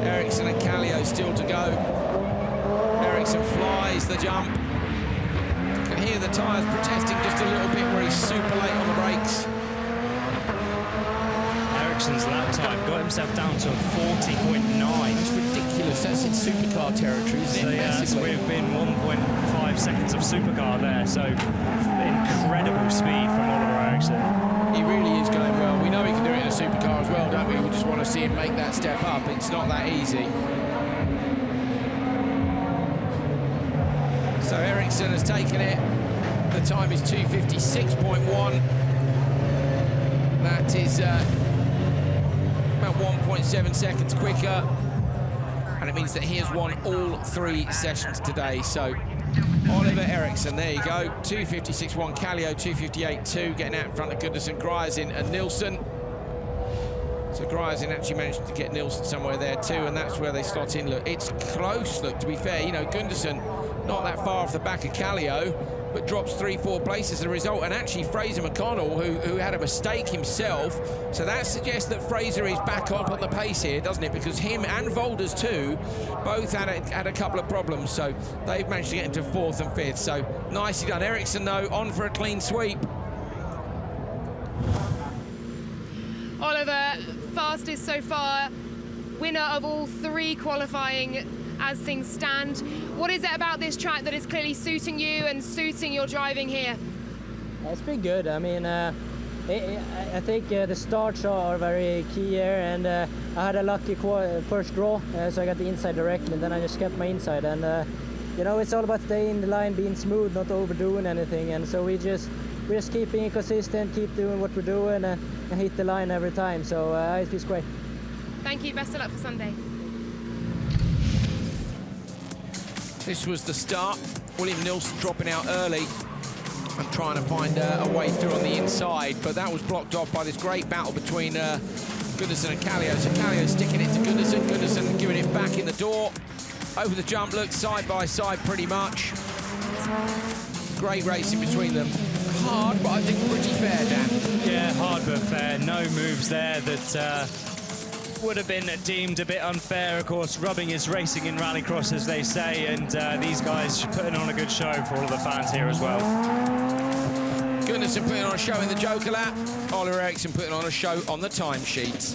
Speaker 2: Ericsson and Kallio still to go. Ericsson flies the jump. You can hear the tyres protesting just a little bit where he's super late on the brakes.
Speaker 3: Ericsson's lap time got himself down to a 40.9.
Speaker 2: It's ridiculous. That's in supercar territory, isn't it?
Speaker 3: So yeah, that's within 1.5 seconds of supercar there. So incredible speed from Oliver Ericsson.
Speaker 2: He really is going well. We know he can do it in a supercar as well, don't we? We just want to see him make that step up. It's not that easy. So Ericsson has taken it. The time is 2:56.1. That is about 1.7 seconds quicker. And it means that he has won all 3 sessions today. So Oliver Ericsson, there you go. 2:56.1, Kallio 2:58.2, getting out in front of Gundersen, Griersen and Nilsson. So Griersen actually managed to get Nilsson somewhere there too, and that's where they slot in. Look, it's close, look, to be fair. You know, Gundersen not that far off the back of Kallio, but drops 3-4 places as a result. And actually Fraser McConnell, who had a mistake himself, so that suggests that Fraser is back up on the pace here, doesn't it? Because him and Volders too both had a couple of problems, so they've managed to get into 4th and 5th. So nicely done. Ericsson though on for a clean sweep.
Speaker 1: Oliver, fastest so far, winner of all 3 qualifying as things stand. What is it about this track that is clearly suiting you and suiting your driving here?
Speaker 7: It's been good. I mean, I think the starts are very key here, and I had a lucky first draw, so I got the inside directly, and then I just kept my inside. And you know, it's all about staying in the line, being smooth, not overdoing anything. And so we just keep being consistent, keep doing what we're doing, and hit the line every time. So it feels great.
Speaker 1: Thank you. Best of luck for Sunday.
Speaker 2: This was the start. William Nilsson dropping out early. and trying to find a way through on the inside, but that was blocked off by this great battle between Gunnarsson and Kallio. So Kallio sticking it to Gunnarsson, Gunnarsson giving it back in the door. Over the jump, look, side by side pretty much. Great racing between them. Hard, but I think pretty fair, Dan.
Speaker 3: Yeah, hard but fair. No moves there that would have been deemed a bit unfair. Of course, rubbing is racing in rallycross, as they say, and these guys are putting on a good show for all of the fans here as well.
Speaker 2: Gunnarsson putting on a show in the Joker lap. Oliver Eriksson putting on a show on the timesheet.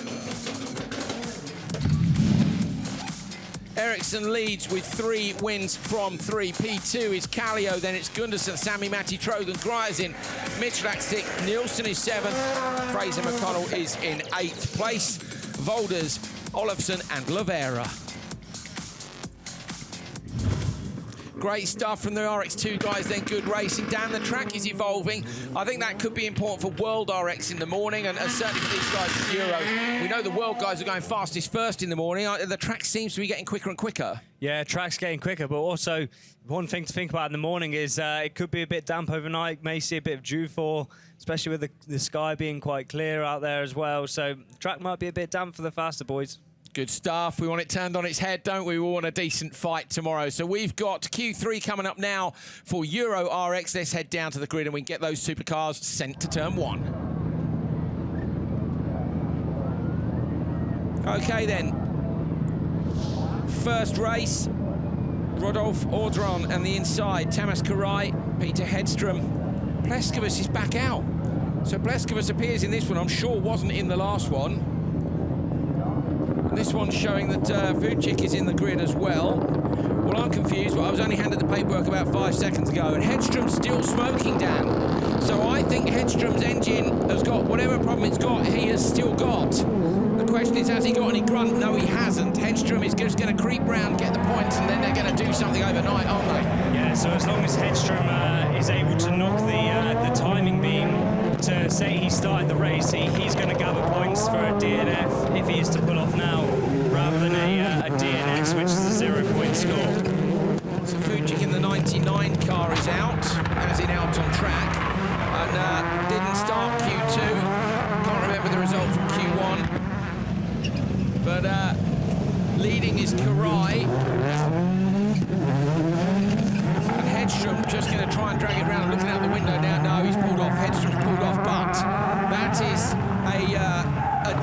Speaker 2: Eriksson leads with 3 wins from 3. P2 is Kallio, then it's Gunnarsson, Sammy Metro, Trogan, Gryazin, Mitchell 6th, Nielsen is 7th, Fraser McConnell is in 8th place, Volders, Olufsen and Lavera. Great stuff from the RX2 guys, then good racing. Dan, the track is evolving. I think that could be important for World RX in the morning, and certainly for these guys in Euro. We know the World guys are going fastest first in the morning. The track seems to be getting quicker and quicker.
Speaker 3: Yeah, track's getting quicker, but also one thing to think about in the morning is it could be a bit damp overnight. May see a bit of dew fall, especially with the sky being quite clear out there as well. So the track might be a bit damp for the faster boys.
Speaker 2: Good stuff. We want it turned on its head, don't we? We want a decent fight tomorrow. So we've got Q3 coming up now for Euro RX. Let's head down to the grid and we can get those supercars sent to turn 1. OK, then. First race, Rodolphe Audron and the inside, Tamas Karai, Peter Hedstrom. Pleskavas is back out. So Pleskavas appears in this one. I'm sure wasn't in the last one. This one's showing that Vucic is in the grid as well. Well, I'm confused, but I was only handed the paperwork about 5 seconds ago, and Hedstrom's still smoking, Dan. So I think Hedstrom's engine has got whatever problem it's got, he has still got. The question is, has he got any grunt? No, he hasn't. Hedstrom is just going to creep round, get the points, and then they're going to do something overnight, aren't they?
Speaker 3: Yeah, so as long as Hedstrom is able to knock the timing beam to say he started the race, he's going to gather points for a DNF if he is to pull off now, rather than a DNS, which is a 0-point score.
Speaker 2: So Vucic in the 99 car is out, as in out on track, and didn't start Q2. Can't remember the result from Q1, but leading is Karai. And Hedstrom just going to try and drag it around. Looking out the window now. No, he's pulled off. Hedstrom's pulled off, but that is a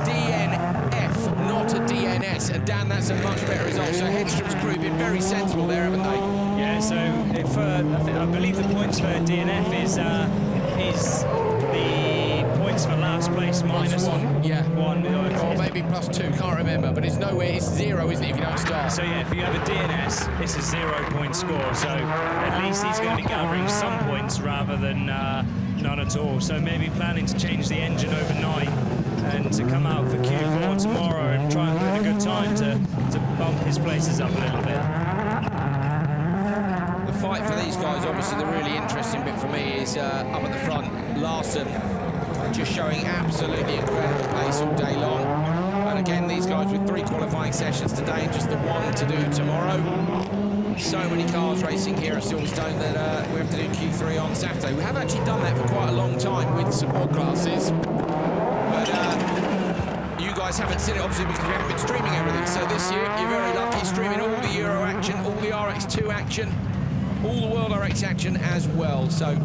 Speaker 2: DNF, not a DNS. And Dan, that's a much better result. So Hedstrom's crew been very sensible there, haven't they?
Speaker 3: Yeah. So I believe the points for DNF is the points for last place minus
Speaker 2: one. Yeah.
Speaker 3: 1.
Speaker 2: Or maybe +2. Can't remember. But it's nowhere. It's 0, isn't it? If you don't start.
Speaker 3: So yeah, if you have a DNS, it's a 0-point score. So at least he's going to be gathering some points rather than none at all. So maybe planning to change the engine overnight and to come out for Q4 tomorrow and try and put a good time to bump his places up a little bit.
Speaker 2: The fight for these guys, obviously the really interesting bit for me is up at the front, Larson just showing absolutely incredible pace all day long. And again, these guys with 3 qualifying sessions today and just the 1 to do tomorrow. So many cars racing here at Silverstone that we have to do Q3 on Saturday. We have actually done that for quite a long time with support classes. But you guys haven't seen it, obviously, because we haven't been streaming everything. So this year, you're very lucky, streaming all the Euro action, all the RX2 action, all the World RX action as well. So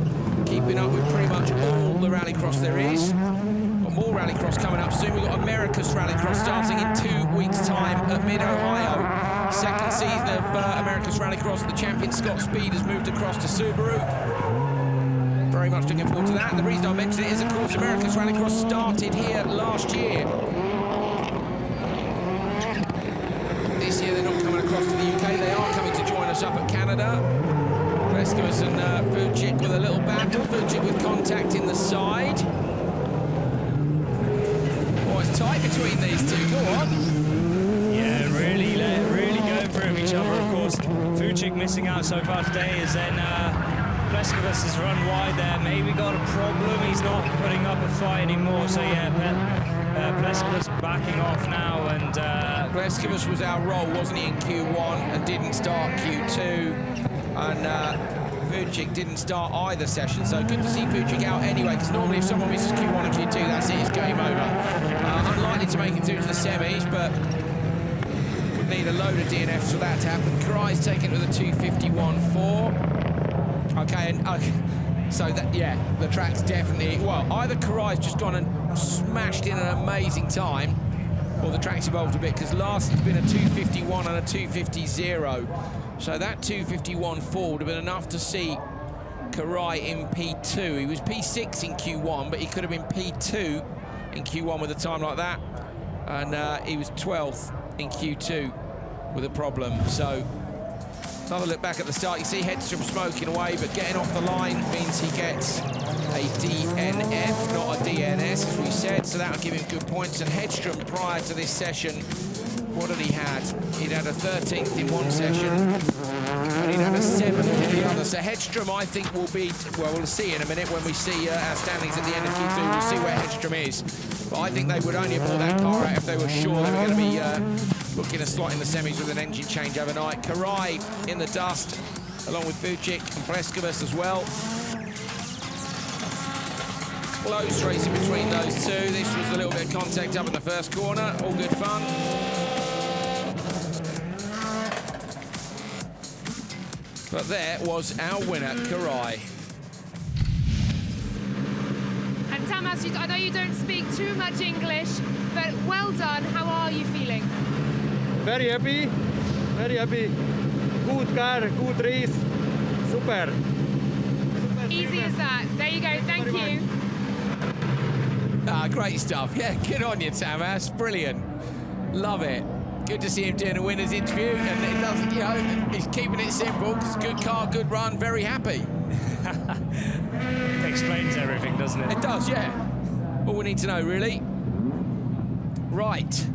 Speaker 2: keeping up with pretty much all the rallycross there is. Got more rallycross coming up soon. We've got America's Rallycross starting in 2 weeks' time at Mid-Ohio. Second season of America's Rallycross. The champion Scott Speed has moved across to Subaru. Very much looking forward to that. And the reason I mention it is, of course, America's Rallycross started here last year. This year they're not coming across to the UK. They are coming to join us up at Canada. Pleskavas and Vucic with a little battle. Vucic with contact in the side. Oh, it's tight between these two. Go on.
Speaker 3: Yeah, really going through each other, of course. Vucic missing out so far today, as then Pleskavas has run wide there. Maybe got a problem. He's not putting up a fight anymore. So yeah, Pleskavas backing off now, and
Speaker 2: Pleskavas was our role, wasn't he, in Q1 and didn't start Q2. And Fujic didn't start either session, so good to see Fujic out anyway, because normally if someone misses Q1 and Q2, that's it, it's game over. Unlikely to make it through to the semis, but would need a load of DNFs for that to happen. Karai's taken it with a 2:51.4. Okay, and so that, yeah, the track's definitely, well, either Karai's just gone and smashed in an amazing time, or the track's evolved a bit, because last has been a 2:51 and a 2:50.0. So that 2:51.4 would have been enough to see Karai in P2. He was P6 in Q1, but he could have been P2 in Q1 with a time like that. And he was 12th in Q2 with a problem. So another look back at the start. You see Hedstrom smoking away, but getting off the line means he gets a DNF, not a DNS, as we said. So that'll give him good points. And Hedstrom, prior to this session, what had he had? He'd had a 13th in one session, and he'd had a 7th in the other. So Hedstrom, I think, will be, well, we'll see in a minute when we see our standings at the end of Q2. We'll see where Hedstrom is. But I think they would only have brought that car out if they were sure they were going to be booking a slot in the semis with an engine change overnight. Karai in the dust, along with Fujic and Pleskavas as well. Close racing between those two. This was a little bit of contact up in the first corner. All good fun. But there was our winner, Karai.
Speaker 1: And Tamas, I know you don't speak too much English, but well done. How are you feeling?
Speaker 14: Very happy, very happy. Good car, good race, super.
Speaker 1: Easy as that. There you go. Thank you.
Speaker 2: Ah, great stuff. Yeah, good on you, Tamas. Brilliant. Love it. Good to see him doing a winner's interview, and it doesn't, you know, he's keeping it simple, because good car, good run, very happy.
Speaker 3: Explains everything, doesn't it?
Speaker 2: It does, yeah. All we need to know, really. Right.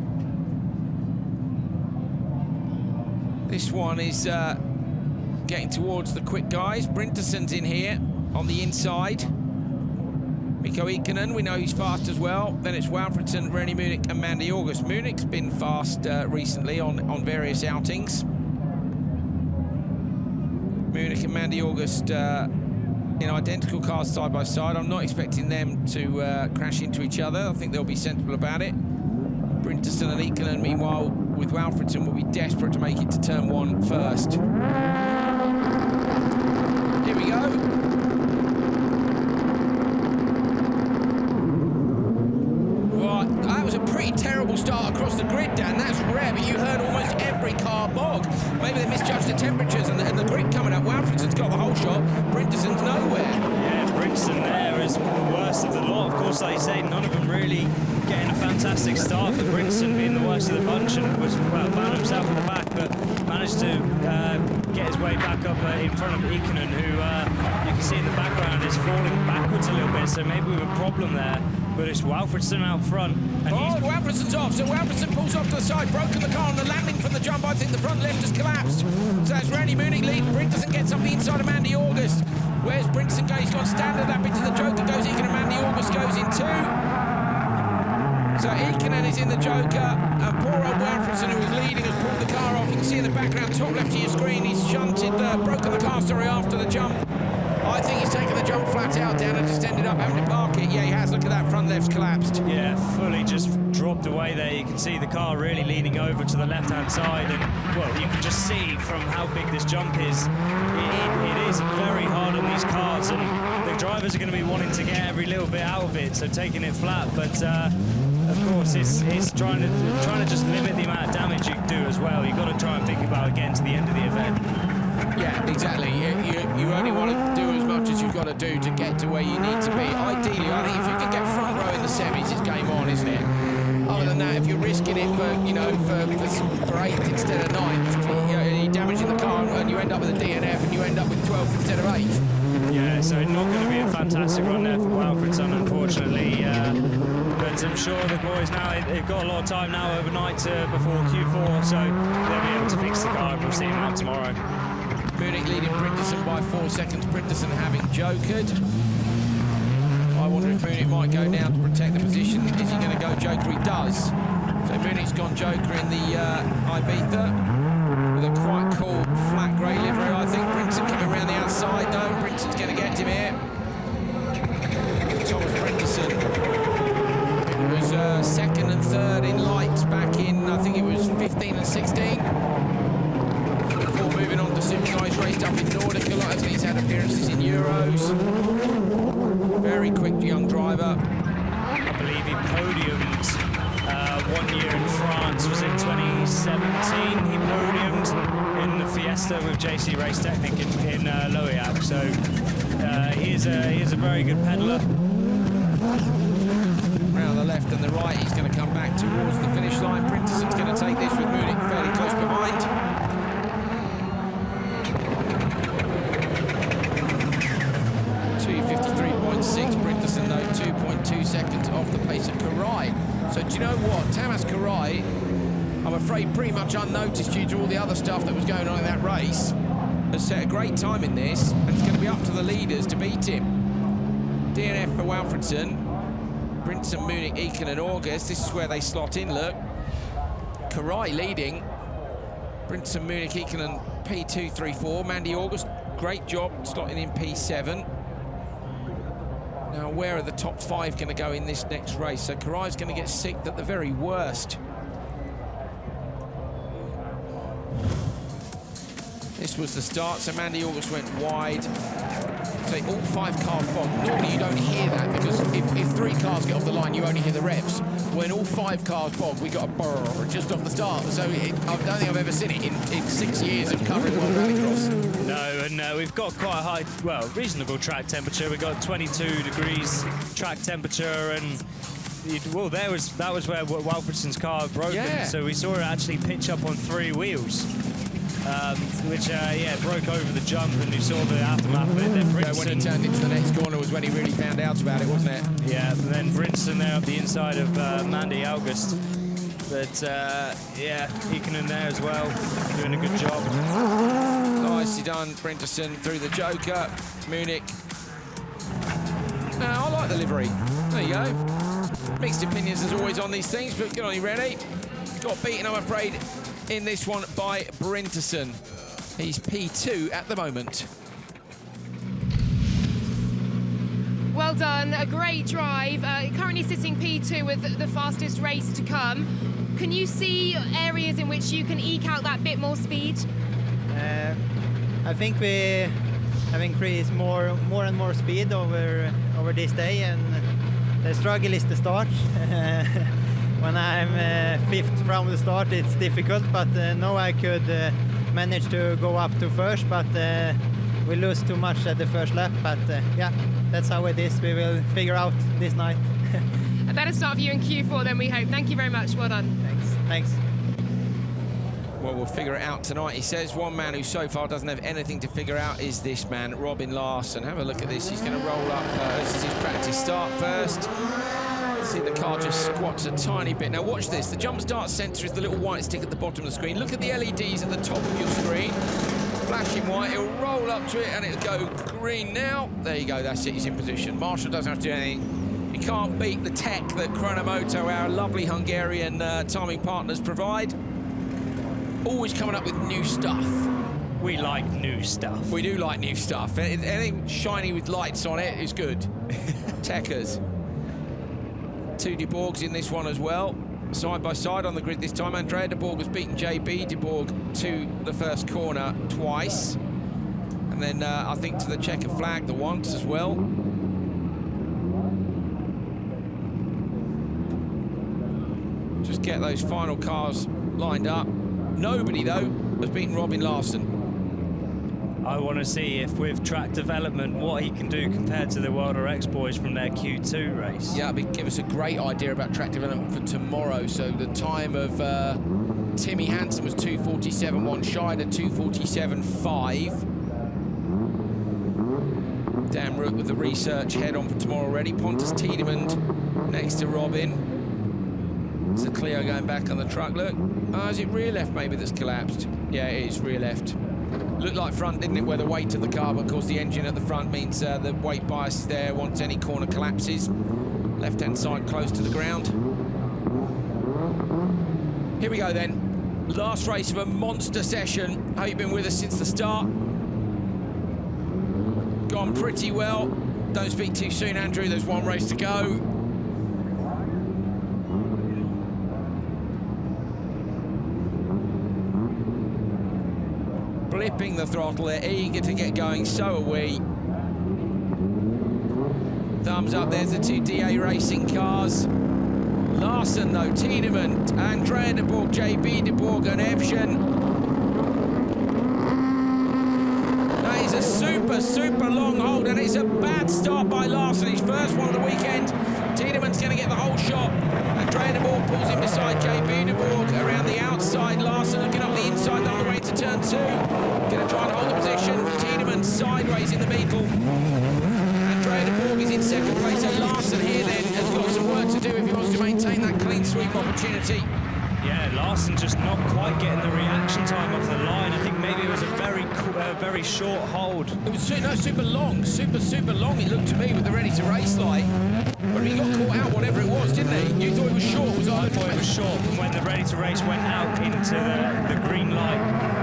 Speaker 2: This one is getting towards the quick guys. Brintesen's in here on the inside. Mikko Ikonen, we know he's fast as well. Then it's Walfridsson, Rennie Munich and Mandy August. Munich's been fast recently on various outings. Munich and Mandy August in identical cars side by side. I'm not expecting them to crash into each other. I think they'll be sensible about it. Brinteson and Ikonen, meanwhile, with Walfridsson, will be desperate to make it to turn 1 first. Here we go. That was a pretty terrible start across the grid, Dan. That's rare, but you heard almost every car bog. Maybe they misjudged the temperatures and the grid coming up. Walfridson's got the whole shot. Brinteson's nowhere. Yeah,
Speaker 3: Brinteson there is the worst of the lot. Of course, like you say, none of them really getting a fantastic start, but Brinteson being the worst of the bunch and was, well, found himself at the back, but managed to get his way back up in front of Ikonen, who you can see in the background is falling backwards a little bit, so maybe we have a problem there. But it's Walfridsson out front. And
Speaker 2: Walfridsson's off, so Walfridsson pulls off to the side, broken the car on the landing from the jump. I think the front left has collapsed. So that's Rennie Munich lead. Brinteson gets up the inside of Mandy August. Where's Brinteson going? He's gone standard that bit to the Joker, goes Ikonen, Mandy August goes in 2. So Ikonen is in the Joker, and poor old Walfridsson, who was leading, has pulled the car off. You can see in the background, top left of your screen, he's shunted, broken the car, after the jump. I think he's taken the jump flat out, down and just ended up having to park it. Yeah, he has. Look at that, front left's collapsed.
Speaker 3: Yeah, fully just dropped away there. You can see the car really leaning over to the left-hand side, and, well, you can just see from how big this jump is, it is very hard on these cars, and the drivers are going to be wanting to get every little bit out of it, so taking it flat, but of course, it's trying to just limit the amount of damage you can do as well. You've got to try and think about getting to the end of the event.
Speaker 2: Yeah, exactly. You only want to do as much as you've got to do to get to where you need to be. Ideally, I think if you can get front row in the semis, it's game on, isn't it? Other than that, if you're risking it for 8th instead of 9th, you're damaging the car and you end up with a DNF and you end up with 12th instead of 8th.
Speaker 3: Yeah, so not going to be a fantastic run there for Walfridsson, unfortunately. But I'm sure the boys now, they've got a lot of time now overnight before Q4, so they'll be able to fix the car and we'll see them out tomorrow.
Speaker 2: Munich leading Brinteson by 4 seconds. Brinteson having jokered. I wonder if Munich might go now to protect the position. Is he going to go Joker? He does. So Munich's gone Joker in the Ibiza with a quite cool flat grey livery. I think Brinteson coming around the outside though. behind him here. Thomas Brinderson, who was second and third in lights back in, I think it was 15 and 16. Before moving on to Supercars, raced up in Nordic a lot, as he's had appearances in Euros. Very quick young driver.
Speaker 3: I believe he podiumed 1 year in France, was in 2017. He podiumed in the Fiesta with JC Race Technic in Loiac. So he is a very good peddler.
Speaker 2: Round the left and the right, he's going to come back towards the finish line. Brinderson's going to take this with Munich fairly close behind. Brinderson, though, 2.2 seconds off the pace of Karai. So do you know what? Tamas Karai, I'm afraid pretty much unnoticed due to all the other stuff that was going on in that race, has set a great time in this, and it's going to be up to the leaders to beat him. DNF for Walfredson, Brinson, Munich, Eakin and August. This is where they slot in, look. Karai leading. Brinson, Munich, Eakin and P2, 3, 4. Mandy August, great job slotting in P7. Now, where are the top 5 going to go in this next race? So Karai's going to get sicked at the very worst. This was the start, so Mandy August went wide. So all 5 cars bogged. Normally you don't hear that, because if 3 cars get off the line, you only hear the revs. When all 5 cars bogged, we got a brrr just off the start. So I don't think I've ever seen it in 6 years of covering World Rallycross.
Speaker 3: No, and we've got quite a high, well, reasonable track temperature. We've got 22 degrees track temperature, and well, that was where Walfredson's car broke.
Speaker 2: Yeah.
Speaker 3: So we saw it actually pitch up on 3 wheels. Which broke over the jump, and you saw the aftermath of it. Then Brinson,
Speaker 2: when he turned into the next corner was when he really found out about it, wasn't it?
Speaker 3: Yeah, and then Brinson there up the inside of Mandy August. But Eakin in there as well, doing a good job.
Speaker 2: Nicely done, Brinderson through the Joker. Munich. No, I like the livery. There you go. Mixed opinions as always on these things, but good on you, Rennie. Got beaten, I'm afraid, in this one by Brinderson. He's P2 at the moment.
Speaker 1: Well done, a great drive. Currently sitting P2 with the fastest race to come. Can you see areas in which you can eke out that bit more speed?
Speaker 15: I think we have increased more and more speed over this day, and the struggle is the start. When I'm 5th from the start, it's difficult, but now I could manage to go up to first, but we lose too much at the first lap. But yeah, that's how it is. We will figure out this night.
Speaker 1: A better start for you in Q4 then, we hope. Thank you very much. Well done.
Speaker 15: Thanks.
Speaker 2: Well, we'll figure it out tonight, he says. One man who so far doesn't have anything to figure out is this man, Robin Larson. Have a look at this. He's going to roll up. This is his practice start first. See, the car just squats a tiny bit. Now watch this. The jump start sensor is the little white stick at the bottom of the screen. Look at the LEDs at the top of your screen. Flashing white. It'll roll up to it and it'll go green now. There you go. That's it. He's in position. Marshall doesn't have to do anything. You can't beat the tech that Chronomoto, our lovely Hungarian timing partners, provide. Always coming up with new stuff.
Speaker 3: We like new stuff.
Speaker 2: We do like new stuff. Anything shiny with lights on it is good. Techers. 2 De Bourgs in this one as well. Side by side on the grid this time. Andrea De Bourg has beaten JB De Bourg to the first corner twice. And then I think to the checker flag the once as well. Just get those final cars lined up. Nobody, though, has beaten Robin Larson.
Speaker 3: I want to see if with track development what he can do compared to the World RX boys from their Q2 race.
Speaker 2: Yeah, it'll give us a great idea about track development for tomorrow. So the time of Timmy Hansen was 2:47.1, Scheider 2:47.5. Dan Root with the research head on for tomorrow already. Pontus Tiedemann next to Robin. It's a Clio going back on the truck, look. Oh, is it rear left maybe that's collapsed? Yeah, it is rear left. Looked like front, didn't it, where the weight of the car, but of course the engine at the front means the weight bias is there once any corner collapses. Left-hand side close to the ground. Here we go then. Last race of a monster session. Hope you've been with us since the start. gone pretty well. Don't speak too soon, Andrew. There's one race to go. Blipping the throttle, they're eager to get going, so are we. Thumbs up, there's the two DA Racing cars. Larsen, though, Tiedemann, Andrea de Borg, JB de Borg and Evgen. That is a super long hold, and it's a bad start by Larsen, his first one of the weekend. Tiedemann's going to get the whole shot. Andrea de Borg pulls in beside JB de Borg around the outside. Larsen looking up the inside on the way to turn 2. Going to try and hold the position. Tiedemann sideways in the middle. Andrea de Borg is in second place, and Larsen here then has got some work to do if he wants to maintain that clean sweep opportunity.
Speaker 3: Yeah, Larsen just not quite getting the reaction time off the line. I think maybe it was a very short hold.
Speaker 2: It was super long, super long. It looked to me with the ready to race light, but he got caught out whatever it was, didn't he? You thought it was short?
Speaker 3: I thought it was short from when the ready to race went out into the green light.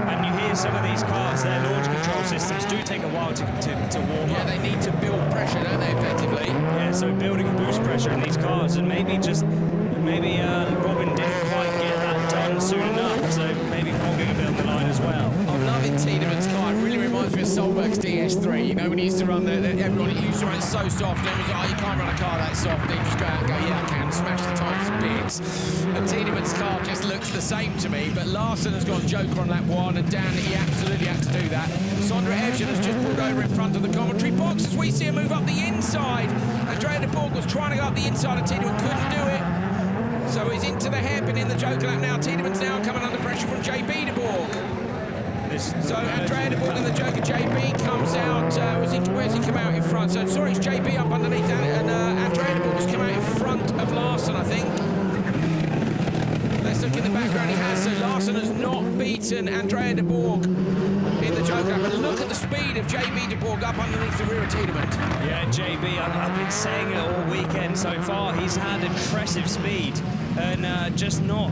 Speaker 3: And you hear some of these cars, their launch control systems do take a while to warm up.
Speaker 2: Yeah, they need to build pressure, don't they, effectively?
Speaker 3: Yeah, so building boost pressure in these cars, and maybe Robin didn't quite get that done soon enough, so maybe hogging a bit on the line as well.
Speaker 2: I'm loving Tiedemann's car. It really reminds me of Solberg's DS3. You know, when he used to run everyone used to run it so soft, and it was like, oh, you can't run a car that soft. Then you just go out and go, yeah, I can, smash the tyres to bits. And Tiedemann's car just looks the same to me, but Larsen has gone joker on lap 1, and Dan, he absolutely had to do that. Sondra Evgen has just pulled over in front of the commentary box as we see her move up the inside. Andrea de Borg was trying to go up the inside, and Tiedemann couldn't do it. So he's into the hairpin in the joker lap now. Tiedemann's now coming under pressure from JB de Borg. So Andrea de Borg in the joker. JB comes out. Where's he come out in front? So sorry, it's JB up underneath, and Andrea de Borg has come out in front of Larsen, I think. Let's look in the background. He has. So Larsen has not beaten Andrea de Borg in the joker lap. But look at the speed of JB de Borg up underneath the rear of Tiedemann.
Speaker 3: Yeah, JB, I've been saying it all weekend so far. He's had impressive speed and just not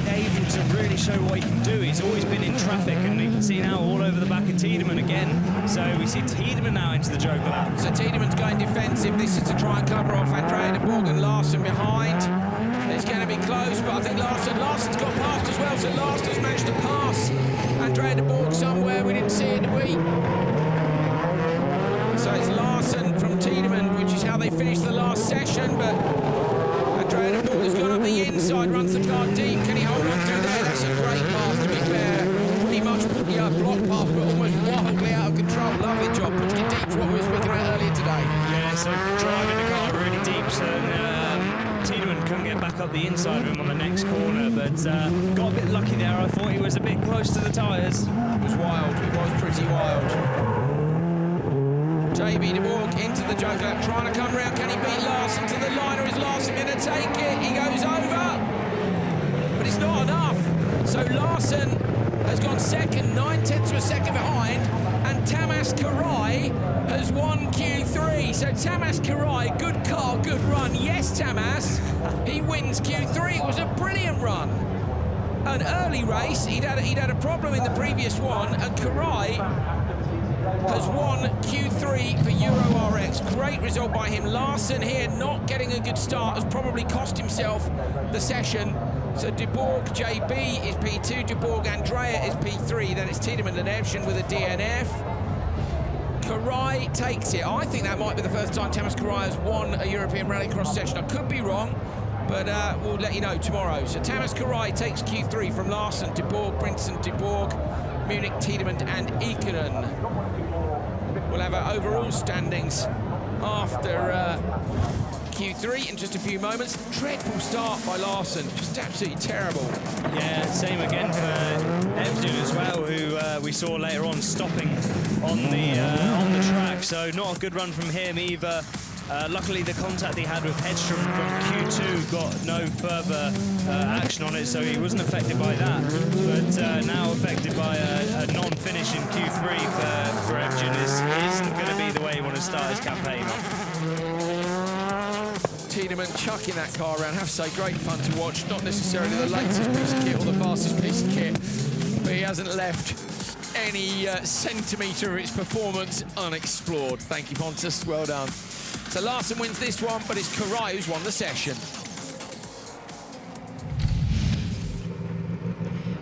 Speaker 3: able to really show what he can do. He's always been in traffic, and you can see now all over the back of Tiedemann again. So we see Tiedemann now into the joker lap.
Speaker 2: So Tiedemann's going defensive. This is to try and cover off Andrea de Borg and Larsen behind. It's going to be close, but I think Larsen's got past as well, so Larsen's managed to pass Andrea de Borg somewhere. We didn't see it, did we? So it's Larsen from Tiedemann, which is how they finished the last session, but Andrea de Borg has gone up the inside, runs the car deep. Can he hold on to that? That's a great pass, to be fair. Pretty much block path, but almost wildly out of control. Lovely job, pushing it deep to what we were speaking about earlier today.
Speaker 3: Yeah, so driving the car really deep, so Tiedemann couldn't get back up the inside of him on the next corner, but got a bit lucky there. I thought he was a bit close to the tyres.
Speaker 2: It was wild, it was pretty wild. JB de Borg into the joker lap, trying to come round. Can he beat Larsen to the line, or is Larsen going to take it? He goes over, but it's not enough. So Larsen has gone second, 9/10 of a second behind, and Tamas Karai has won Q3. So Tamas Karai, good car, good run. Yes, Tamas, he wins Q3. It was a brilliant run. An early race, he'd had a problem in the previous one, and Karai has won Q3 for Euro RX. Great result by him. Larsen here not getting a good start has probably cost himself the session. So de Borg JB is P2, de Borg Andrea is P3, then it's Tiedemann and Evgen with a DNF. Karai takes it. I think that might be the first time Tamas Karai has won a European Rallycross session. I could be wrong, but we'll let you know tomorrow. So Tamas Karai takes Q3 from Larsen, de Borg, Brinson, de Borg, Munich, Tiedemann and Ikonen. We'll have our overall standings after Q3 in just a few moments. Dreadful start by Larsen, just absolutely terrible.
Speaker 3: Yeah, same again for Evgen as well, who we saw later on stopping on the track. So not a good run from him either. Luckily, the contact he had with Hedstrom from Q2 got no further action on it, so he wasn't affected by that. But now affected by a non-finish in Q3 for Evgen isn't going to be the way he wants to start his campaign off.
Speaker 2: Tiedemann chucking that car around, have to say, great fun to watch. Not necessarily the latest piece of kit or the fastest piece of kit, but he hasn't left any centimetre of its performance unexplored. Thank you, Pontus. Well done. So Larson wins this one, but it's Karai who's won the session.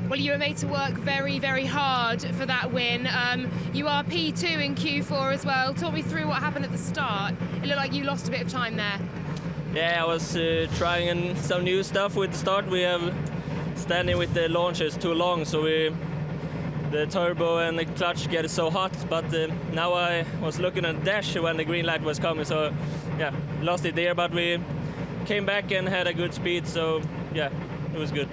Speaker 1: Well, you were made to work very, very hard for that win. You are P2 in Q4 as well. Talk me through what happened at the start. It looked like you lost a bit of time there.
Speaker 16: Yeah, I was trying some new stuff with the start. We have standing with the launches too long, so the turbo and the clutch get so hot. But now I was looking at the dash when the green light was coming, so yeah, lost it there. But we came back and had a good speed, so yeah, it was good.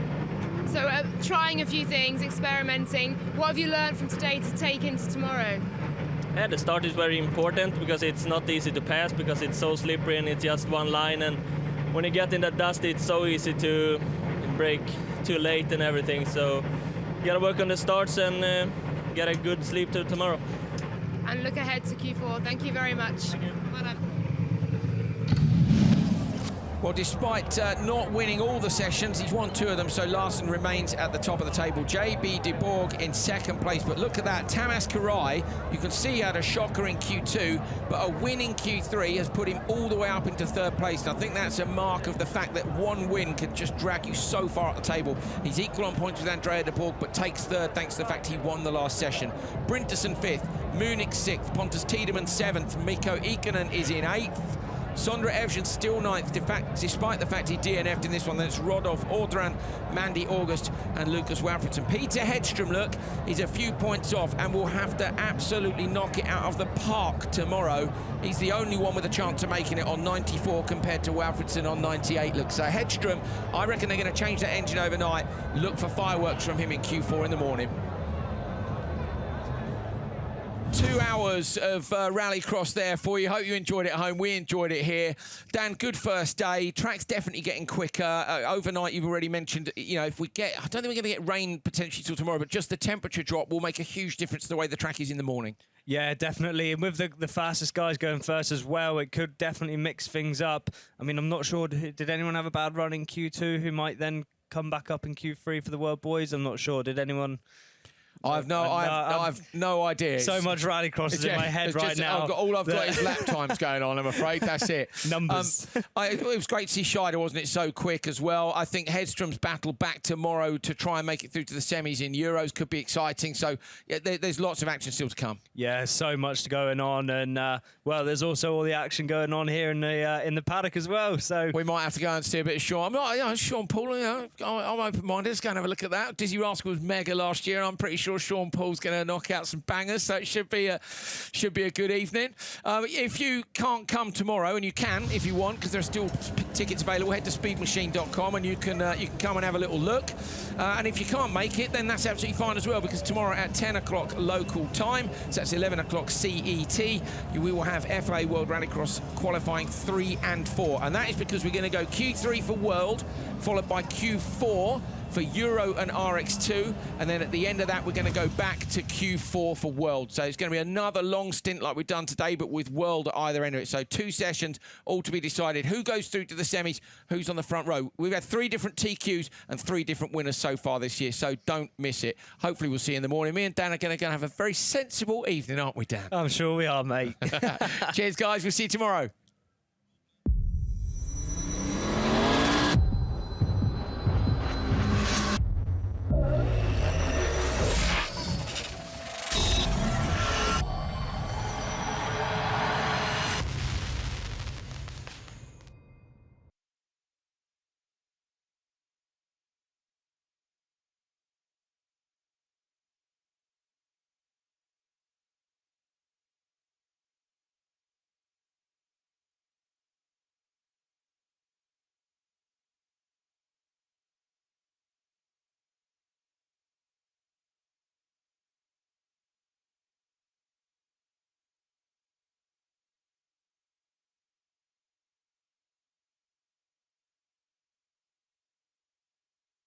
Speaker 1: So trying a few things, experimenting. What have you learned from today to take into tomorrow?
Speaker 16: Yeah, the start is very important because it's not easy to pass because it's so slippery and it's just one line, and when you get in that dust it's so easy to brake too late and everything, so you gotta work on the starts and get a good sleep to tomorrow.
Speaker 1: And look ahead to Q4. Thank you very much.
Speaker 16: Thank you.
Speaker 1: Well done.
Speaker 2: Well, despite not winning all the sessions, he's won 2 of them, so Larson remains at the top of the table. JB de Borg in second place, but look at that. Tamas Karai, you can see he had a shocker in Q2, but a win in Q3 has put him all the way up into 3rd place, and I think that's a mark of the fact that one win can just drag you so far up the table. He's equal on points with Andrea de Borg, but takes 3rd thanks to the fact he won the last session. Brinterson 5th, Munich 6th, Pontus Tiedemann 7th, Mikko Ikonen is in 8th. Sondre Evjen still 9th, despite the fact he DNF'd in this one. Then it's Rodolf Ordran, Mandy August and Lucas Walfridson. Peter Hedström, look, is a few points off and will have to absolutely knock it out of the park tomorrow. He's the only one with a chance of making it on 94 compared to Walfridson on 98, look. So Hedström, I reckon they're going to change that engine overnight. Look for fireworks from him in Q4 in the morning. 2 hours of rallycross there for you. Hope you enjoyed it at home. We enjoyed it here. Dan, good first day. Track's definitely getting quicker. Overnight, you've already mentioned, you know, if we get, I don't think we're going to get rain potentially till tomorrow, but just the temperature drop will make a huge difference to the way the track is in the morning.
Speaker 3: Yeah, definitely. And with the fastest guys going first as well, it could definitely mix things up. I mean, I'm not sure, did anyone have a bad run in Q2 who might then come back up in Q3 for the World Boys? I'm not sure. Did anyone...
Speaker 2: I've no idea.
Speaker 3: So much rallycross is in my head right now.
Speaker 2: All I've got is lap times going on, I'm afraid. That's it.
Speaker 3: Numbers.
Speaker 2: It was great to see Scheider, wasn't it? So quick as well. I think Hedström's battle back tomorrow to try and make it through to the semis in Euros could be exciting. So yeah, there's lots of action still to come.
Speaker 3: Yeah, so much going on. And, well, there's also all the action going on here in the paddock as well. So
Speaker 2: we might have to go and see a bit of Sean. I'm not, Sean Paul, I'm open-minded. Let's go and have a look at that. Dizzy Rascal was mega last year. I'm pretty sure Sean Paul's going to knock out some bangers, so it should be a good evening. If you can't come tomorrow, and you can if you want, because there are still tickets available, head to speedmachine.com and you can come and have a little look. And if you can't make it, then that's absolutely fine as well, because tomorrow at 10 o'clock local time, so that's 11 o'clock CET, we will have FIA World Rallycross qualifying 3 and 4, and that is because we're going to go Q3 for World, followed by Q4 for Euro and RX2, and then at the end of that we're going to go back to Q4 for World. So it's going to be another long stint like we've done today, but with World at either end of it. So 2 sessions, all to be decided. Who goes through to the semis, who's on the front row. We've had 3 different TQs and 3 different winners so far this year, so don't miss it. Hopefully we'll see you in the morning. Me and Dan are going to have a very sensible evening, aren't we, Dan?
Speaker 3: I'm sure we are, mate.
Speaker 2: Cheers, guys. We'll see you tomorrow.